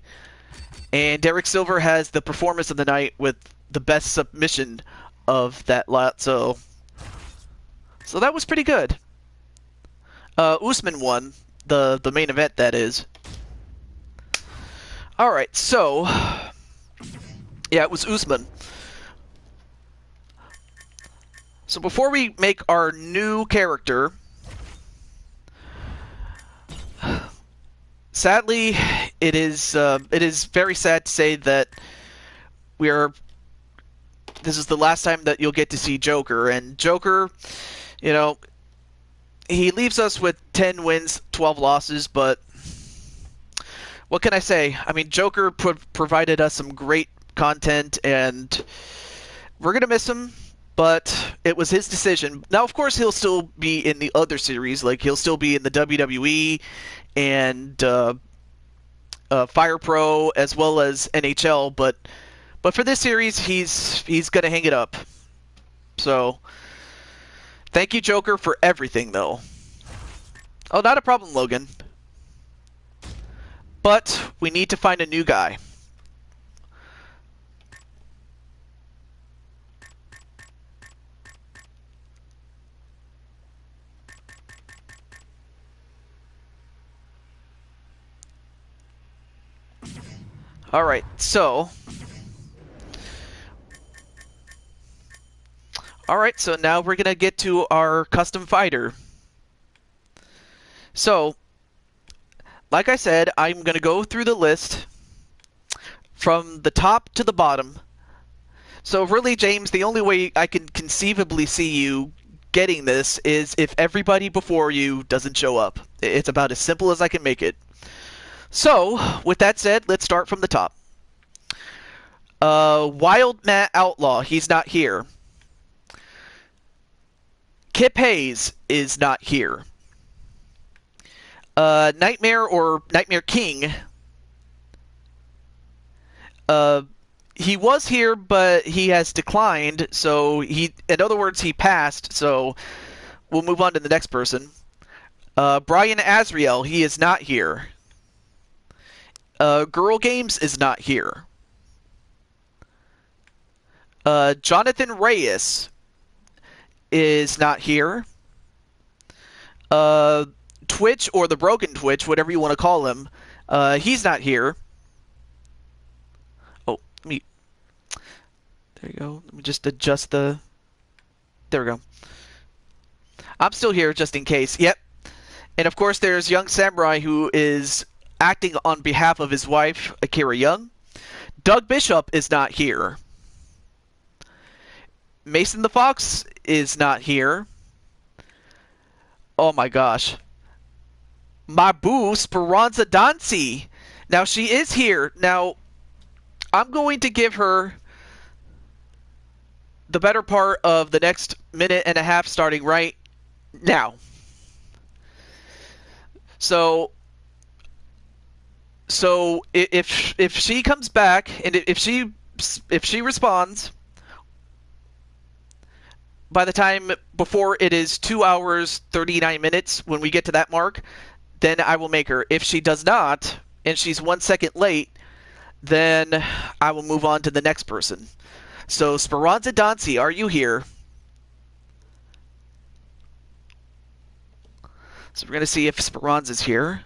Speaker 1: And Derek Silver has the performance of the night with the best submission of that lot, so that was pretty good. Usman won, the main event, that is. Alright, so yeah, it was Usman. So before we make our new character, sadly, it is very sad to say that this is the last time that you'll get to see Joker. And Joker, he leaves us with 10 wins, 12 losses, but what can I say? I mean, Joker provided us some great content, and we're going to miss him. But it was his decision. Now, of course, he'll still be in the other series. Like, he'll still be in the WWE and Fire Pro as well as NHL. But for this series, he's going to hang it up. So, thank you, Joker, for everything, though. Oh, not a problem, Logan. But we need to find a new guy. Alright, so now we're going to get to our custom fighter. So, like I said, I'm going to go through the list from the top to the bottom. So really, James, the only way I can conceivably see you getting this is if everybody before you doesn't show up. It's about as simple as I can make it. So, with that said, let's start from the top. Wild Matt Outlaw, he's not here. Kip Hayes is not here. Nightmare or Nightmare King, he was here, but he has declined, so in other words, he passed, so we'll move on to the next person. Brian Azriel, he is not here. Girl Games is not here. Jonathan Reyes is not here. Twitch, or the Broken Twitch, whatever you want to call him, he's not here. Oh, there you go. Let me just adjust the... There we go. I'm still here just in case. Yep. And of course there's Young Samurai, who is acting on behalf of his wife, Akira Young. Doug Bishop is not here. Mason the Fox is not here. Oh my gosh. My boo, Speranza Dancy. Now she is here. Now, I'm going to give her the better part of the next minute and a half starting right now. So if she comes back and if she responds by the time before it is 2 hours 39 minutes when we get to that mark, then I will make her. If she does not and she's 1 second late, then I will move on to the next person. So Speranza Dancy, are you here? So we're going to see if Speranza's here.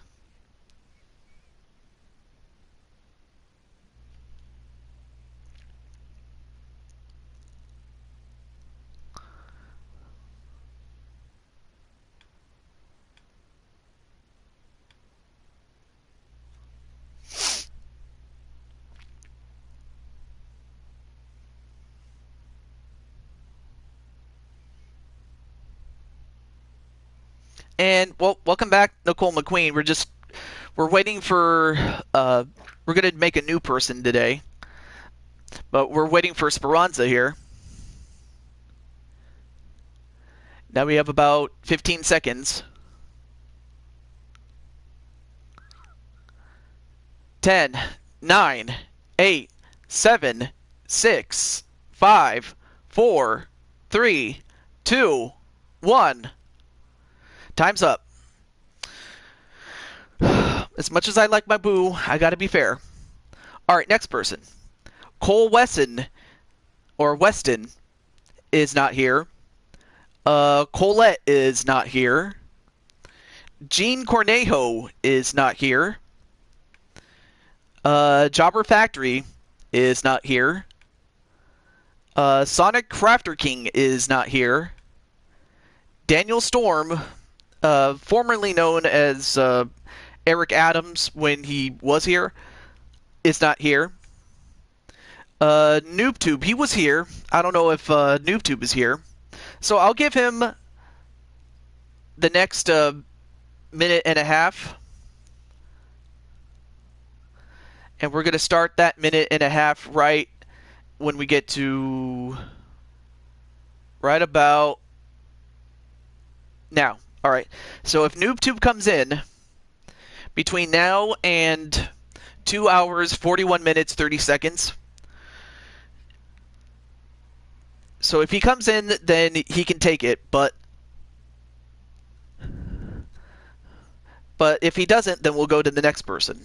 Speaker 1: And, well, welcome back, Nicole McQueen. We're waiting for, we're going to make a new person today. But we're waiting for Speranza here. Now we have about 15 seconds. 10, 9, 8, 7, 6, 5, 4, 3, 2, 1. Time's up. As much as I like my boo, I gotta be fair. Alright, next person. Cole Weston, or Weston, is not here. Colette is not here. Gene Cornejo is not here. Jobber Factory is not here. Sonic Crafter King is not here. Daniel Storm, formerly known as Eric Adams when he was here, is not here. NoobTube, he was here. I don't know if NoobTube is here. So I'll give him the next minute and a half. And we're going to start that minute and a half right when we get to right about now. All right. So if NoobTube comes in between now and 2 hours, 41 minutes, 30 seconds. So if he comes in, then he can take it. But if he doesn't, then we'll go to the next person.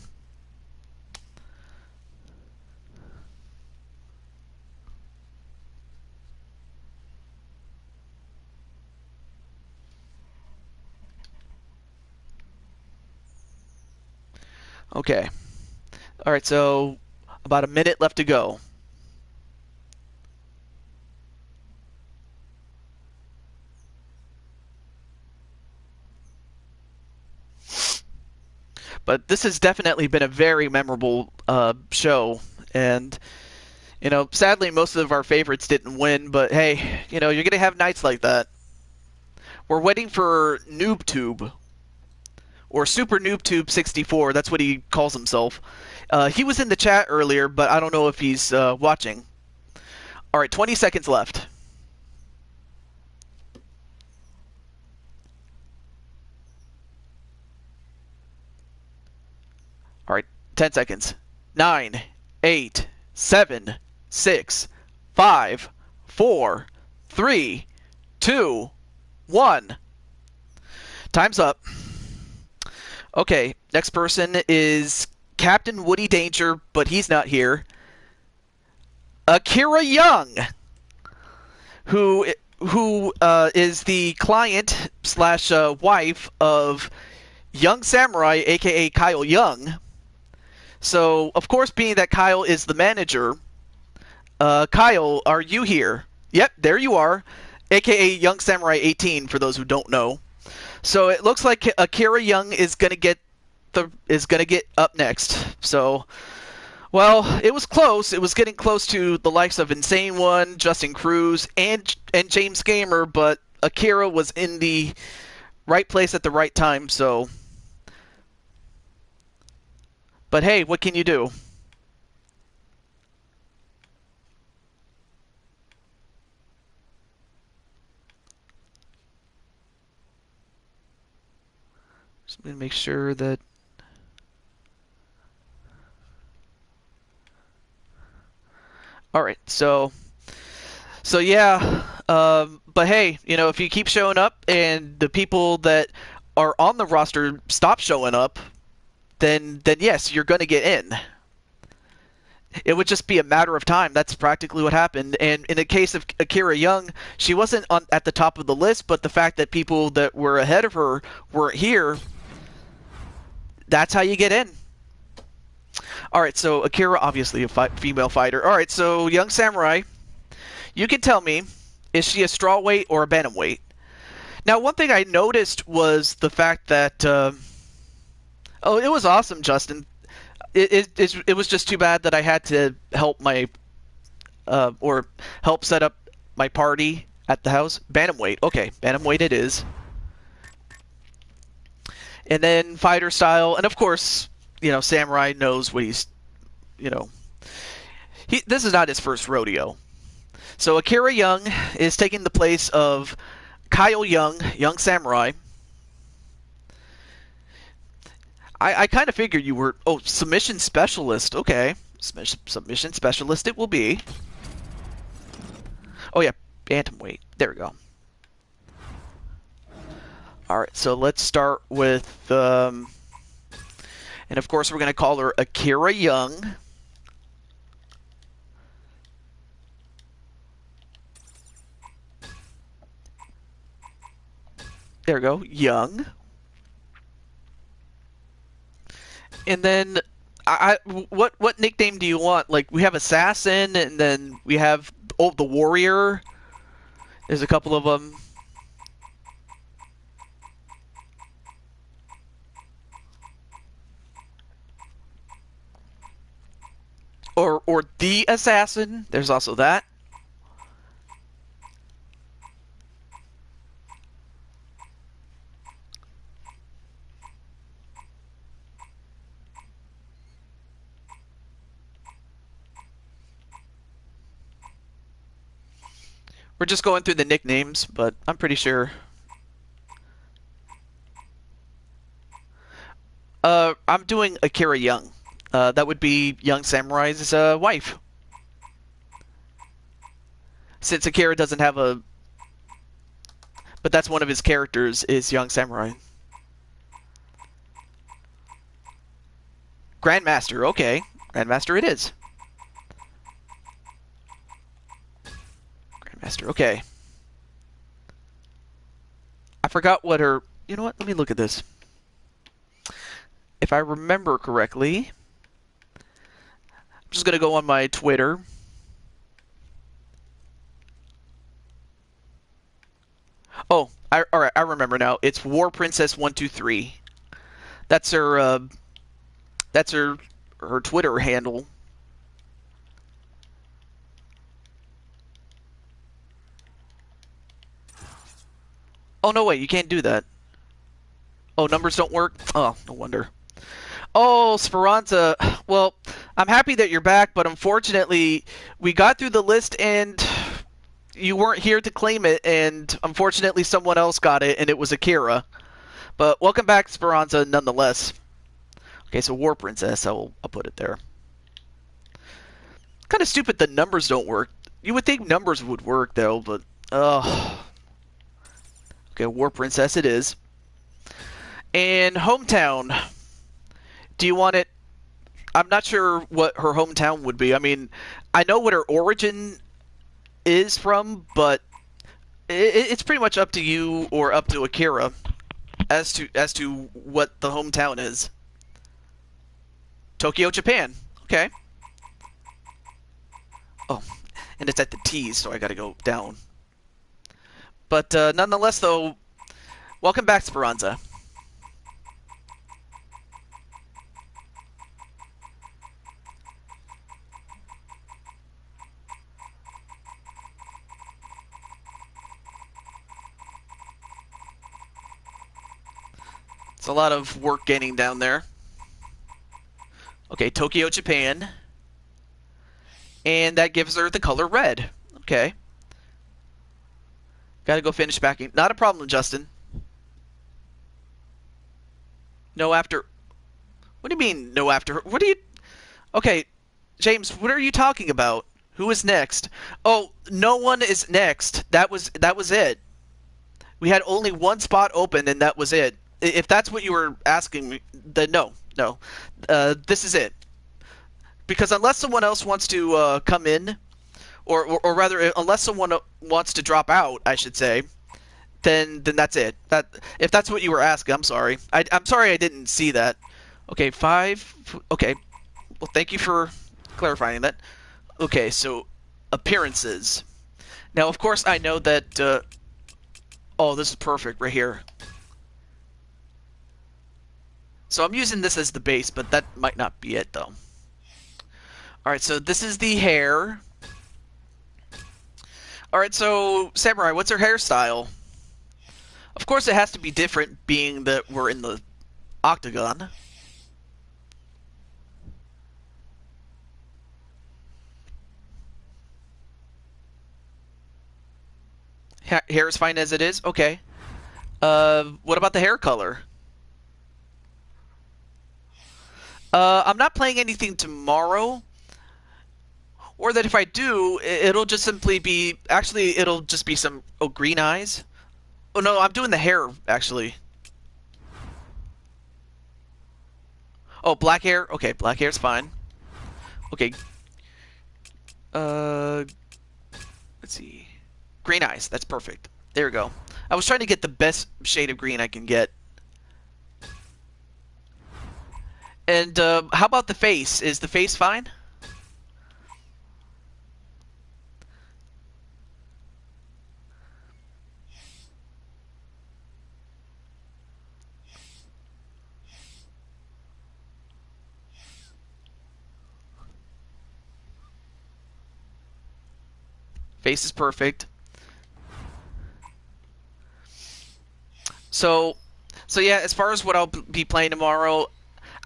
Speaker 1: Okay. All right, so about a minute left to go. But this has definitely been a very memorable show. And, sadly most of our favorites didn't win. But, hey, you're going to have nights like that. We're waiting for NoobTube, or Super NoobTube 64. That's what he calls himself. He was in the chat earlier, but I don't know if he's watching. All right, 20 seconds left. All right, 10 seconds. 9, 8, 7, 6, 5, 4, 3, 2, 1. Time's up. Okay, next person is Captain Woody Danger, but he's not here. Akira Young, who is the client slash wife of Young Samurai, aka Kyle Young. So, of course, being that Kyle is the manager, Kyle, are you here? Yep, there you are, aka Young Samurai 18, for those who don't know. So it looks like Akira Young is gonna get up next. So, well, it was close. It was getting close to the likes of Insane One, Justin Cruz, and James Gamer, but Akira was in the right place at the right time. So, but hey, what can you do? Just gonna make sure that. All right, so yeah, but hey, you know, if you keep showing up and the people that are on the roster stop showing up, then yes, you're going to get in. It would just be a matter of time. That's practically what happened. And in the case of Akira Young, she wasn't at the top of the list, but the fact that people that were ahead of her weren't here, that's how you get in. All right, so Akira, obviously a female fighter. All right, so Young Samurai, you can tell me, is she a strawweight or a bantamweight? Now, one thing I noticed was the fact that, oh, it was awesome, Justin. It was just too bad that I had to help or help set up my party at the house. Bantamweight, okay, bantamweight it is. And then fighter style, and of course, you know, Samurai knows what he's, you know, this is not his first rodeo. So Akira Young is taking the place of Kyle Young, Young Samurai. I kind of figured you were, oh, submission specialist. Okay, submission specialist it will be. Oh yeah, bantamweight. There we go. All right, so let's start with, and of course we're going to call her Akira Young. There we go, Young. And then, what nickname do you want? Like, we have Assassin, and then we have, oh, the Warrior. There's a couple of them. Or the Assassin. There's also that. We're just going through the nicknames, but I'm pretty sure. I'm doing Akira Young. That would be Young Samurai's wife. Since Akira doesn't have a... But that's one of his characters, is Young Samurai. Grandmaster, okay. Grandmaster it is. Grandmaster, okay. I forgot what her... You know what? Let me look at this. If I remember correctly... I'm just going to go on my Twitter. Oh, all right, I remember now. It's War Princess 123. That's her. That's her Twitter handle. Oh, no, wait, you can't do that. Oh, numbers don't work? Oh, no wonder. Oh, Speranza. Well, I'm happy that you're back, but unfortunately, we got through the list and you weren't here to claim it, and unfortunately someone else got it, and it was Akira. But welcome back, Speranza, nonetheless. Okay, so War Princess, I'll put it there. Kind of stupid the numbers don't work. You would think numbers would work, though, but... Okay, War Princess it is. And hometown. Do you want it... I'm not sure what her hometown would be. I mean, I know what her origin is from, but it's pretty much up to you or up to Akira as to what the hometown is. Tokyo, Japan. Okay. Oh, and it's at the T's, so I gotta go down. But nonetheless, though, welcome back, Speranza. It's a lot of work getting down there. Okay, Tokyo, Japan. And that gives her the color red. Okay. Gotta go finish packing. Not a problem, Justin. No after... What do you mean, no after... What do you... Okay, James, what are you talking about? Who is next? Oh, no one is next. That was it. We had only one spot open, and that was it. If that's what you were asking me, then no. This is it. Because unless someone else wants to come in, or rather, unless someone wants to drop out, I should say, then that's it. If that's what you were asking, I'm sorry. I'm sorry I didn't see that. Okay, 5. Okay. Well, thank you for clarifying that. Okay, so appearances. Now, of course, I know that... oh, this is perfect right here. So I'm using this as the base, but that might not be it, though. Alright, so this is the hair. Alright, so Samurai, what's her hairstyle? Of course, it has to be different, being that we're in the octagon. Hair is fine as it is? Okay. What about the hair color? I'm not playing anything tomorrow. Or that if I do, it'll just simply be... Actually, it'll just be some... Oh, green eyes? Oh, no, I'm doing the hair, actually. Oh, black hair? Okay, black hair's fine. Okay. Let's see. Green eyes. That's perfect. There we go. I was trying to get the best shade of green I can get. And how about the face? Is the face fine? Face is perfect. So yeah, as far as what I'll be playing tomorrow,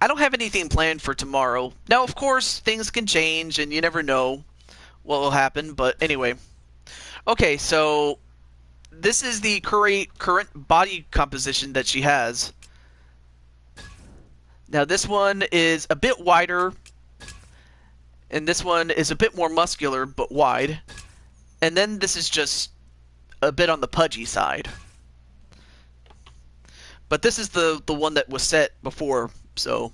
Speaker 1: I don't have anything planned for tomorrow. Now, of course, things can change, and you never know what will happen. But anyway, okay. So this is the current body composition that she has. Now, this one is a bit wider, and this one is a bit more muscular but wide. And then this is just a bit on the pudgy side. But this is the one that was set before, so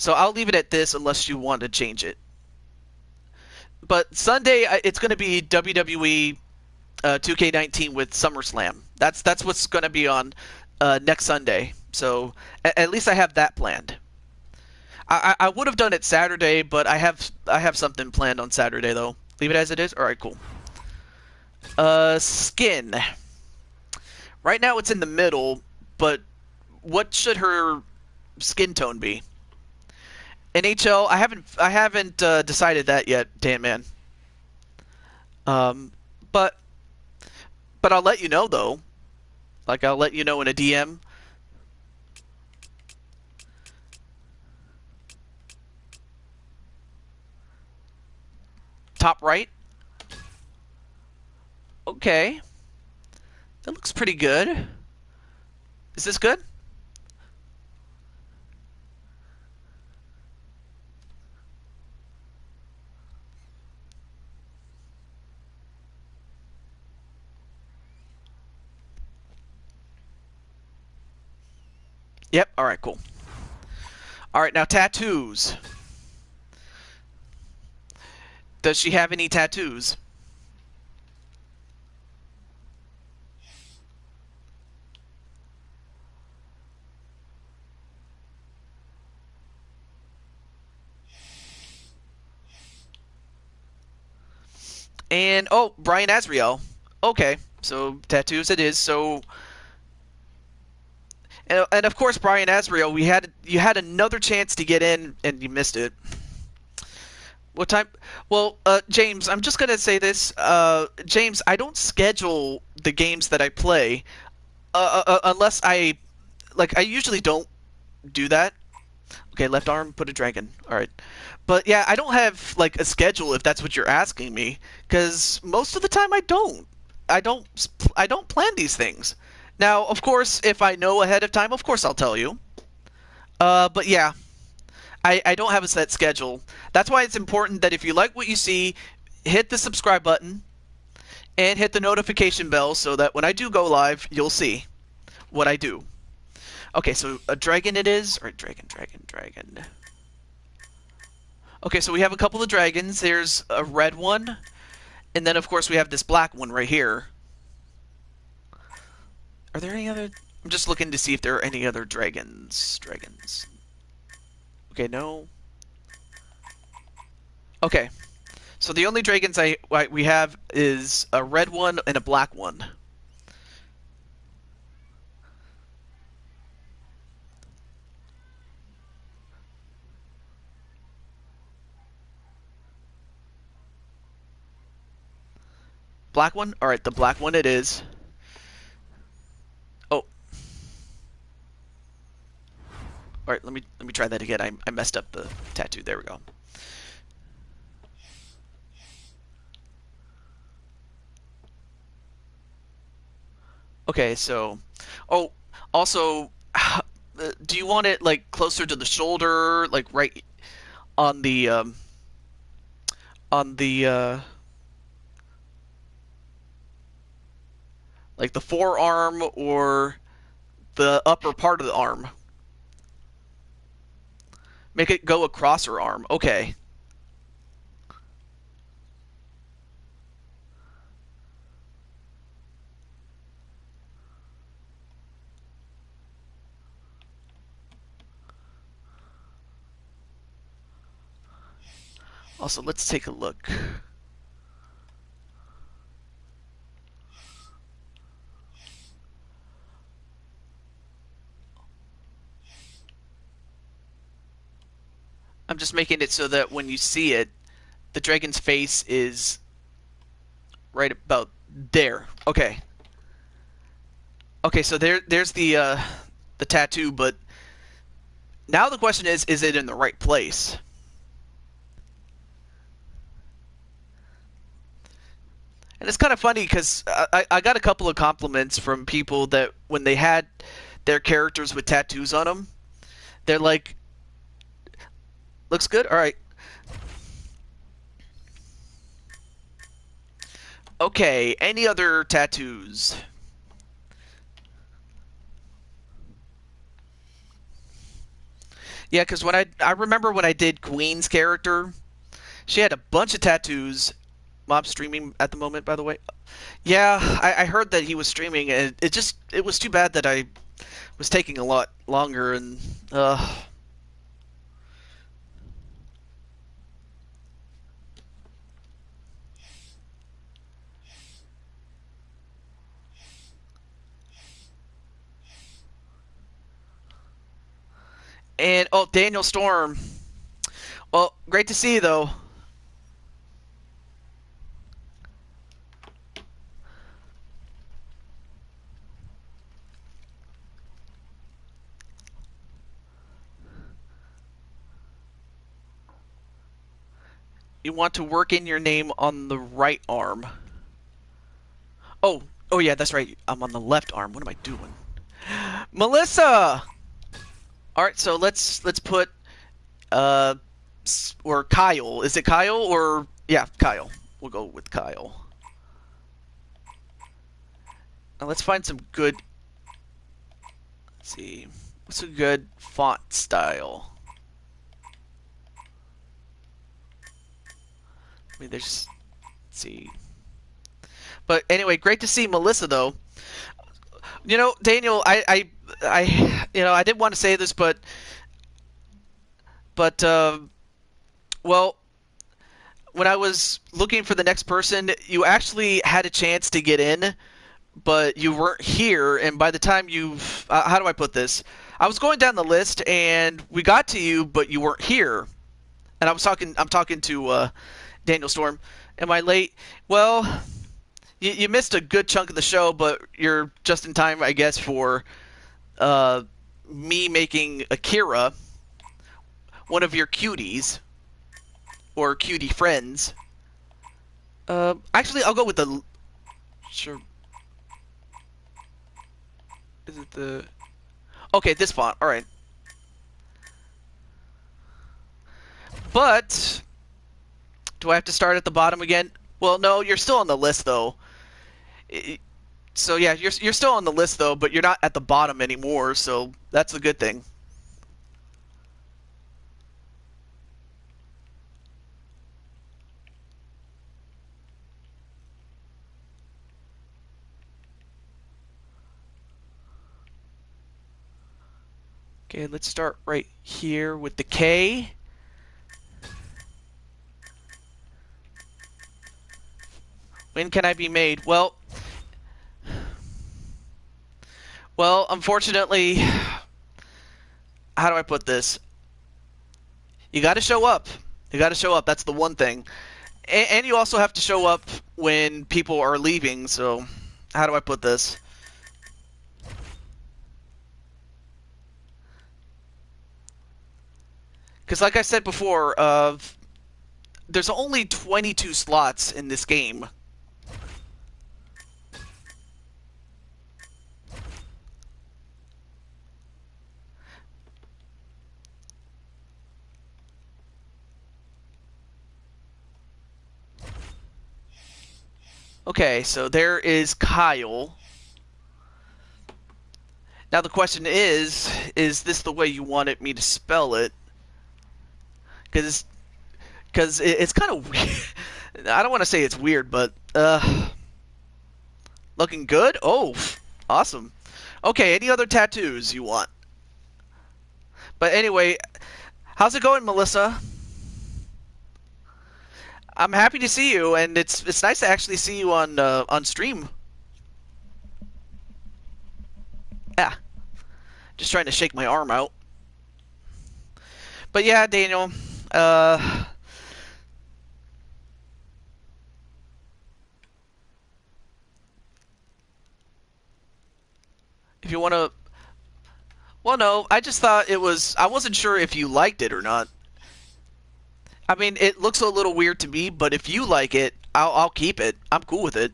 Speaker 1: I'll leave it at this unless you want to change it. But Sunday, it's going to be WWE 2K19 with SummerSlam. That's what's going to be on next Sunday. So at least I have that planned. I would have done it Saturday, but I have something planned on Saturday though. Leave it as it is? Alright, cool. Skin. Right now it's in the middle, but what should her skin tone be? NHL, I haven't decided that yet, damn man. But I'll let you know though. Like, I'll let you know in a DM. Top right. Okay. That looks pretty good. Is this good? Yep. All right, cool. All right, now tattoos. Does she have any tattoos? And oh, Brian Azriel. Okay, so tattoos it is. So and of course Brian Azriel, you had another chance to get in and you missed it. What time? Well, James, I'm just gonna say this. James, I don't schedule the games that I play unless I usually don't do that. Okay, left arm, put a dragon. All right. But yeah, I don't have like a schedule if that's what you're asking me, because most of the time I don't. I don't plan these things. Now, of course, if I know ahead of time, of course I'll tell you. But yeah, I don't have a set schedule. That's why it's important that if you like what you see, hit the subscribe button and hit the notification bell so that when I do go live, you'll see what I do. Okay, so a dragon it is. All right, dragon. Okay, so we have a couple of dragons. There's a red one, and then of course we have this black one right here. Are there any other? I'm just looking to see if there are any other dragons. Okay, no. Okay, so the only dragons we have is a red one and a black one. Black one? Alright, the black one it is. Oh. Alright, let me try that again. I messed up the tattoo. There we go. Okay, so oh, also do you want it like closer to the shoulder, like right on the on the like the forearm or the upper part of the arm? Make it go across her arm. Okay. Also, let's take a look. I'm just making it so that when you see it, the dragon's face is right about there. Okay. Okay, so there's the tattoo, but now the question is it in the right place? And it's kind of funny because I got a couple of compliments from people that when they had their characters with tattoos on them, they're like, looks good? Alright. Okay, any other tattoos? Yeah, because when I remember when I did Queen's character, she had a bunch of tattoos. Mob's streaming at the moment, by the way. Yeah, I heard that he was streaming, and it was too bad that I was taking a lot longer, and and oh, Daniel Storm. Well, great to see you though. You want to work in your name on the right arm. Oh, oh yeah, that's right. I'm on the left arm. What am I doing? Melissa. All right, so let's put uh or Kyle. Is it Kyle or yeah, Kyle. We'll go with Kyle. Now let's find some good. Let's see. What's a good font style? I mean, there's. Let's see. But anyway, great to see Melissa though. You know, Daniel, I didn't want to say this, but well, when I was looking for the next person, you actually had a chance to get in, but you weren't here. And by the time how do I put this? I was going down the list, and we got to you, but you weren't here. And I'm talking to Daniel Storm. Am I late? Well, you missed a good chunk of the show, but you're just in time, I guess, for uh, me making Akira one of your cuties or cutie friends. Actually, I'll go with the. Sure. Is it the? Okay, this font. All right. But do I have to start at the bottom again? Well, no, you're still on the list though. So yeah, you're still on the list though, but you're not at the bottom anymore. So that's a good thing. Okay, let's start right here with the K. When can I be made? Well, unfortunately, how do I put this? You got to show up. You got to show up. That's the one thing. And you also have to show up when people are leaving. So, how do I put this? Because, like I said before, there's only 22 slots in this game. Okay, so there is Kyle. Now the question is this the way you wanted me to spell it? Because it's kind of weird. I don't want to say it's weird, but looking good? Oh, awesome. Okay, any other tattoos you want? But anyway, how's it going, Melissa? I'm happy to see you, and it's nice to actually see you on stream. Yeah, just trying to shake my arm out. But yeah, Daniel, if you want to, well, no, I just thought it was. I wasn't sure if you liked it or not. I mean, it looks a little weird to me, but if you like it, I'll keep it. I'm cool with it.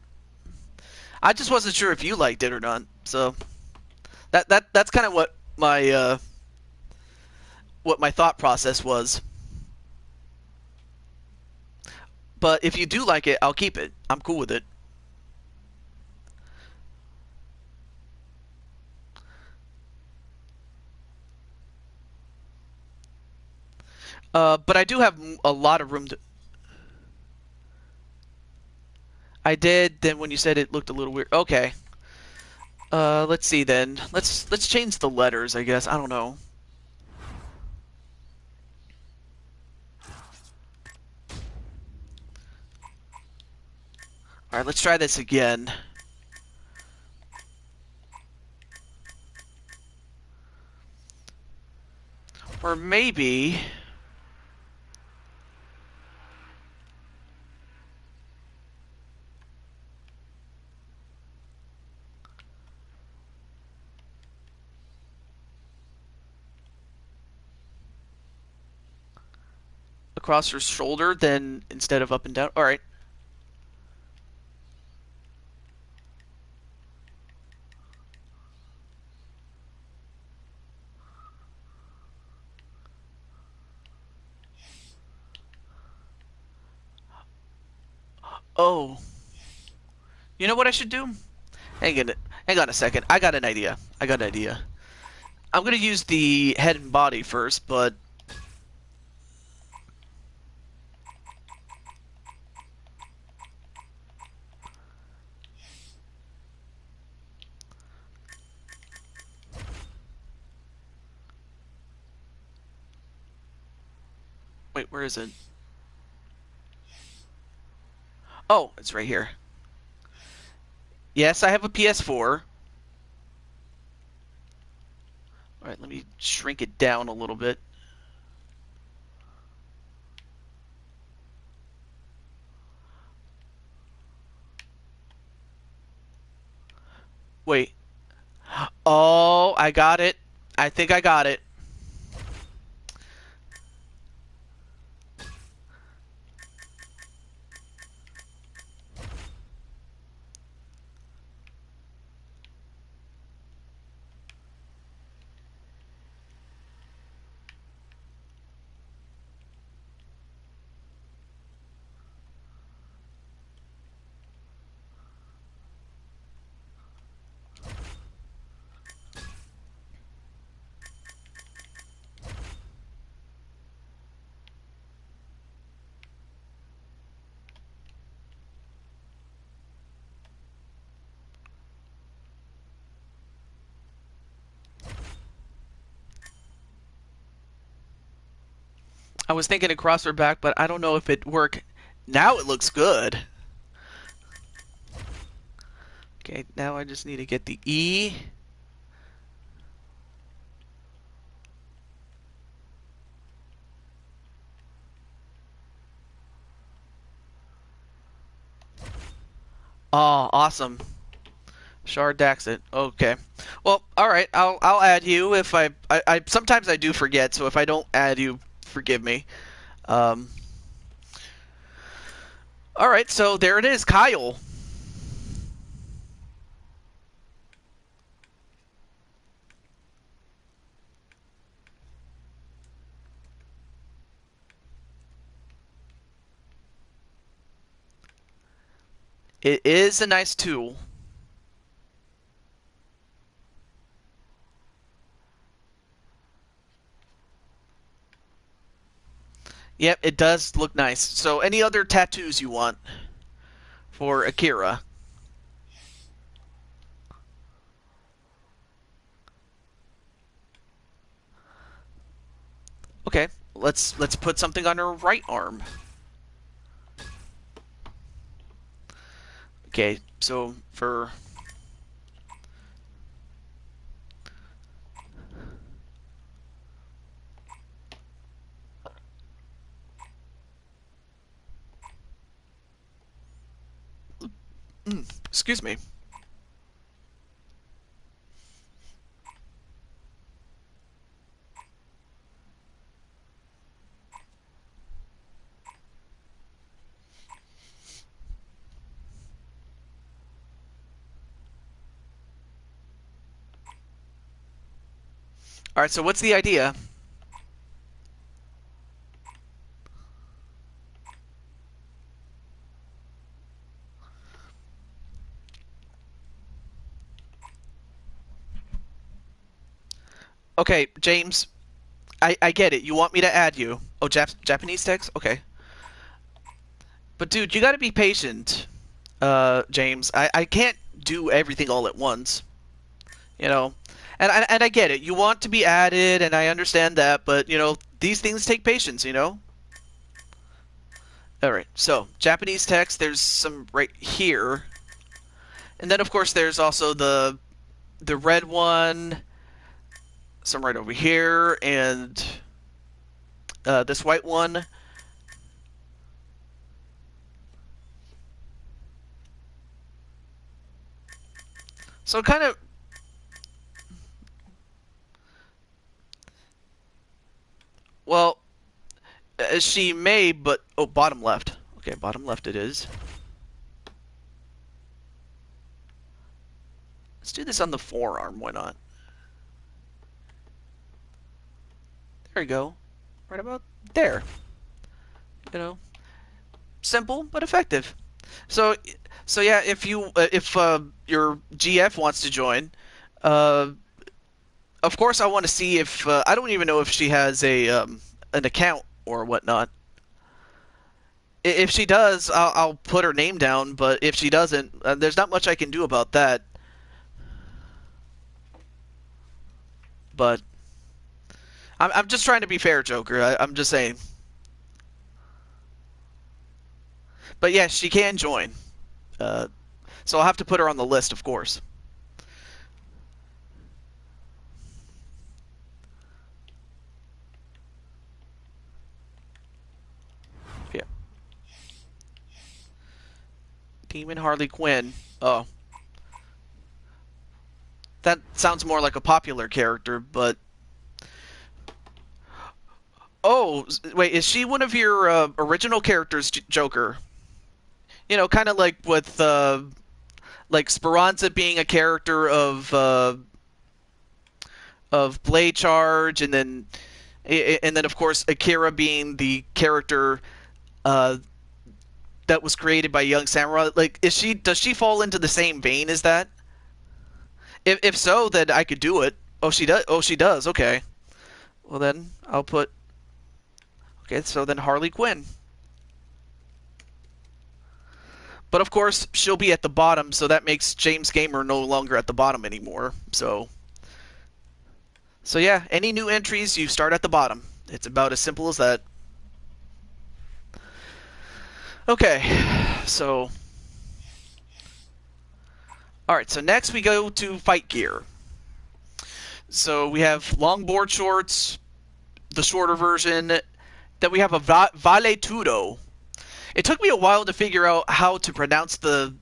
Speaker 1: I just wasn't sure if you liked it or not. So that's kind of what my thought process was. But if you do like it, I'll keep it. I'm cool with it. But I do have a lot of room to. I did. Then when you said it looked a little weird. Okay. Let's see then. Let's change the letters. I guess I don't know. All right. Let's try this again. Or maybe. across her shoulder then instead of up and down. All right. Oh, you know what I should do? Hang on a second. I got an idea. I'm gonna use the head and body first, but wait, where is it? Oh, it's right here. Yes, I have a PS4. All right, let me shrink it down a little bit. Wait. Oh, I got it. I think I got it. I was thinking across her back, but I don't know if it worked. Now it looks good. Okay, now I just need to get the E. Oh, awesome. Shard Daxit. Okay. Well, all right. I'll add you if I sometimes I do forget. So if I don't add you, forgive me. Um. All right. So there it is, Kyle. It is a nice tool. Yep, it does look nice. So any other tattoos you want for Akira? Okay, let's put something on her right arm. Okay, so for excuse me. All right, so what's the idea? Okay, James, I get it. You want me to add you. Oh, Japanese text? Okay. But dude, you gotta be patient, James. I can't do everything all at once, you know. And I get it. You want to be added, and I understand that, but you know, these things take patience, you know. All right. So Japanese text. There's some right here, and then of course there's also the red one. Some right over here, and this white one. So kind of, well, She may, but... Oh, bottom left. Okay, bottom left it is. Let's do this on the forearm, why not? There you go. Right about there. You know, simple but effective. So, so yeah, if your GF wants to join, uh, of course I want to see if I don't even know if she has a an account or whatnot. If she does, I'll put her name down. But if she doesn't, there's not much I can do about that. But I'm just trying to be fair, Joker. I'm just saying. But yes, she can join. Uh, so I'll have to put her on the list, of course. Yeah. Demon Harley Quinn. Oh. That sounds more like a popular character, but... Oh, wait, is she one of your original characters, Joker? You know, kind of like with, like Speranza being a character of Blade Charge, and then of course Akira being the character uh, that was created by Young Samurai. Like, does she fall into the same vein as that? If so, then I could do it. Oh, she does. Oh, she does. Okay. Well, then I'll put. Okay, so then Harley Quinn. But of course, she'll be at the bottom, so that makes James Gamer no longer at the bottom anymore. So yeah, any new entries, you start at the bottom. It's about as simple as that. Okay, so all right. So next we go to fight gear. So we have longboard shorts, the shorter version. Then we have a valetudo. It took me a while to figure out how to pronounce the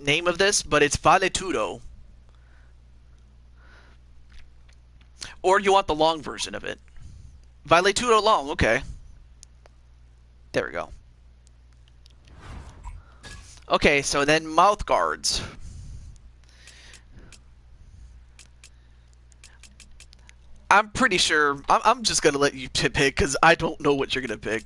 Speaker 1: name of this, but it's valetudo. Or you want the long version of it. Valetudo long, okay. There we go. Okay, so then mouth guards. I'm pretty sure... I'm just going to let you pick, because I don't know what you're going to pick.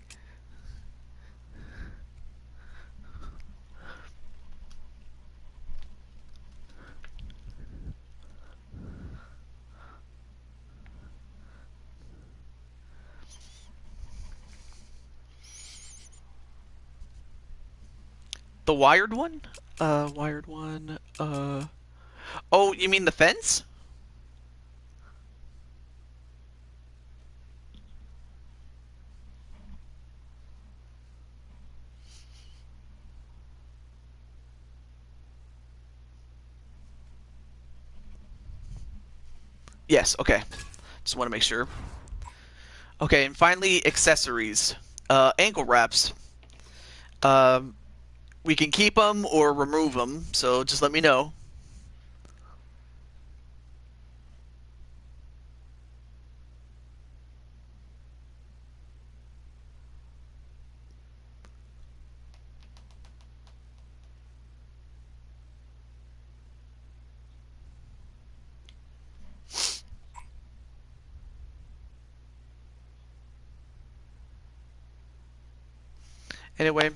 Speaker 1: The wired one? Wired one, Oh, you mean the fence? Yes, okay. Just want to make sure. Okay, and finally, accessories. Ankle wraps. Um, we can keep them or remove them, so just let me know. Anyway.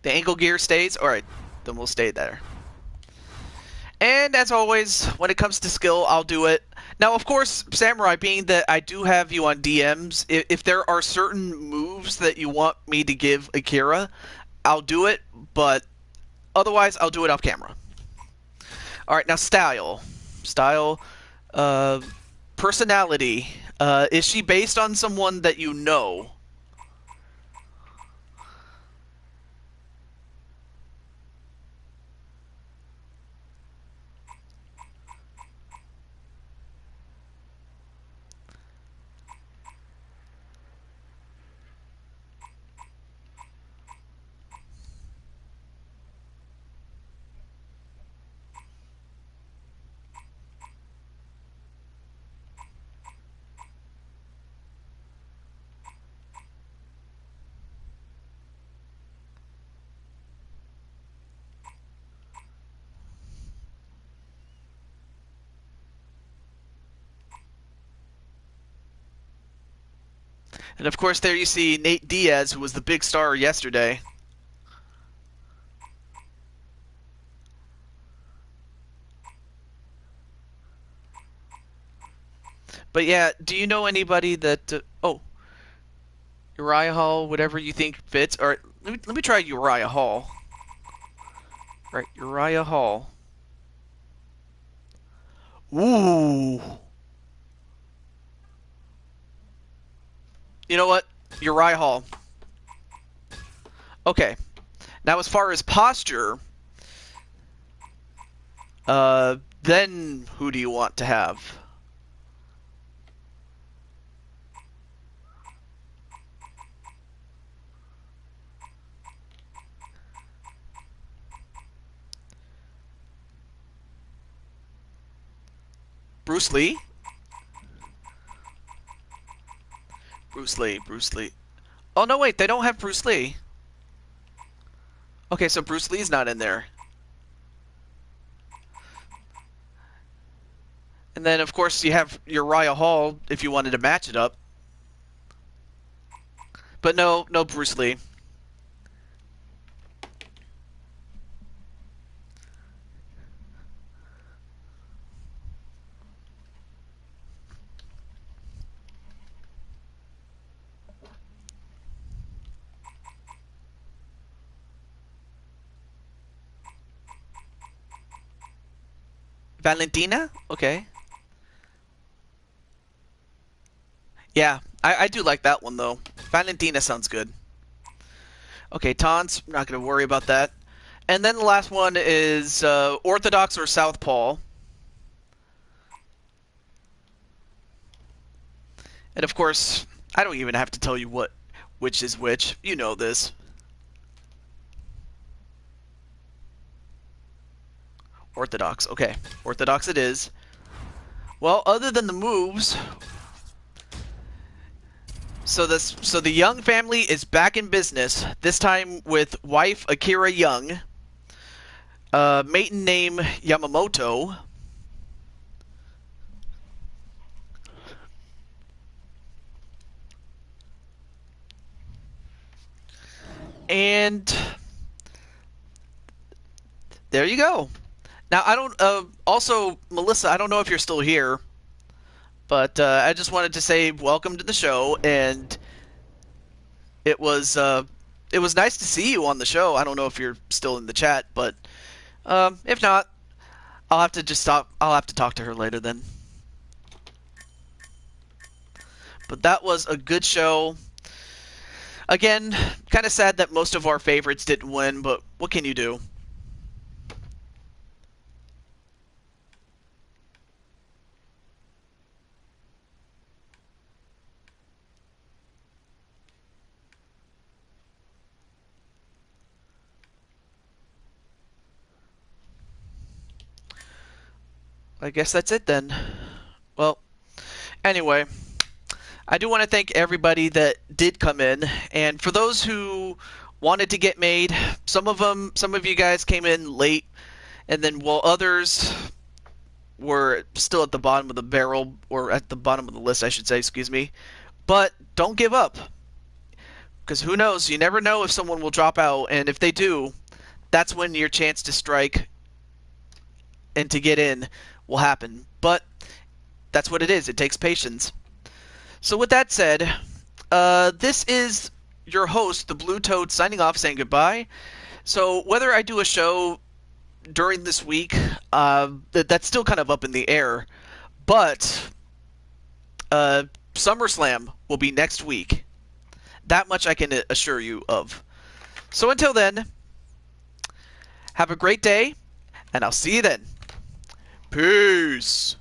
Speaker 1: The ankle gear stays? Alright, then we'll stay there. And as always, when it comes to skill, I'll do it. Now, of course, Samurai, being that I do have you on DMs, if there are certain moves that you want me to give Akira, I'll do it, but otherwise, I'll do it off camera. Alright, now style. Style. Uh, Personality. Is she based on someone that you know? And of course, there you see Nate Diaz, who was the big star yesterday. But yeah, do you know anybody that? Oh, Uriah Hall, whatever you think fits. All right, let me try Uriah Hall. Right, Uriah Hall. Ooh. You know what? Uriah Hall. Okay. Now, as far as posture, then who do you want to have? Bruce Lee? Bruce Lee, Bruce Lee. Oh, no, wait, they don't have Bruce Lee. Okay, so Bruce Lee's not in there. And then, of course, you have Uriah Hall if you wanted to match it up. But no Bruce Lee. Valentina? Okay. Yeah, I do like that one, though. Valentina sounds good. Okay, Taunts, not going to worry about that. And then the last one is Orthodox or Southpaw. And of course, I don't even have to tell you which is which. You know this. Orthodox. Okay, Orthodox it is. Well, other than the moves, so the Young family is back in business. This time with wife Akira Young, maiden name Yamamoto, and there you go. Now I don't. Also, Melissa, I don't know if you're still here, but I just wanted to say welcome to the show, and it was nice to see you on the show. I don't know if you're still in the chat, but if not, I'll have to just stop. I'll have to talk to her later then. But that was a good show. Again, kind of sad that most of our favorites didn't win, but what can you do? I guess that's it then. Well, anyway, I do want to thank everybody that did come in, and for those who wanted to get made, some of you guys came in late, and then while others were still at the bottom of the barrel, or at the bottom of the list, I should say, excuse me. But don't give up, because who knows? You never know if someone will drop out, and if they do, that's when your chance to strike and to get in will happen. But that's what it is. It takes patience. So with that said, this is your host, the Blue Toad, signing off, saying goodbye. So whether I do a show during this week, that's still kind of up in the air. But SummerSlam will be next week. That much I can assure you of. So until then, have a great day, and I'll see you then. Peace.